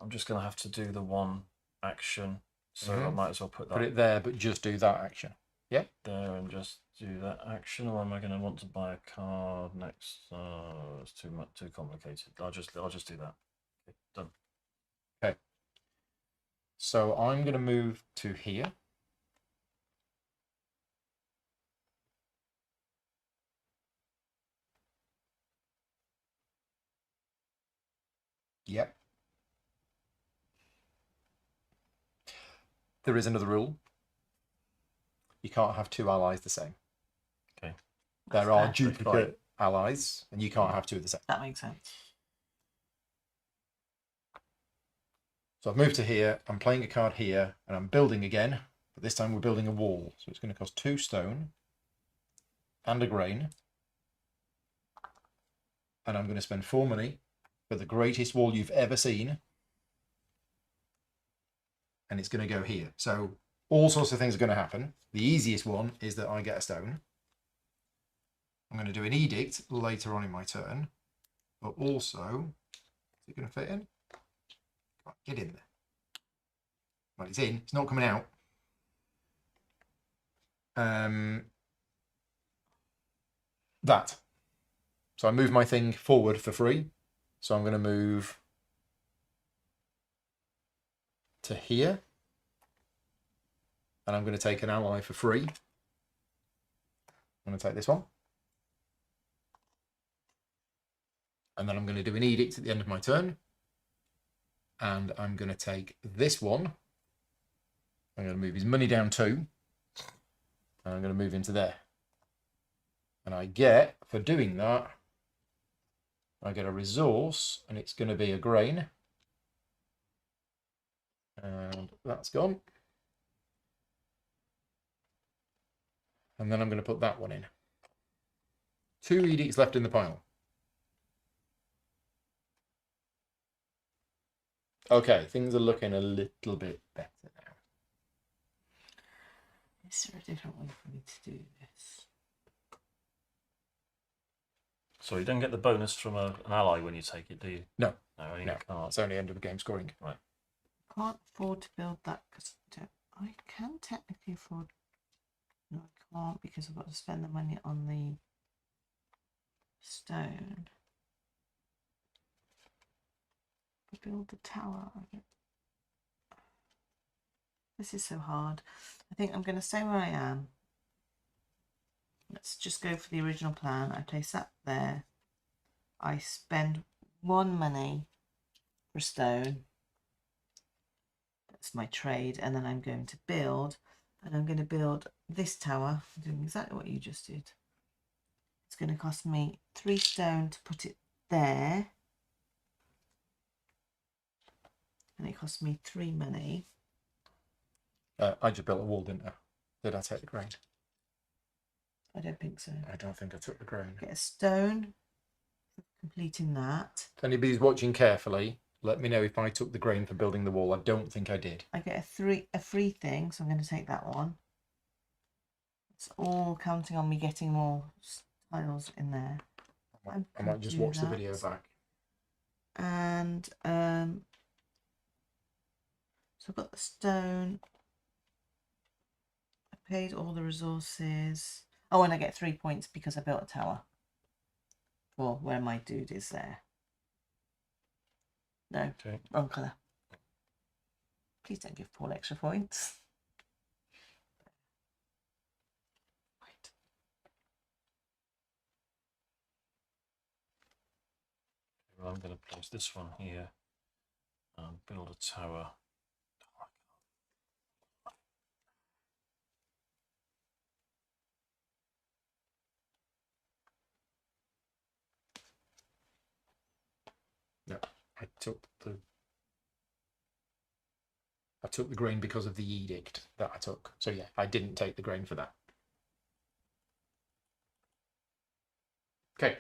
I'm just going to have to do the 1 action. So I might as well put that Put it there, but just do that action. Yeah. there and just do that action. Or am I going to want to buy a card next? It's too complicated. I'll just do that. Okay, done. Okay. So I'm going to move to here. Yep. there is another rule. You can't have two allies the same. Okay. There That's are fair. duplicate allies, and you can't have two of the same. That makes sense. So I've moved to here, I'm playing a card here, and I'm building again, but this time we're building a wall. So it's going to cost 2 stone and a grain. And I'm going to spend 4 money for the greatest wall you've ever seen. And it's going to go here. So all sorts of things are going to happen. The easiest one is that I get a stone. I'm going to do an edict later on in my turn. But also, is it going to fit in? Can't get in there. Well, it's in. It's not coming out. That. So I move my thing forward for free. So I'm going to move to here. And I'm going to take an ally for free. I'm going to take this one. And then I'm going to do an edict at the end of my turn. And I'm going to take this one. I'm going to move his money down 2. And I'm going to move into there. And I get, for doing that, I get a resource, and it's going to be a grain. And that's gone. And then I'm going to put that one in. 2 edicts left in the pile. Okay, things are looking a little bit better now. Is there a different way for me to do this? So you don't get the bonus from an ally when you take it, do you? No. No, only No. a card. It's only end of the game scoring. Right. Can't afford to build that because I can technically afford. No, I can't because I've got to spend the money on the stone. But build the tower. This is so hard. I think I'm going to stay where I am. Let's just go for the original plan. I place that there. I spend 1 money for stone. That's my trade. And then I'm going to build. And I'm going to build this tower. I'm doing exactly what you just did. It's going to cost me 3 stone to put it there. And it cost me 3 money. I just built a wall, didn't I? Did I take the grain? I don't think so. I don't think I took the grain. Get a stone for completing that. If anybody's watching carefully, let me know if I took the grain for building the wall. I don't think I did. I get a free thing, so I'm going to take that one. It's all counting on me getting more tiles in there. I might just watch the video back. And so I've got the stone. I paid all the resources. Oh, and I get 3 points because I built a tower. Well, where my dude is there. No, Okay. wrong colour. Please don't give Paul extra points. Right. Well, I'm going to place this one here and build a tower. No, I took the grain because of the edict that I took. So yeah, I didn't take the grain for that. Okay.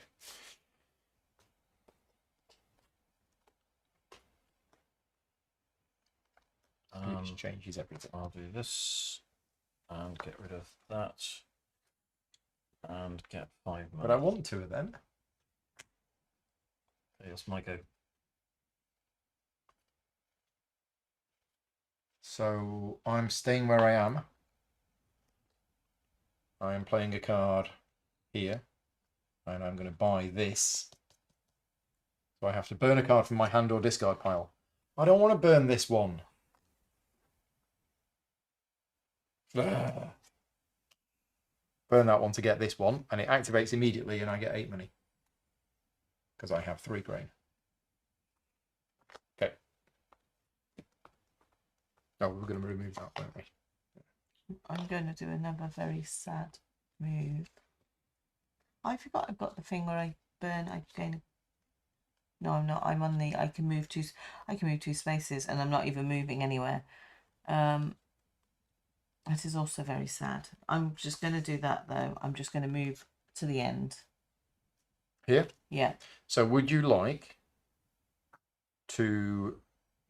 Which changes everything. I'll do this and get rid of that and get 5 money. But I want 2 of them. Okay, that's my go. So I'm staying where I am. I am playing a card here. And I'm going to buy this. So I have to burn a card from my hand or discard pile. I don't want to burn this one. Ugh. Burn that one to get this one. And it activates immediately and I get 8 money. Because I have 3 grain. Okay. Oh, we're going to remove that, weren't we? I'm going to do another very sad move. I forgot I've got the thing where I burn. I gain. No, I'm not. I'm on the. I can move two spaces, and I'm not even moving anywhere. That is also very sad. I'm just going to do that though. I'm just going to move to the end. Here? Yeah. So would you like to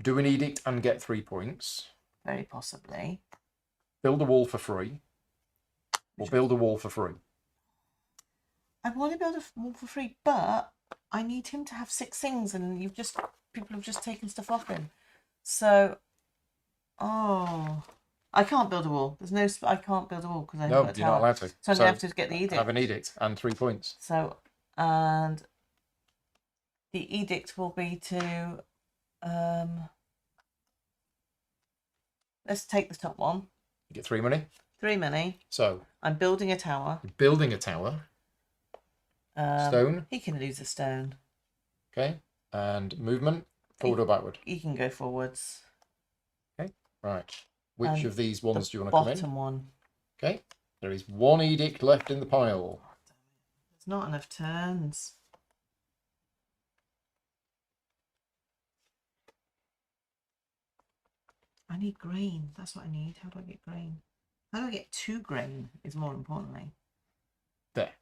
do an edict and get 3 points? Very possibly. Build a wall for free? Or build a wall for free? I want to build a wall for free, but I need him to have 6 things, and people have just taken stuff off him. So, I can't build a wall. There's no. I can't build a wall because I haven't got a you're not tower. allowed to. So I'm gonna have to get the edict. Have an edict and 3 points. So, and the edict will be to. Let's take the top one. You get 3 money. 3 money. So I'm building a tower. you're building a tower. Stone. He can lose a stone. Okay. And movement, forward or backward? He can go forwards. Okay. Right. Which And of these ones do you want to come in? Bottom one. Okay. There is 1 edict left in the pile. There's not enough turns. I need grain. That's what I need. How do I get grain? How do I get 2 grain is more importantly. There.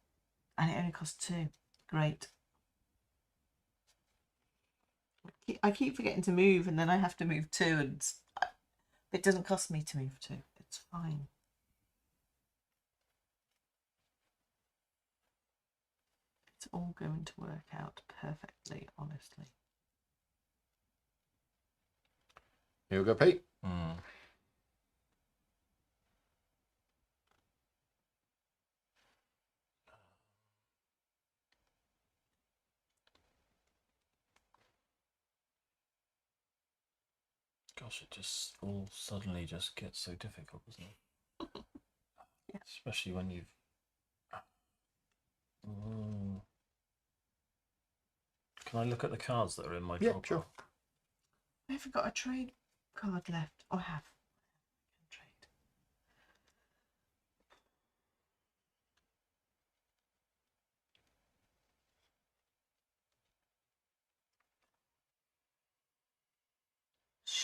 And it only costs 2. Great. I keep forgetting to move, and then I have to move 2, and it doesn't cost me to move 2. It's fine. It's all going to work out perfectly, honestly. Here we go, Pete. Gosh, it just all suddenly just gets so difficult, doesn't it? Yeah. Especially when you've. Can I look at the cards that are in my draw? Yeah, sure. I haven't got a trade card left. Oh, I have. I can trade.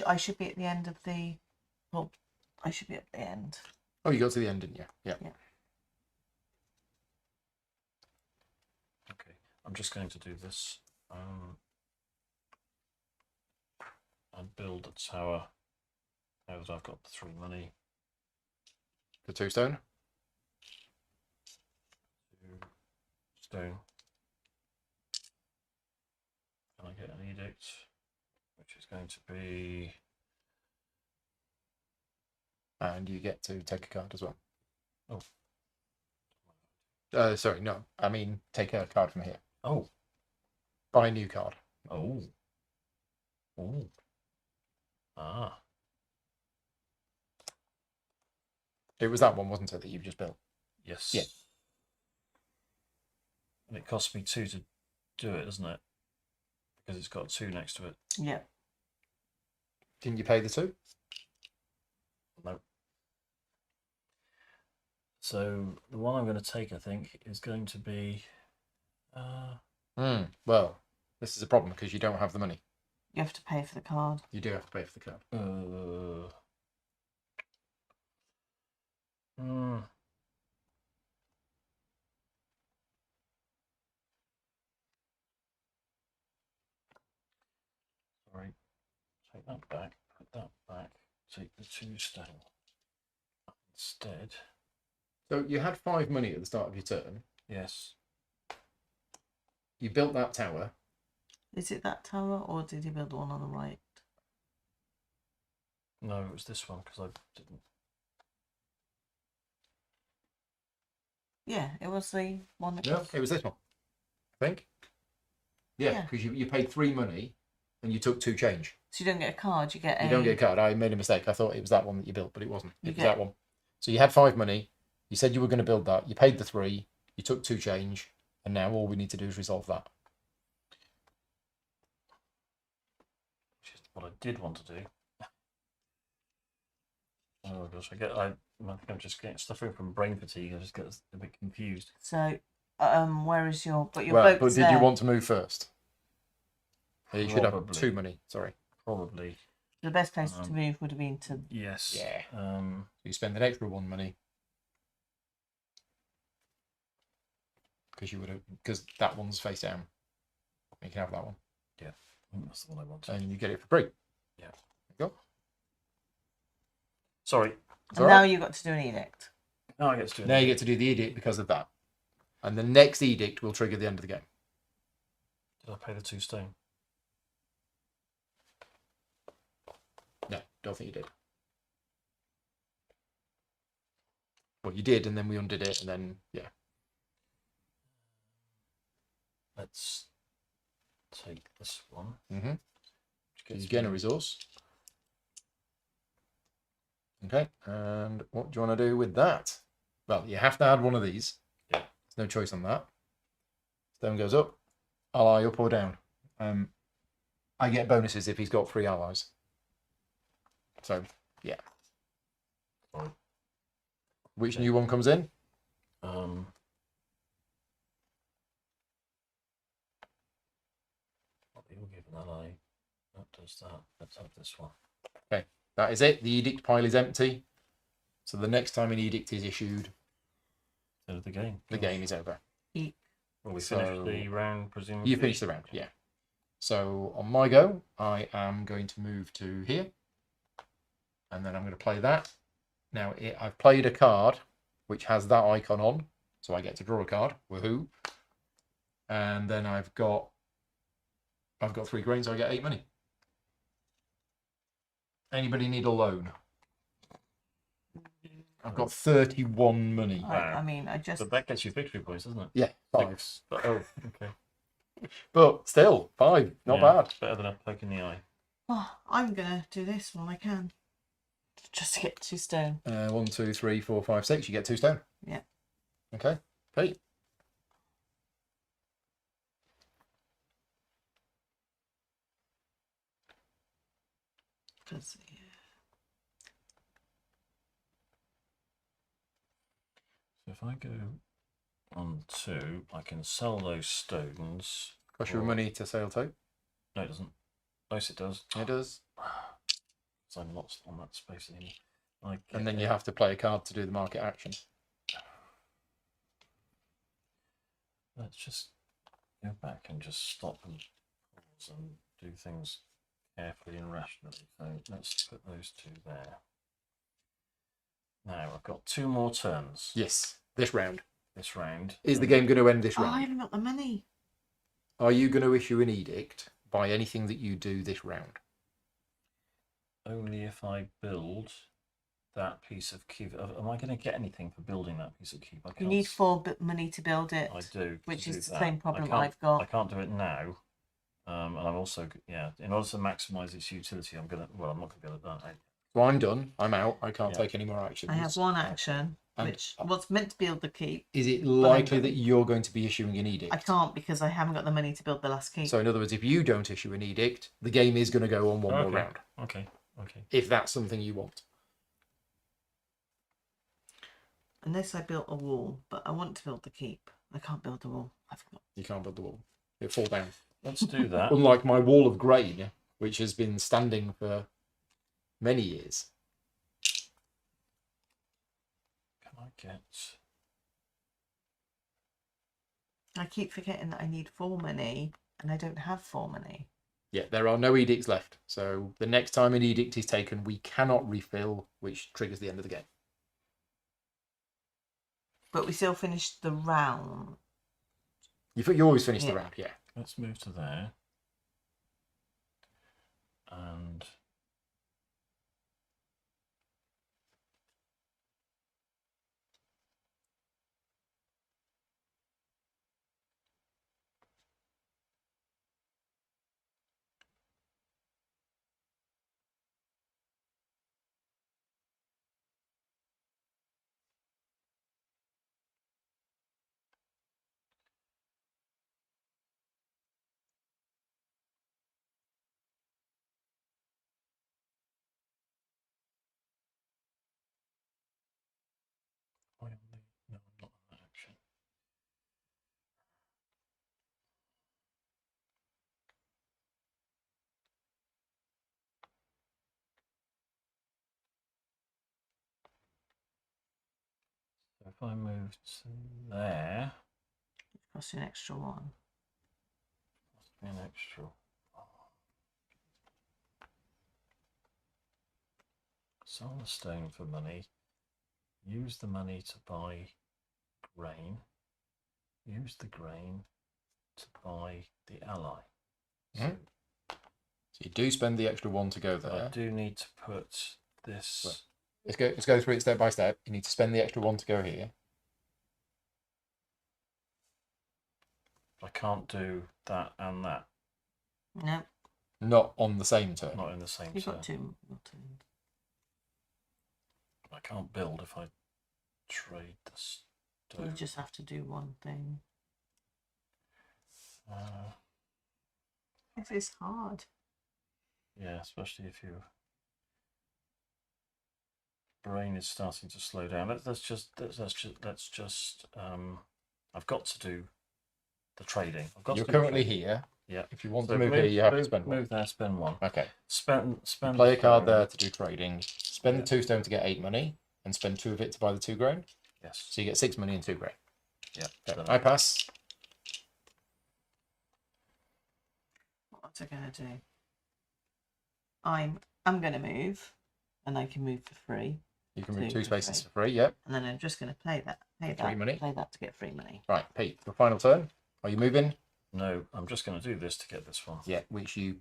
I should be at the end of the. Well, I should be at the end. Oh, you got to the end, didn't you? Yeah. Yeah. Okay, I'm just going to do this. And build a tower. Now that I've got the 3 money. The 2 stone. 2 stone. Can I get an edict? Which is going to be. And you get to take a card as well. Oh. Sorry, no. I mean, take a card from here. Oh. Buy a new card. Oh. Oh. Ah. It was that one, wasn't it, that you've just built? Yes. Yeah. And it costs me 2 to do it, doesn't it? Because it's got 2 next to it. Yeah. Didn't you pay the 2? No. So the one I'm going to take, I think, is going to be. Well, this is a problem because you don't have the money. You have to pay for the card. You do have to pay for the card. Sorry. Take that back. Put that back. Take the 2 stone. Instead. So you had 5 money at the start of your turn. Yes. You built that tower. Is it that tower, or did you build the one on the right? No, it was this one because I didn't. Yeah, it was the one that. No, it was this one. I think. Yeah, because you paid 3 money and you took 2 change. So you don't get a card, you get a. You don't get a card. I made a mistake. I thought it was that one that you built, but it wasn't. It was that one. So you had 5 money. You said you were going to build that. You paid the 3. You took 2 change. And now all we need to do is resolve that. Which is what I did want to do. gosh, I think I'm just getting suffering from brain fatigue. I just get a bit confused. So, where is your? But your Well, boat's but did there. you want to move first? You should have Probably. 2 money. Sorry. Probably. The best place to move would have been to. Yes. Yeah. You spend an extra 1 money. Because that one's face down. You can have that one. Yeah. I think that's the one I wanted. And you get it for free. Yeah. There you go. Sorry. And now you've got to do an edict. Now I get to do it. Now you get to do the edict because of that. And the next edict will trigger the end of the game. Did I pay the 2 stone? No, don't think you did. Well, you did, and then we undid it, and then, yeah. Let's take this one. Mm-hmm. Which You gain a resource. Okay, and what do you want to do with that? Well, you have to add one of these. Yeah. There's no choice on that. Stone goes up. Ally up or down. I get bonuses if he's got 3 allies. So, yeah. Fine. Which new one comes in? You'll give an ally. That does that. Let's have this one. Okay, that is it. The edict pile is empty. So the next time an edict is issued, End of the game. the game is over. Well, we finished the round, presumably. You finish the round, yeah. So on my go, I am going to move to here. And then I'm going to play that. Now, I've played a card which has that icon on. So I get to draw a card. Woohoo. And then I've got 3 grains, so I get 8 money. Anybody need a loan? I've got 31 money. I mean, I just. But that gets you victory points, doesn't it? Yeah, 5. But, oh, okay. But still, 5. Not Yeah, bad. it's better than a poke in the eye. Oh, I'm gonna do this while I can, just to get 2 stone. 1, 2, 3, 4, 5, 6. You get 2 stone. Yeah. Okay. Pete. Because So if I go on 2, I can sell those stones. Cost you money to sail to. No, it doesn't. Yes, it does. It does. So I'm not on that space anymore. And then you have to play a card to do the market action. Let's just go back and just stop and pause and do things carefully and rationally. So let's put those 2 there. Now I've got 2 more turns. Yes, this round. This round. Is the game going to end this I round? haven't got the money. Are you going to issue an edict by anything that you do this round? Only if I build that piece of keep. Am I going to get anything for building that piece of keep? I can't. You need 4 money to build it. I do. Which to is do the that. same problem I can't- I've got. I can't do it now. And I'm also, yeah, in order to maximise its utility, I'm not going to be able to do that. So I'm done. I'm out. I can't Yeah. take any more actions. I have 1 action, And- which was meant to build the keep. Is it likely that you're going to be issuing an edict? I can't because I haven't got the money to build the last keep. So in other words, if you don't issue an edict, the game is going to go on one more round. Okay. If that's something you want. Unless I built a wall, but I want to build the keep. I can't build the wall. I forgot. You can't build the wall. It'll fall down. Let's do that. Unlike my wall of grain, which has been standing for many years. Can I get... I keep forgetting that I need 4 money, and I don't have 4 money. Yeah, there are no edicts left. So the next time an edict is taken, we cannot refill, which triggers the end of the game. But we still finished the round. You always finish the Yeah. round, yeah. Let's move to there. And... if I move to there, Cost you an extra 1. an extra. Sell the stone for money. Use the money to buy grain. Use the grain to buy the ally. So you do spend the extra 1 to go there. I do need to put this. Well, let's go through it step by step. You need to spend the extra 1 to go here. I can't do that and that. No, Not on the same turn. Not in the same you've turn. got 2 more turns. I can't build if I trade the stone. You just have to do one thing. This is hard. Yeah, especially if your brain is starting to slow down. Let's just. I've got to do the trading. I've got You're to do currently trading. here. Yeah. If you want So to move here, you have to spend 1. Move there, spend 1. Okay. Spend. Play a card stone. there to do trading. Spend the 2 stone to get 8 money, and spend 2 of it to buy the 2 grain. Yes. So you get 6 money and 2 grain. Yeah. Okay. I pass. What's I gonna do? I'm gonna move, and I can move for free. You can move 2 2 for spaces free. for free. Yep. And then I'm just gonna play that. Play Free that. money. Play that to get free money. Right, Pete. Your final turn. Are you moving? No, I'm just going to do this to get this one. Yeah. Which you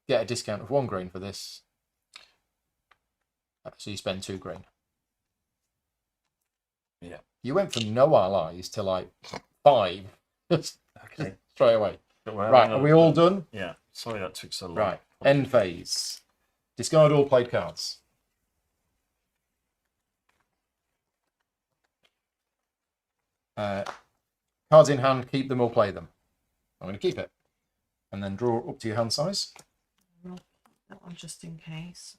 get a discount of 1 grain for this. So you spend 2 grain. Yeah. You went from no allies to like 5 Okay. straight away. Well, Right, are we all done? Yeah. Sorry that took so long. Right, end phase. Discard all played cards. Cards in hand, keep them or play them. I'm going to keep it. And then draw up to your hand size. That one just in case.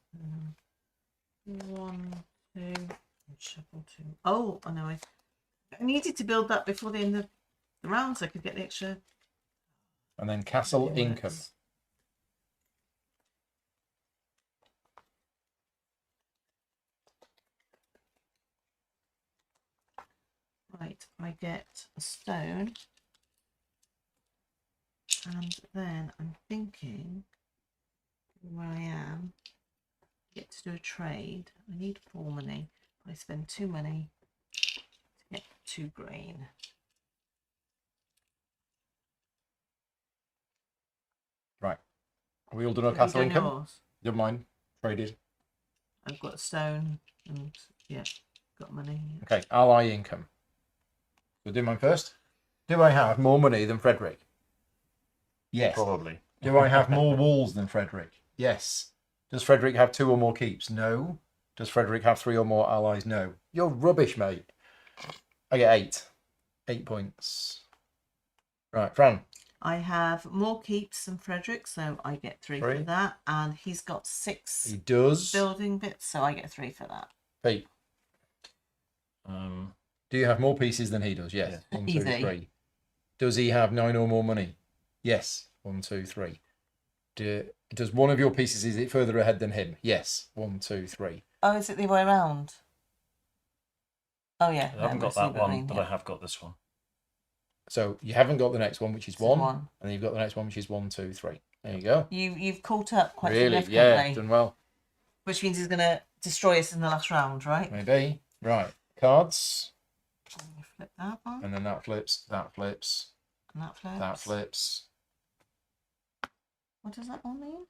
1, 2, and shuffle 2. Oh, I know. I needed to build that before the end of the round so I could get the extra. And then castle It income. works. Right, I get a stone. And then I'm thinking where I am, I get to do a trade. I need 4 money. I spend 2 money to get 2 grain. Right. Are we all done on Have you castle done income? yours? Don't mind. Traded. I've got a stone and yeah, got money. Okay, ally income. So do mine first. Do I have more money than Frederick? Yes. Probably. Do I have more walls than Frederick? Yes. Does Frederick have 2 or more keeps? No. Does Frederick have 3 or more allies? No. You're rubbish, mate. I get 8. 8 points. Right, Fran. I have more keeps than Frederick, so I get 3 for 3. that. And he's got 6 He does. building bits, so I get 3 for that. Pete. Do you have more pieces than he does? Yes. Yeah. 1, 2, Easy. 3. Does he have 9 or more money? Yes. 1, 2, 3. Does one of your pieces, is it further ahead than him? Yes. 1, 2, 3. Oh, is it the other way around? Oh yeah. I haven't got that one, but I have got this one. So you haven't got the next one, which is 1, 1. and then you've got the next one, which is 1, 2, 3. There you go. You've caught up quite Really? significantly. Yeah, done well. Which means he's going to destroy us in the last round, right? Maybe. Right. Cards. You flip that one. And then that flips, that flips, And that flips. that flips. What does that one mean?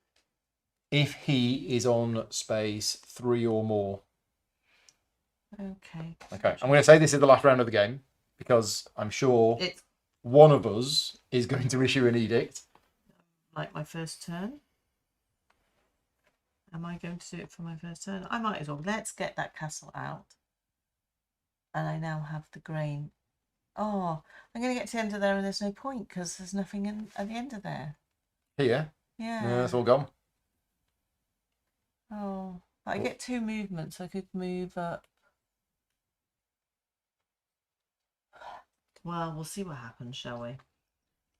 If he is on space 3 or more. Okay. Okay. I'm going to say this is the last round of the game because I'm sure It's one of us is going to issue an edict. like my first turn. Am I going to do it for my first turn? I might as well. Let's get that castle out. And I now have the grain. Oh, I'm going to get to the end of there and there's no point because there's nothing at the end of there. Here. Yeah. Yeah, it's all gone. Oh, but I get 2 movements. I could move up. Well, we'll see what happens, shall we?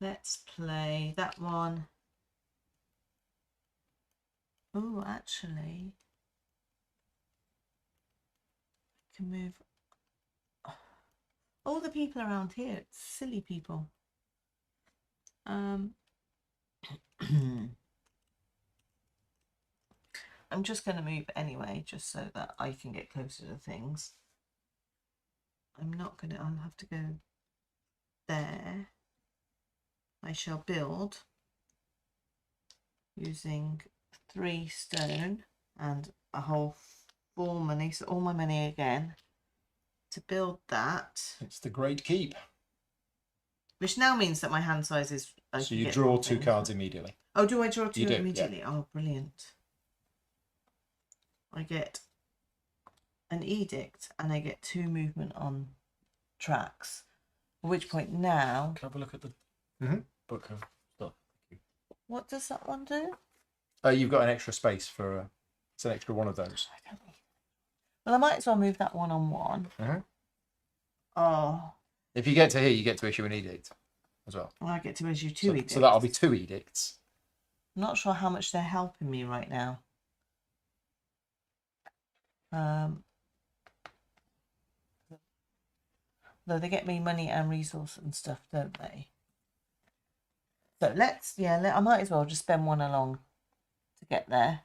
Let's play that one. Oh, actually, I can move. all the people around here, it's silly people. I'm just going to move anyway, just so that I can get closer to things. I'm not going to, I'll have to go there. I shall build using 3 stone and a whole 4 money, so all my money again to build that. It's the Great Keep. Which now means that my hand size is... So you draw 2 cards immediately. Oh, do I draw 2 You do, immediately? yeah. Oh, brilliant. I get an edict and I get 2 movement on tracks. At which point now... Can I have a look at the book of stuff? What does that one do? You've got an extra space for... it's an extra one of those. I don't know. Well, I might as well move that one on 1. Oh. If you get to here, you get to issue an edict as well. I get to issue 2 edicts. So that'll be 2 edicts. I'm not sure how much they're helping me right now. Though they get me money and resource and stuff, don't they? So let's, I might as well just spend 1 along to get there.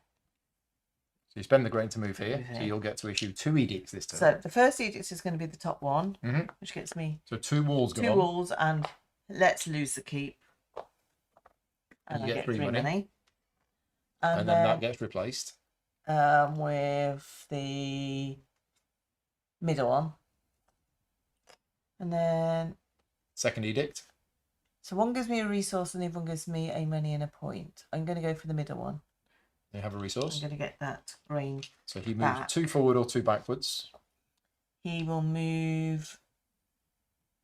So you spend the grain to move here, so you'll get to issue 2 edicts this turn. So the first edict is going to be the top one, which gets me so 2 walls go 2 on. walls, and let's lose the keep. And you I get get 3 money. And then that gets replaced. With the middle one. And then... second edict. So one gives me a resource and the other one gives me a money and a point. I'm going to go for the middle one. You have a resource. I'm going to get that grain. So he moves 2 forward or 2 backwards. He will move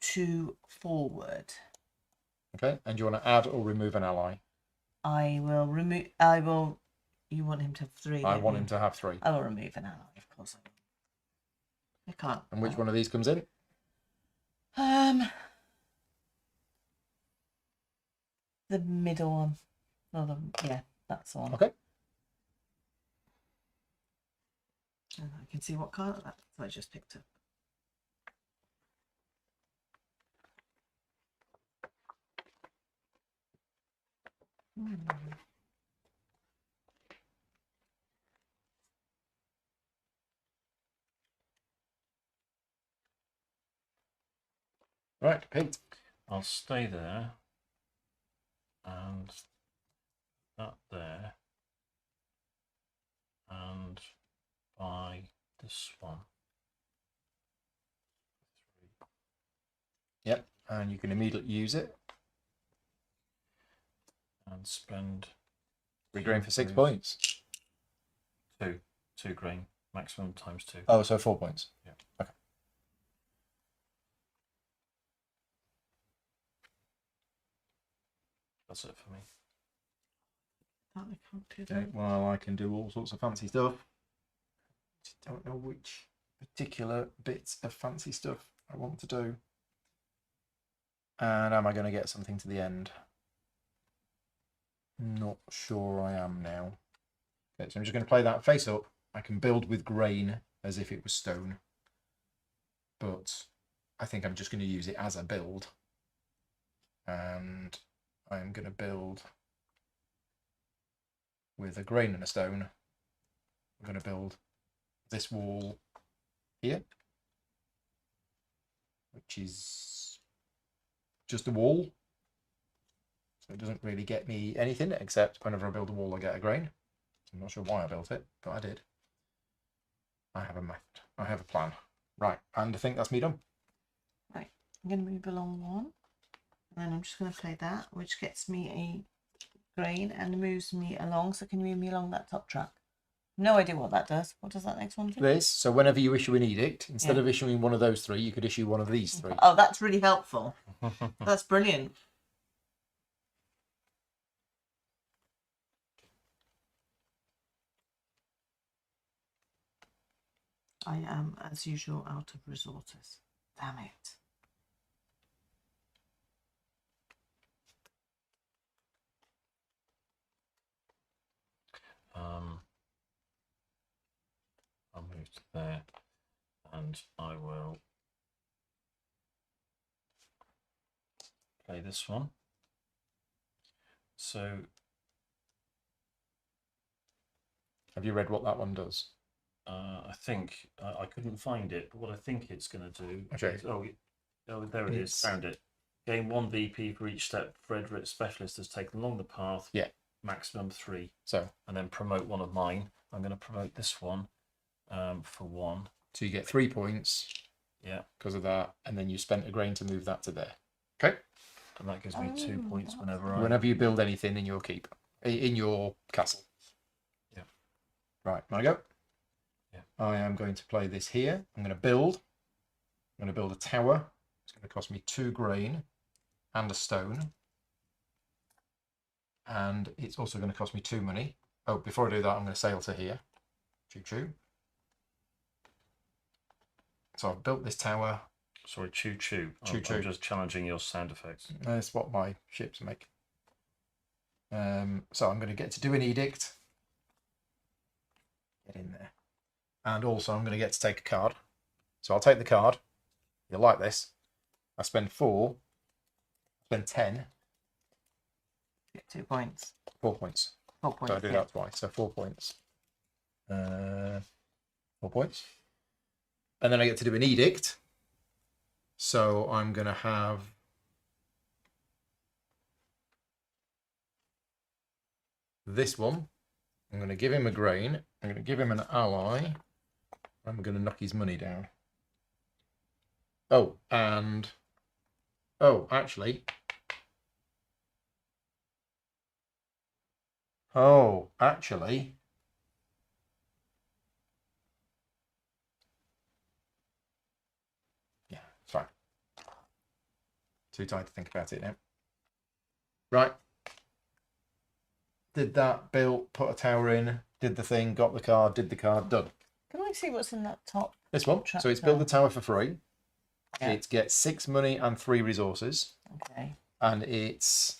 2 forward. Okay, and do you want to add or remove an ally? I will remove... You want him to have 3? I want him to have 3. I will remove an ally, of course. I can't. And which one of these comes in? The middle one. No, that's the one. Okay. And I can see what card that I just picked up. Right, Pete. I'll stay there and that there and buy this one. Yep, and you can immediately use it. And spend 3 grain for 6 points. 2 grain, maximum times 2. Oh, so 4 points. Yeah. Okay. That's it for me. That I can't do Okay, that. well, I can do all sorts of fancy stuff. Just don't know which particular bits of fancy stuff I want to do. And am I going to get something to the end? Not sure I am now. Okay, so I'm just going to play that face up. I can build with grain as if it was stone. But I think I'm just going to use it as a build. And I'm going to build with a grain and a stone. I'm going to build this wall here, which is just a wall. So it doesn't really get me anything, except whenever I build a wall, I get a grain. I'm not sure why I built it, but I did. I have a method. I have a plan. Right, and I think that's me done. Right, I'm going to move along 1. And then I'm just going to play that, which gets me a grain and moves me along. So can you move me along that top track? No idea what that does. What does that next one do? This, so whenever you issue an edict, instead of issuing one of those 3, you could issue one of these 3. Oh, that's really helpful. That's brilliant. I am, as usual, out of resources. Damn it. I'll move to there and I will play this one. So, have you read what that one does? I think I couldn't find it, but what I think it's going to do Okay. is, oh, there it is. Found it. Gain 1 VP for each step Frederick Specialist has taken along the path. Yeah. Maximum 3. So, and then promote one of mine. I'm going to promote this one for 1. So you get 3 points. Yeah. Because of that, and then you spent a grain to move that to there. Okay. And that gives me 2 points whenever you build anything in your keep, in your castle. Yeah. Right, I go. Yeah. I am going to play this here. I'm going to build. I'm going to build a tower. It's going to cost me 2 grain and a stone. And it's also going to cost me 2 money. Oh, before I do that, I'm going to sail to here. Choo choo. So I've built this tower. Sorry, choo choo. Choo choo. I'm just challenging your sound effects. That's what my ships make. So I'm going to get to do an edict. Get in there. And also I'm going to get to take a card. So I'll take the card. You'll like this. I spend 4. I spend 10. Get 2 points. 4 points. 4 points. So I do that twice. So 4 points. 4 points. And then I get to do an edict. So I'm going to have this one. I'm going to give him a grain. I'm going to give him an ally. I'm going to knock his money down. Oh, and... Oh, actually... Oh, actually... Yeah, it's fine. Too tired to think about it now. Right. Did that, built, put a tower in, did the thing, got the card, did the card, done. Can I see what's in that top? This one. So it's build the tower for free. Yeah. It gets 6 money and 3 resources. Okay. And it's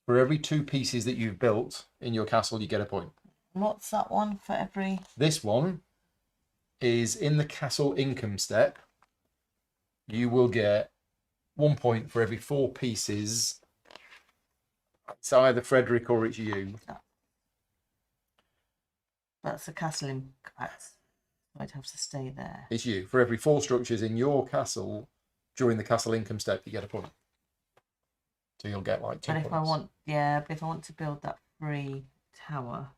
for every 2 pieces that you've built in your castle, you get a point. And what's that one for every? This one is in the castle income step. You will get 1 point for every 4 pieces. It's either Frederick or it's you. That's the castle impact. I'd have to stay there. It's you. For every 4 structures in your castle during the castle income step, you get a point. So you'll get like 2 But points. if I want, yeah, but if I want to build that free tower.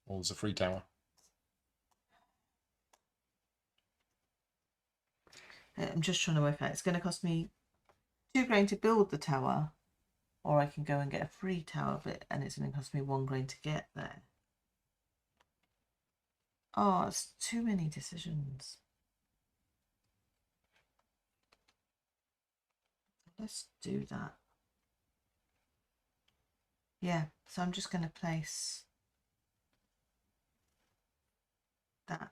Well, there's a free tower. I'm just trying to work out. It's going to cost me 2 grain to build the tower, or I can go and get a free tower, and it's going to cost me 1 grain to get there. Oh, it's too many decisions. Let's do that. Yeah, so I'm just going to place that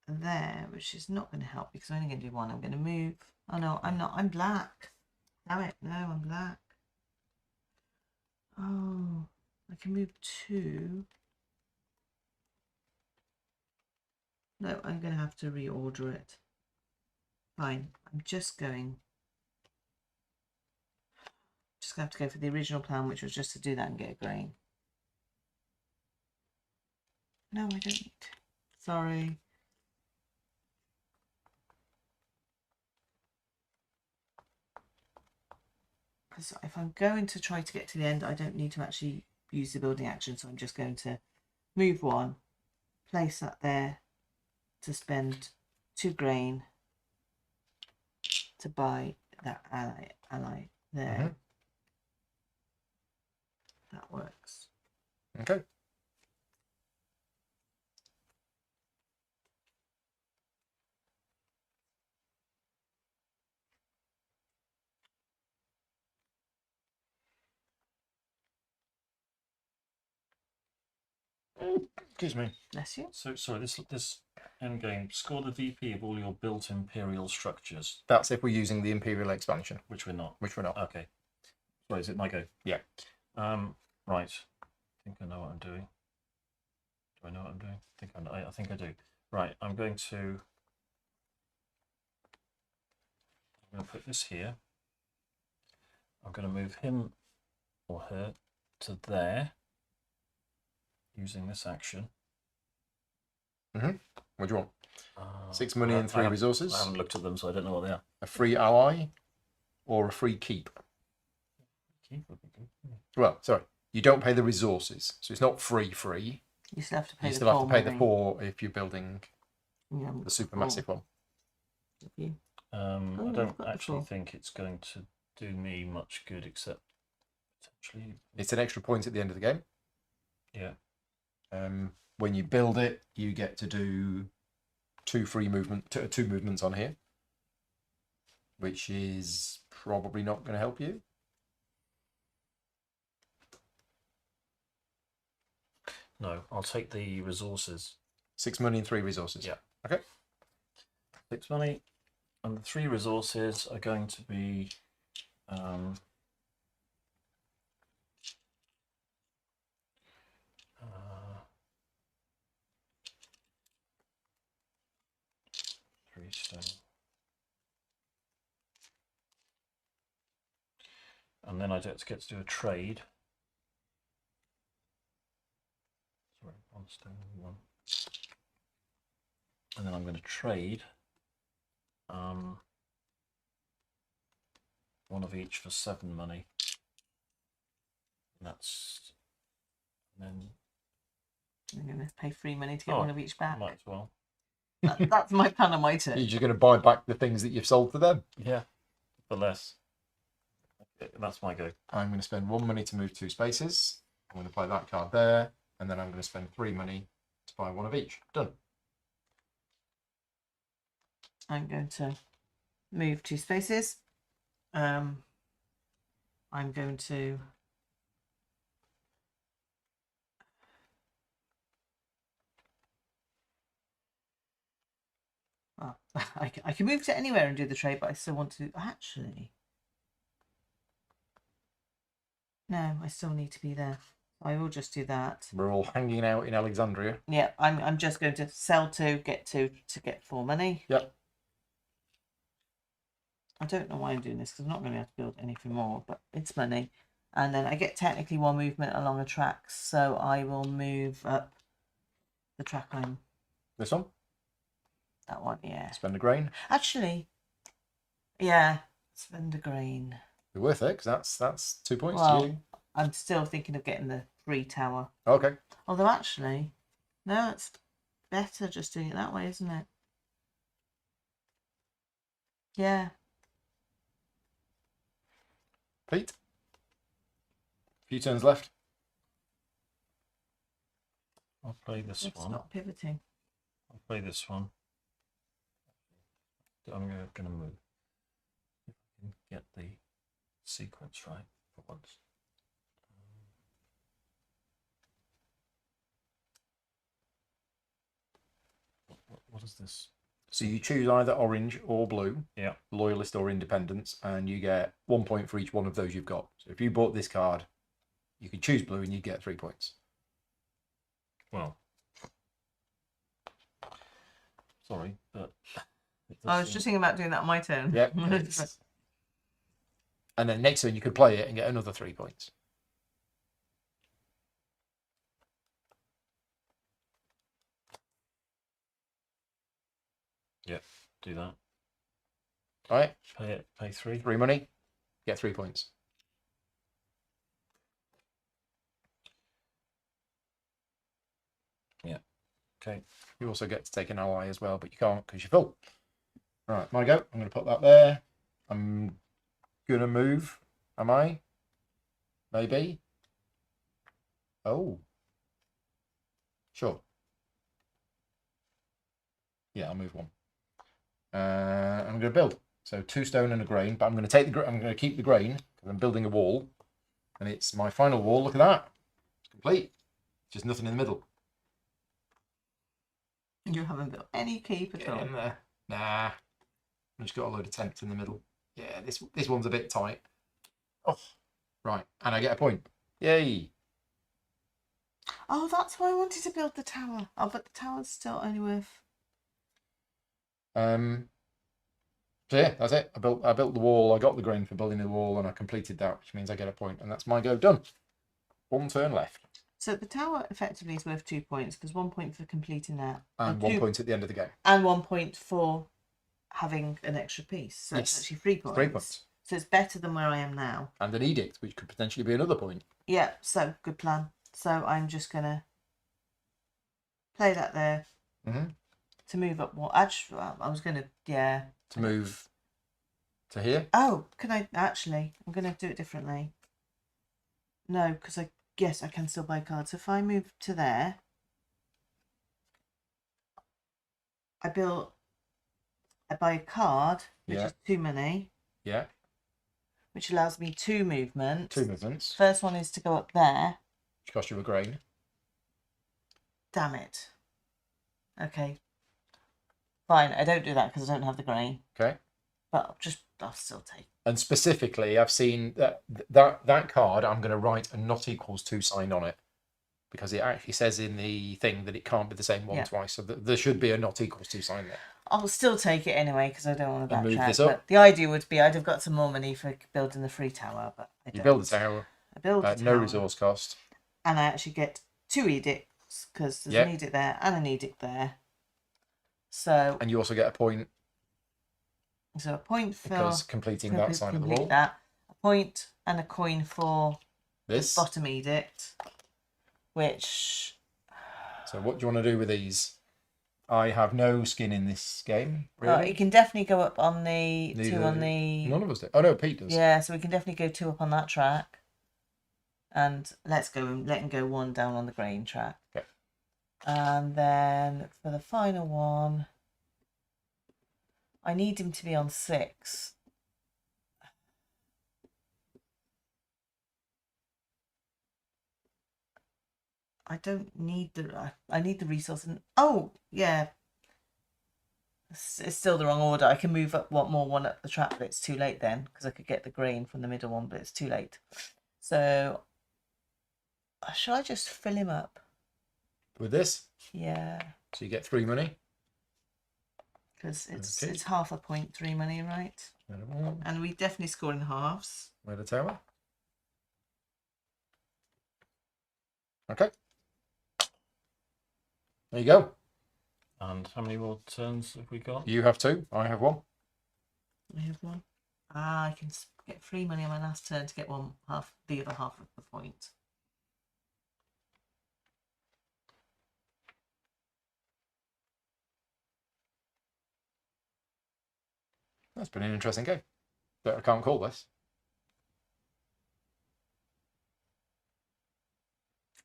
there, which is not going to help because I'm only going to do 1. I'm going to move. Oh no, I'm not. I'm black. Damn it. No, I'm black. Oh, I can move 2. No, I'm going to have to reorder it. Fine. I'm just going to have to go for the original plan, which was just to do that and get a grain. No, I don't. Sorry. Because if I'm going to try to get to the end, I don't need to actually use the building action. So I'm just going to move 1, place that there to spend 2 grain to buy that ally there. Mm-hmm. That works. Okay. Excuse me. Bless you. So sorry, this end game, score the VP of all your built imperial structures. That's if we're using the Imperial expansion. Which we're not. Which we're not. Okay. Sorry, is it my go? Yeah. Right. I think I know what I'm doing. Do I know what I'm doing? I think I do. Right, I'm going to put this here. I'm going to move him or her to there using this action. What do you want? 6 money and 3 resources. I haven't looked at them, so I don't know what they are. A free ally or a free keep? Well, sorry, you don't pay the resources, so it's not free. You still have to pay You the still have to pay the money. 4 if you're building Yeah, the supermassive one. you. I I've don't got actually the 4. think it's going to do me much good, except potentially. It's an extra point at the end of the game. Yeah. When you build it, you get to do 2 movements on here, which is probably not going to help you. No, I'll take the resources. 6 money and 3 resources. Yeah. Okay. 6 money, and the 3 resources are going to be. Three stone. And then I get to do a trade. Sorry, 1 stone, 1. And then I'm going to trade 1 of each for 7 money. And then I'm going to pay 3 money to get 1 of each back. might as well. That's my plan on my turn. You're just going to buy back the things that you've sold to them. Yeah, for less. Okay, that's my go. I'm going to spend 1 money to move 2 spaces. I'm going to play that card there, and then I'm going to spend 3 money to buy 1 of each. Done. I'm going to move 2 spaces. I'm going to I can move to anywhere and do the trade, but I still want to actually. No, I still need to be there. I will just do that. We're all hanging out in Alexandria. Yeah, I'm just going to sell 2, get 2 to get 4 money. Yep. I don't know why I'm doing this because I'm not going to have to build anything more, but it's money. And then I get technically 1 movement along a track, so I will move up the track I'm. This one? That one, yeah. Spend a grain. Actually, yeah, spend a grain. Be worth it, because that's 2 points Well, to you. I'm still thinking of getting the free tower. Okay. Although actually, no, it's better just doing it that way, isn't it? Yeah. Pete? Few turns left. I'll play this It's one. not pivoting. I'll play this one. I'm going to move. If I can get the sequence right for once. What is this? So you choose either orange or blue. Yeah. Loyalist or independence, and you get 1 point for each one of those you've got. So if you bought this card, you could choose blue and you get 3 points. Well, sorry, but I was just thinking about doing that on my turn. Yep. And then next turn you could play it and get another 3 points. Yep, do that. All right. Pay 3. 3 money, get 3 points. Yeah. Okay. You also get to take an ally as well, but you can't because you're full. All right, my go. I'm going to put that there. I'm going to move. Am I? Maybe. Oh. Sure. Yeah, I'll move 1. I'm going to build. So 2 stone and a grain, but I'm going to take the. I'm going to keep the grain because I'm building a wall, and it's my final wall. Look at that. It's complete. Just nothing in the middle. You haven't built any keep at Get all. in there. Nah. I've just got a load of tents in the middle. Yeah, this one's a bit tight. Oh, right. And I get a point. Yay. Oh, that's why I wanted to build the tower. Oh, but the tower's still only worth. So yeah, that's it. I built the wall. I got the grain for building the wall, and I completed that, which means I get a point, and that's my go done. 1 turn left, So the tower effectively is worth 2 points because 1 point for completing that, and 1 point at the end of the game. and 1 point for having an extra piece. So Yes. it's actually 3 points. 3 points. So it's better than where I am now. And an edict, which could potentially be another point. Yeah. So good plan. So I'm just gonna play that there to move up. What? Actually, I was gonna to move to here. Oh, can I actually? I'm gonna do it differently. No, because yes, I can still buy cards. So if I move to there, I buy a card, which is 2 money. Yeah. Which allows me 2 movements. 2 movements. First one is to go up there. Which costs you a grain. Damn it. Okay. Fine, I don't do that because I don't have the grain. Okay. But I'll still take. And specifically, I've seen that card. I'm going to write a not equals to sign on it, because it actually says in the thing that it can't be the same one twice. So there should be a not equals to sign there. I'll still take it anyway because I don't want to backtrack. Move this up. But the idea would be I'd have got some more money for building the free tower, but I don't. You build the tower. I build the tower. No resource cost. And I actually get 2 edicts because there's an edict there and an edict there. So. And you also get a point. So a point for because completing that side of the wall. A point and a coin for this bottom edict. Which. So what do you want to do with these? I have no skin in this game. Really. You can definitely go up on the two on the. None of us do. Oh no, Pete does. Yeah, so we can definitely go 2 up on that track. And let's go and let him go 1 down on the grain track. Okay. And then for the final one, I need him to be on 6. I don't need I need the resource. And oh yeah, it's still the wrong order. I can move up one up the track, but it's too late then because I could get the grain from the middle one, but it's too late. So shall I just fill him up with this? Yeah. So you get 3 money. Because it's half a point, 3 money, right? And we definitely score in halves. Where the tower? Okay. There you go. And how many more turns have we got? You have 2. I have 1. I have 1. I can get 3 money on my last turn to get the other half of the point. That's been an interesting game. But I can't call this.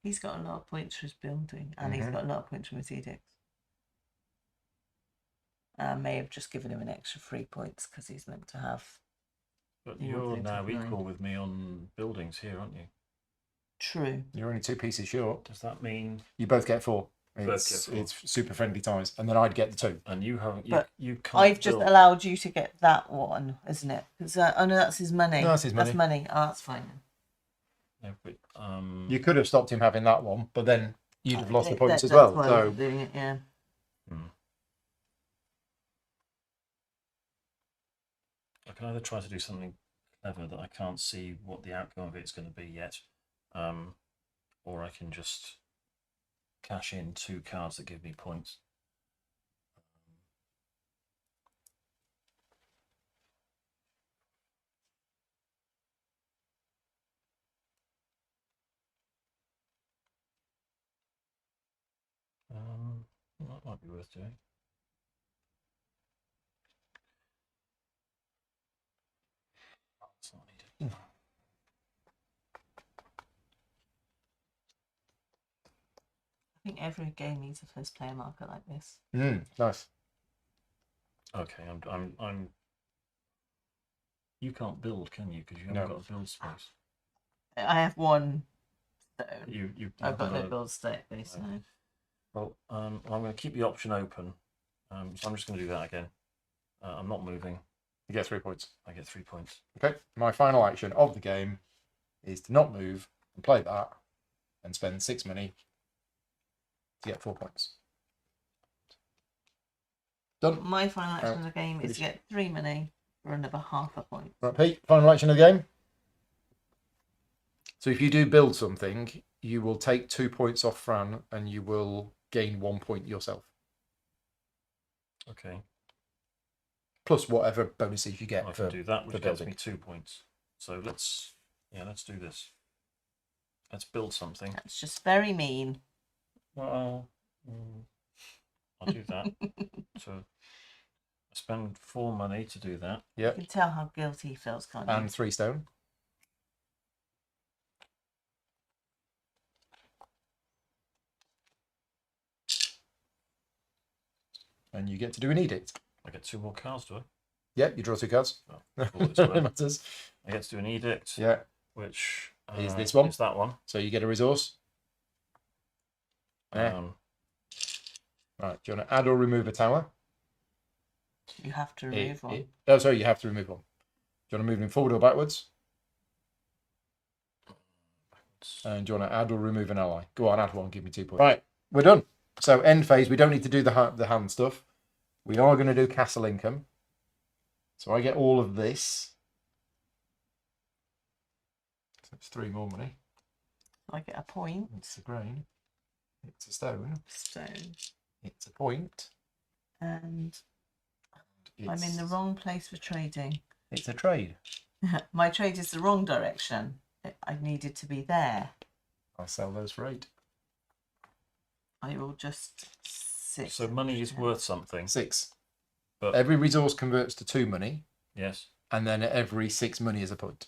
He's got a lot of points for his building, and he's got a lot of points from his edicts. I may have just given him an extra 3 points because he's meant to have. But you're now equal with me on buildings here, aren't you? True. You're only 2 pieces short. Does that mean you both get 4? It's super friendly ties, and then I'd get the 2. And you haven't. You can't. I've just allowed you to get that one, isn't it? Because oh no, that's his money. No, that's his money. That's money. Oh, that's fine. No, but, you could have stopped him having that one, but then you'd have lost the points as well. That's why I'm doing it, yeah. I can either try to do something clever that I can't see what the outcome of it's going to be yet, or I can just cash in 2 cards that give me points. That might be worth doing. That's not needed. I think every game needs a first player marker like this. Nice. Okay, I'm. You can't build, can you? Because you haven't got a build space. I have 1 stone. I've got no build space. Okay. Well, I'm going to keep the option open. So I'm just going to do that again. I'm not moving. You get 3 points. I get 3 points. Okay. My final action of the game is to not move and play that and spend 6 money to get 4 points. Done. My final action of the game is to get 3 money for another half a point. Right, Pete, final action of the game. So if you do build something, you will take 2 points off Fran and you will gain 1 point yourself. Okay. Plus whatever bonuses you get. I can do that, which gets building. me 2 points. So let's do this. Let's build something. That's just very mean. Well, I'll do that. So I spend 4 money to do that. Yeah. You can tell how guilty he feels, can't you? And 3 stone. And you get to do an edict. I get 2 more cards, do I? Yep, you draw 2 cards. Oh, It matters. I get to do an edict. Yeah. Which Is this one? Is that one? So you get a resource. Yeah. Right. Do you want to add or remove a tower? You have to remove one. Oh, sorry, you have to remove one. Do you want to move him forward or backwards? And do you want to add or remove an ally? Go on, add one, give me 2 points. Right, we're done. So end phase, we don't need to do the hand stuff. We are going to do castle income. So I get all of this. So it's 3 more money. I get a point. It's a grain. It's a stone. Stone. It's a point. And I'm in the wrong place for trading. It's a trade. My trade is the wrong direction. I needed to be there. I'll sell those for 8. I will just 6. So money is worth something. 6. But every resource converts to 2 money. Yes. And then every 6 money is a point.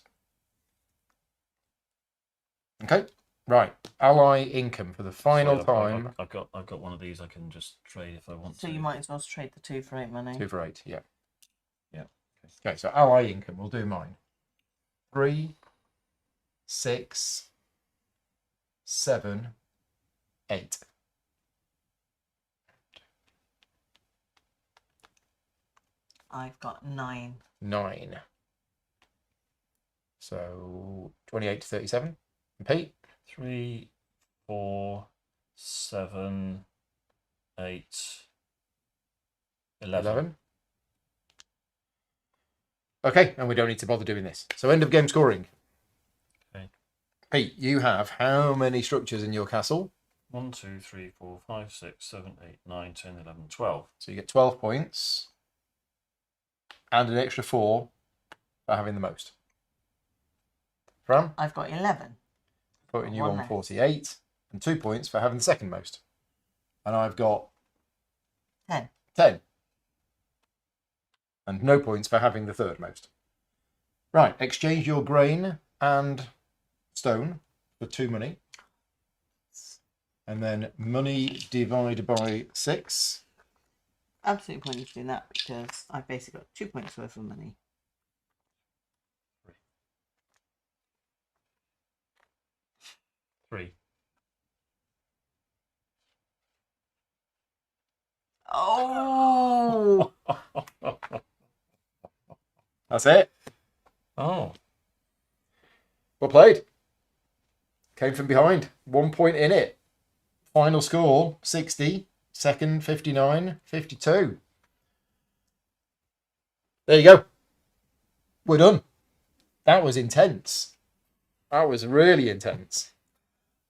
Okay. Right. Ally income for the final time. I've got one of these I can just trade if I want to. So you might as well trade the 2 for 8 money. 2 for 8, yeah. Yeah. Okay, so ally income, we'll do mine. 3, 6, 7, 8. I've got 9. 9. So 28 to 37. And Pete? 3, 4, 7, 8, 11. Okay, and we don't need to bother doing this. So end of game scoring. Okay. Pete, you have how many structures in your castle? 1, 2, 3, 4, 5, 6, 7, 8, 9, 10, 11, 12. So you get 12 points. And an extra 4 for having the most. Fran? I've got 11. Putting you One on less. 48. And 2 points for having the second most. And I've got 10. 10. And no points for having the third most. Right, exchange your grain and stone for 2 money. And then money divided by 6. Absolutely pointless doing that because I've basically got 2 points worth of money. 3. Oh! That's it. Oh. Well played. Came from behind. 1 point in it. Final score 60. Second 59. 52. There you go. We're done. That was intense. That was really intense.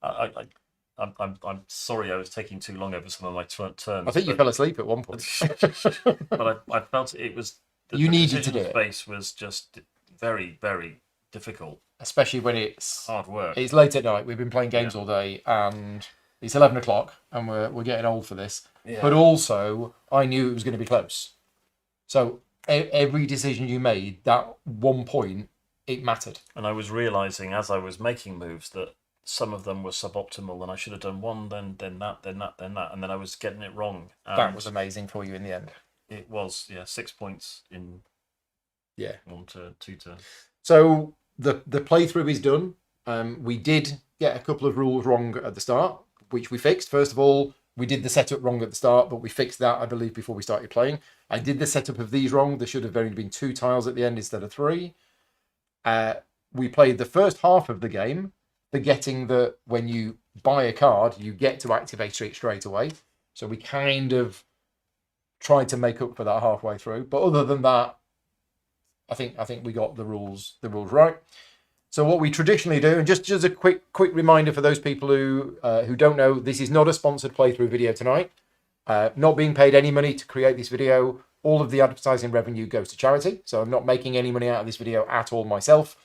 I'm sorry I was taking too long over some of my turns. I think you fell asleep at one point. But I felt it was... You needed to do it. The space was just very, very difficult. Especially when it's hard work. It's late at night. We've been playing games all day, and it's 11 o'clock, and we're getting old for this. Yeah. But also, I knew it was going to be close. So every decision you made, that 1 point, it mattered. And I was realising as I was making moves that some of them were suboptimal, and I should have done one, then that, then that, then that, and then I was getting it wrong. And that was amazing for you in the end. It was, 6 points in 1 to 2 turns. So the playthrough is done. We did get a couple of rules wrong at the start, which we fixed. First of all, we did the setup wrong at the start, but we fixed that, I believe, before we started playing. I did the setup of these wrong. There should have only been 2 tiles at the end instead of 3. We played the first half of the game, forgetting that when you buy a card, you get to activate it straight away. So we kind of tried to make up for that halfway through. But other than that, I think we got the rules right. So what we traditionally do, and just a quick reminder for those people who don't know, this is not a sponsored playthrough video tonight. Not being paid any money to create this video. All of the advertising revenue goes to charity, so I'm not making any money out of this video at all myself.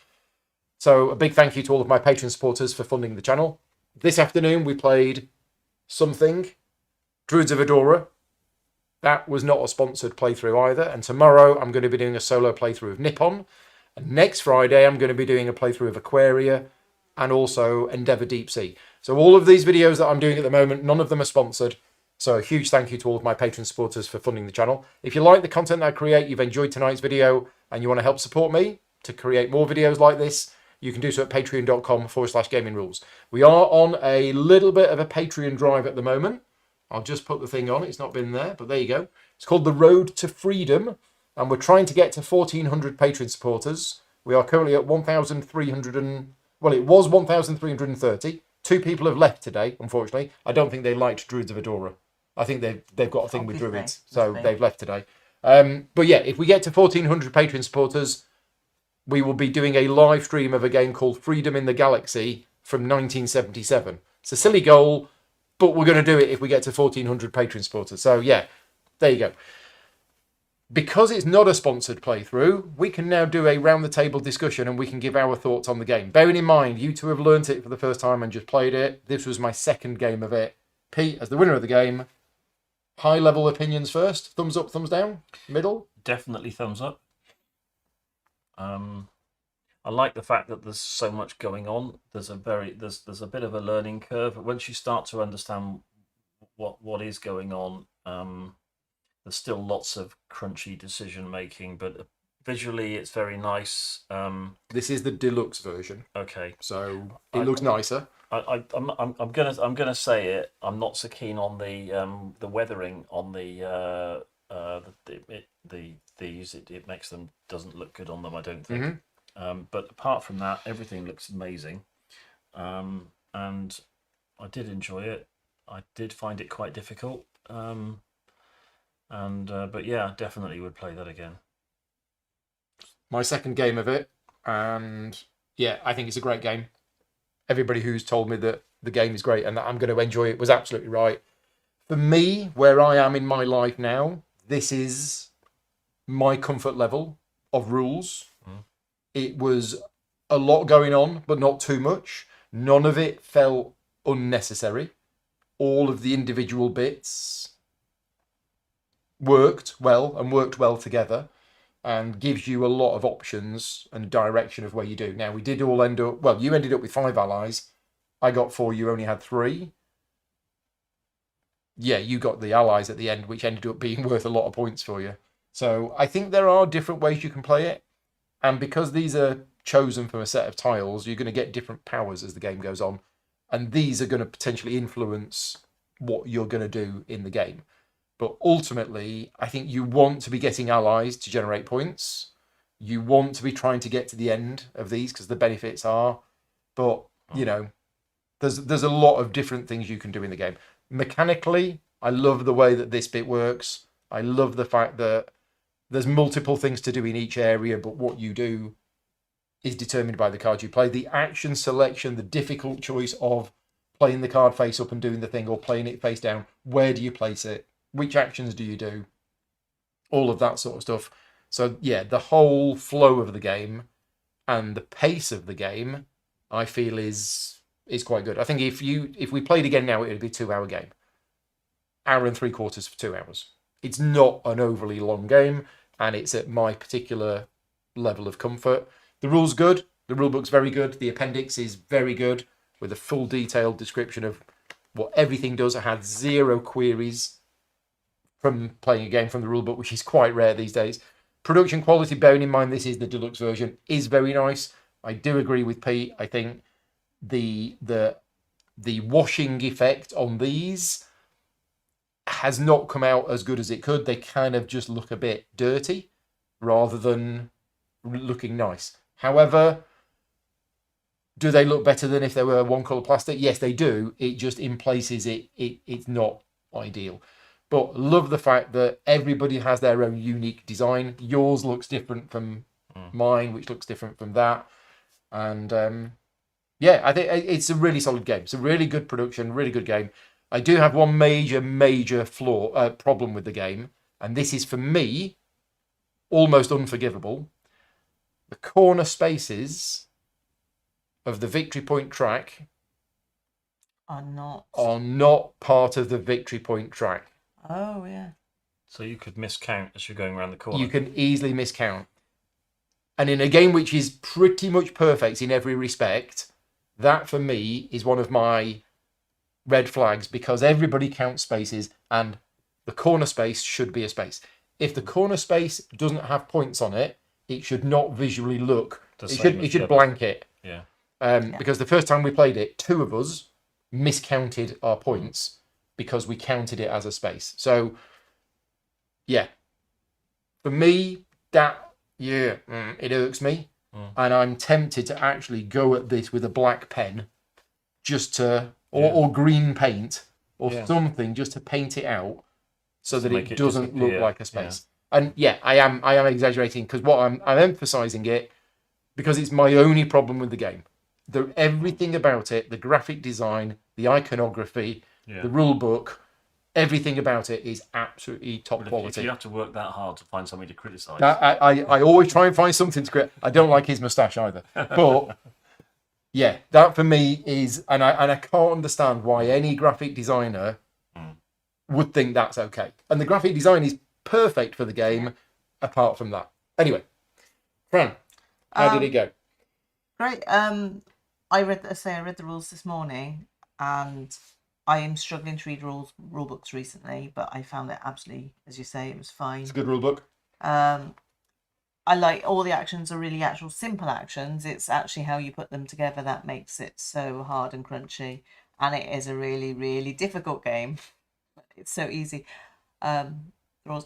So a big thank you to all of my Patreon supporters for funding the channel. This afternoon we played something, Druids of Adora. That was not a sponsored playthrough either. And tomorrow I'm going to be doing a solo playthrough of Nippon. And next Friday I'm going to be doing a playthrough of Aquaria and also Endeavour Deep Sea. So all of these videos that I'm doing at the moment, none of them are sponsored. So a huge thank you to all of my Patreon supporters for funding the channel. If you like the content that I create, you've enjoyed tonight's video, and you want to help support me to create more videos like this, you can do so at patreon.com/gaming rules. We are on a little bit of a Patreon drive at the moment. I'll just put the thing on. It's not been there, but there you go. It's called The Road to Freedom, and we're trying to get to 1,400 Patreon supporters. We are currently at 1,300 and... Well, it was 1,330. 2 people have left today, unfortunately. I don't think they liked Druids of Adora. I think they've got a thing with Druids, so they've left today. But yeah, if we get to 1,400 Patreon supporters, we will be doing a live stream of a game called Freedom in the Galaxy from 1977. It's a silly goal, but we're going to do it if we get to 1,400 Patreon supporters. So yeah, there you go. Because it's not a sponsored playthrough, we can now do a round the table discussion and we can give our thoughts on the game. Bearing in mind, you two have learnt it for the first time and just played it. This was my second game of it. Pete, as the winner of the game, high level opinions first. Thumbs up, thumbs down, middle? Definitely thumbs up. I like the fact that there's so much going on. There's a bit of a learning curve. Once you start to understand what is going on, there's still lots of crunchy decision making, but visually it's very nice. This is the deluxe version. Okay, so it looks nicer. I'm gonna say it. I'm not so keen on the weathering on these. It makes them doesn't look good on them. I don't think. But apart from that, everything looks amazing, and I did enjoy it. I did find it quite difficult, but yeah, definitely would play that again. My second game of it, and yeah, I think it's a great game. Everybody who's told me that the game is great and that I'm going to enjoy it was absolutely right. For me, where I am in my life now, this is my comfort level of rules. It was a lot going on, but not too much. None of it felt unnecessary. All of the individual bits worked well together and gives you a lot of options and direction of where you do. Now, we did all end up... Well, you ended up with 5 allies. I got 4, you only had 3. Yeah, you got the allies at the end, which ended up being worth a lot of points for you. So I think there are different ways you can play it. And because these are chosen from a set of tiles, you're going to get different powers as the game goes on. And these are going to potentially influence what you're going to do in the game. But ultimately, I think you want to be getting allies to generate points. You want to be trying to get to the end of these because the benefits are. But, you know, there's a lot of different things you can do in the game. Mechanically, I love the way that this bit works. I love the fact that there's multiple things to do in each area, but what you do is determined by the card you play. The action selection, the difficult choice of playing the card face up and doing the thing or playing it face down. Where do you place it? Which actions do you do? All of that sort of stuff. So, yeah, the whole flow of the game and the pace of the game, I feel is quite good. I think if we played again now, it would be a 2-hour game. 1 hour and 3/4 for 2 hours. It's not an overly long game, and it's at my particular level of comfort. The rule's good. The rulebook's very good. The appendix is very good, with a full detailed description of what everything does. I had 0 queries from playing a game from the rulebook, which is quite rare these days. Production quality, bearing in mind this is the deluxe version, is very nice. I do agree with Pete. I think the washing effect on these has not come out as good as it could. They kind of just look a bit dirty rather than looking nice. However, do they look better than if they were one colour plastic? Yes, they do. It just in places it's not ideal. But love the fact that everybody has their own unique design. Yours looks different from mine, which looks different from that. And yeah, I think it's a really solid game. It's a really good production, really good game. I do have one major problem with the game, and this is for me almost unforgivable. The corner spaces of the victory point track Are not part of the victory point track. Oh, yeah. So you could miscount as you're going around the corner. You can easily miscount. And in a game which is pretty much perfect in every respect, that for me is one of my red flags, because everybody counts spaces and the corner space should be a space. If the corner space doesn't have points on it, it should not visually look. It should blank it. Yeah. Because the first time we played it, 2 of us miscounted our points because we counted it as a space. So, yeah. For me, it irks me. And I'm tempted to actually go at this with a black pen just to, or green paint or something, just to paint it out so that it doesn't look like a space. Yeah. And yeah, I am exaggerating, because what I'm emphasizing it because it's my only problem with the game. Everything about it, the graphic design, the iconography, the rule book, everything about it is absolutely top quality. If you have to work that hard to find something to criticise. I always try and find something to criticize. I don't like his moustache either. But yeah, that for me is, and I can't understand why any graphic designer would think that's okay. And the graphic design is perfect for the game, apart from that. Anyway, Fran, how did it go? Great. I read the rules this morning, and I am struggling to read rule books recently, but I found it absolutely, as you say, it was fine. It's a good rule book. I like all the actions are really actual simple actions. It's actually how you put them together that makes it so hard and crunchy, and it is a really, really difficult game. It's so easy.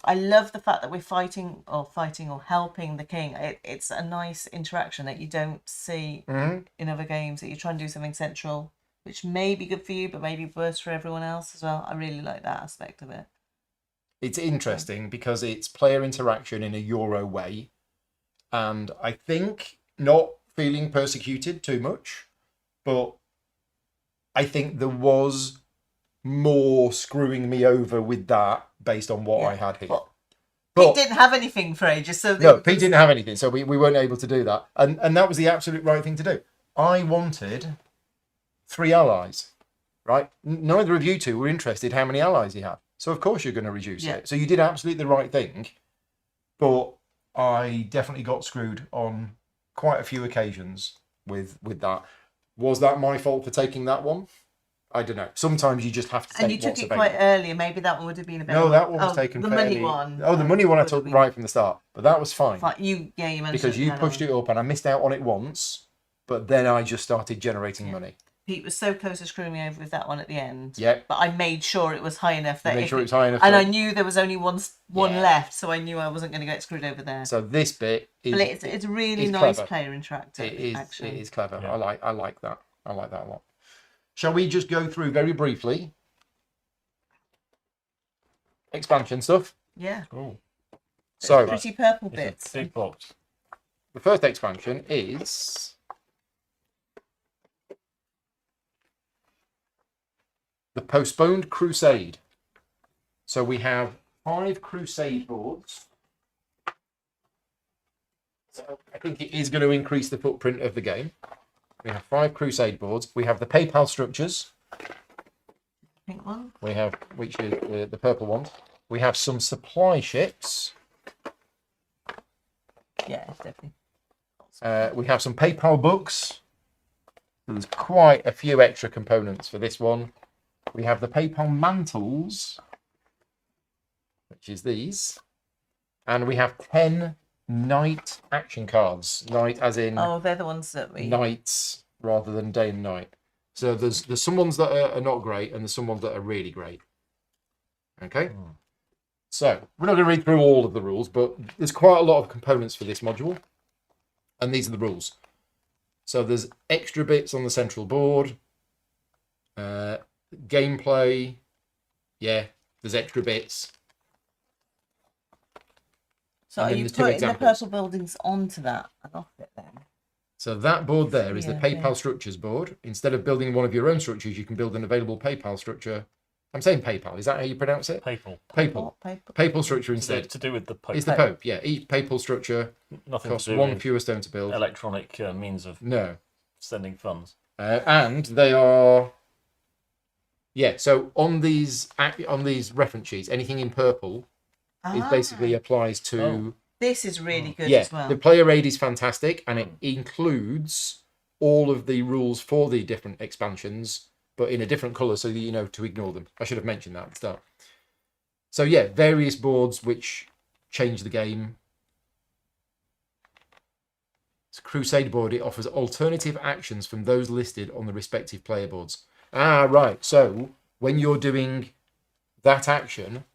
I love the fact that we're fighting or helping the king. It's a nice interaction that you don't see in other games, that you try and do something central, which may be good for you, but maybe worse for everyone else as well. I really like that aspect of it. It's interesting because it's player interaction in a Euro way. And I think not feeling persecuted too much, but I think there was more screwing me over with that based on what I had here. But Pete didn't have anything for ages. No, Pete didn't have anything, so we weren't able to do that. And that was the absolute right thing to do. I wanted 3 allies, right? Neither of you two were interested how many allies you had. So of course you're going to reduce it. So you did absolutely the right thing. But I definitely got screwed on quite a few occasions with that. Was that my fault for taking that one? I don't know. Sometimes you just have to take and you took it quite early. Maybe that one would have been a better No, that one was taken the fairly... money one. Oh, the money one I took right from the start. But that was fine. You managed because you pushed it up and I missed out on it once, but then I just started generating money. Pete was so close to screwing me over with that one at the end. Yeah. But I made sure it was high enough that and I knew there was only one left, so I knew I wasn't going to get screwed over there. So this bit is... But it's really nice player interactive. It is clever. Yeah. I like that. I like that a lot. Shall we just go through very briefly expansion stuff? Yeah. Cool. So pretty purple bits. Big box. The first expansion is the Postponed Crusade. So we have 5 Crusade boards. So I think it is going to increase the footprint of the game. We have 5 Crusade boards. We have the PayPal structures. Pink one. We have, which is the purple ones. We have some supply ships. Yeah, definitely. We have some PayPal books. There's quite a few extra components for this one. We have the PayPal mantles, which is these. And we have 10 Night action cards. Night as in... Oh, they're the ones that we... Nights rather than day and night. So there's some ones that are not great and there's some ones that are really great. Okay? So, we're not going to read through all of the rules, but there's quite a lot of components for this module. And these are the rules. So there's extra bits on the central board. Gameplay. Yeah, there's extra bits. So And are then you there's two putting the examples. purple buildings onto that and off it then? So that board there is the Yeah, PayPal yeah. structures board. Instead of building one of your own structures, you can build an available PayPal structure. I'm saying PayPal. Is that how you pronounce it? Papal. PayPal. Paper. PayPal structure To do, instead. to do with the Pope. It's the Pope, yeah. Each PayPal structure Nothing costs to do one with fewer stone to build. electronic means of No. sending funds. And they are... Yeah, so on these reference sheets, anything in purple is basically applies to... Oh. This is really good Yeah, as well. the player aid is fantastic, and it includes all of the rules for the different expansions, but in a different colour so that you know to ignore them. I should have mentioned that at the start. So yeah, various boards which change the game. It's a Crusade board. It offers alternative actions from those listed on the respective player boards. Ah, right. So when you're doing that action,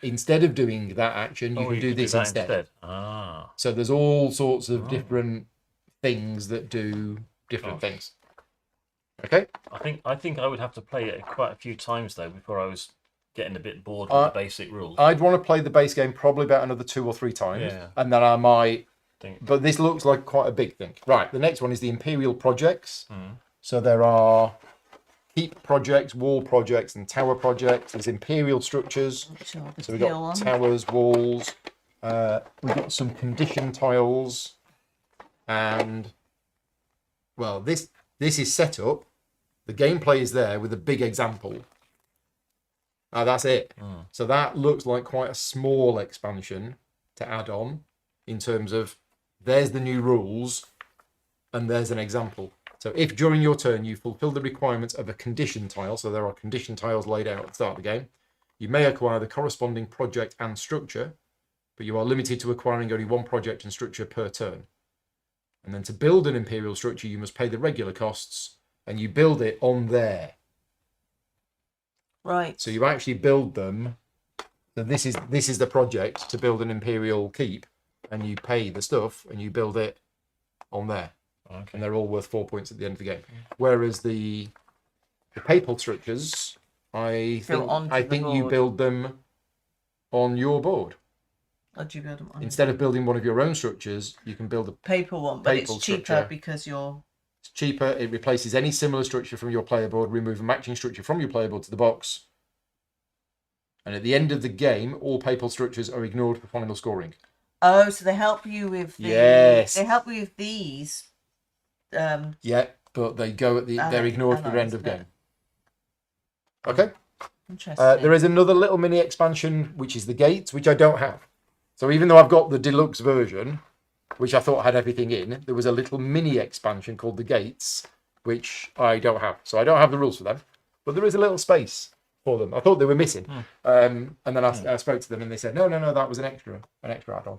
instead of doing that action, you can do this that instead. Ah. So there's all sorts of different things that do different things. Okay. I think I would have to play it quite a few times though before I was getting a bit bored with the basic rules. I'd want to play the base game probably about another 2 or 3 times, and then I might. But this looks like quite a big thing. Right. The next one is the Imperial projects. So there are keep projects, wall projects, and tower projects. There's Imperial structures. Sure, So we've got towers, walls. We've got some condition tiles, and well, this is set up. The gameplay is there with a big example. That's it. So that looks like quite a small expansion to add on in terms of there's the new rules and there's an example. So if during your turn you fulfill the requirements of a condition tile, so there are condition tiles laid out at the start of the game, you may acquire the corresponding project and structure, but you are limited to acquiring only one project and structure per turn. And then to build an Imperial structure, you must pay the regular costs, and you build it on there. Right. So you actually build them. So this is the project to build an Imperial keep, and you pay the stuff, and you build it on there. Okay. And they're all worth 4 points at the end of the game. Whereas the papal structures, I think you build them on your board. Or do you build them on? Instead of building one of your own structures, you can build a paper one, but papal it's cheaper structure. because you're... It's cheaper. It replaces any similar structure from your player board. Remove a matching structure from your player board to the box. And at the end of the game, all papal structures are ignored for final scoring. Oh, so they help you with the... Yes. They help you with these. Yeah, but they go at the... They're ignored for the end of game. Okay. Interesting. There is another little mini expansion, which is the gates, which I don't have. So even though I've got the deluxe version, which I thought had everything in, there was a little mini expansion called the gates, which I don't have. So I don't have the rules for them, but there is a little space for them. I thought they were missing. And then I spoke to them and they said, no, that was an extra add-on.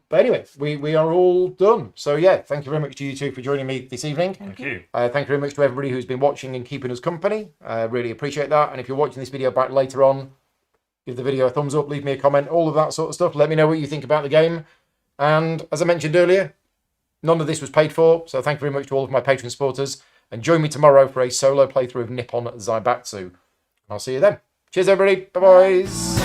But anyway, we are all done. So yeah, thank you very much to you two for joining me this evening. Thank you. Thank you very much to everybody who's been watching and keeping us company. Really appreciate that. And if you're watching this video back later on, give the video a thumbs up, leave me a comment, all of that sort of stuff. Let me know what you think about the game. And as I mentioned earlier, none of this was paid for. So thank you very much to all of my Patreon supporters. And join me tomorrow for a solo playthrough of Nippon Zaibatsu. I'll see you then. Cheers, everybody. Bye-bye.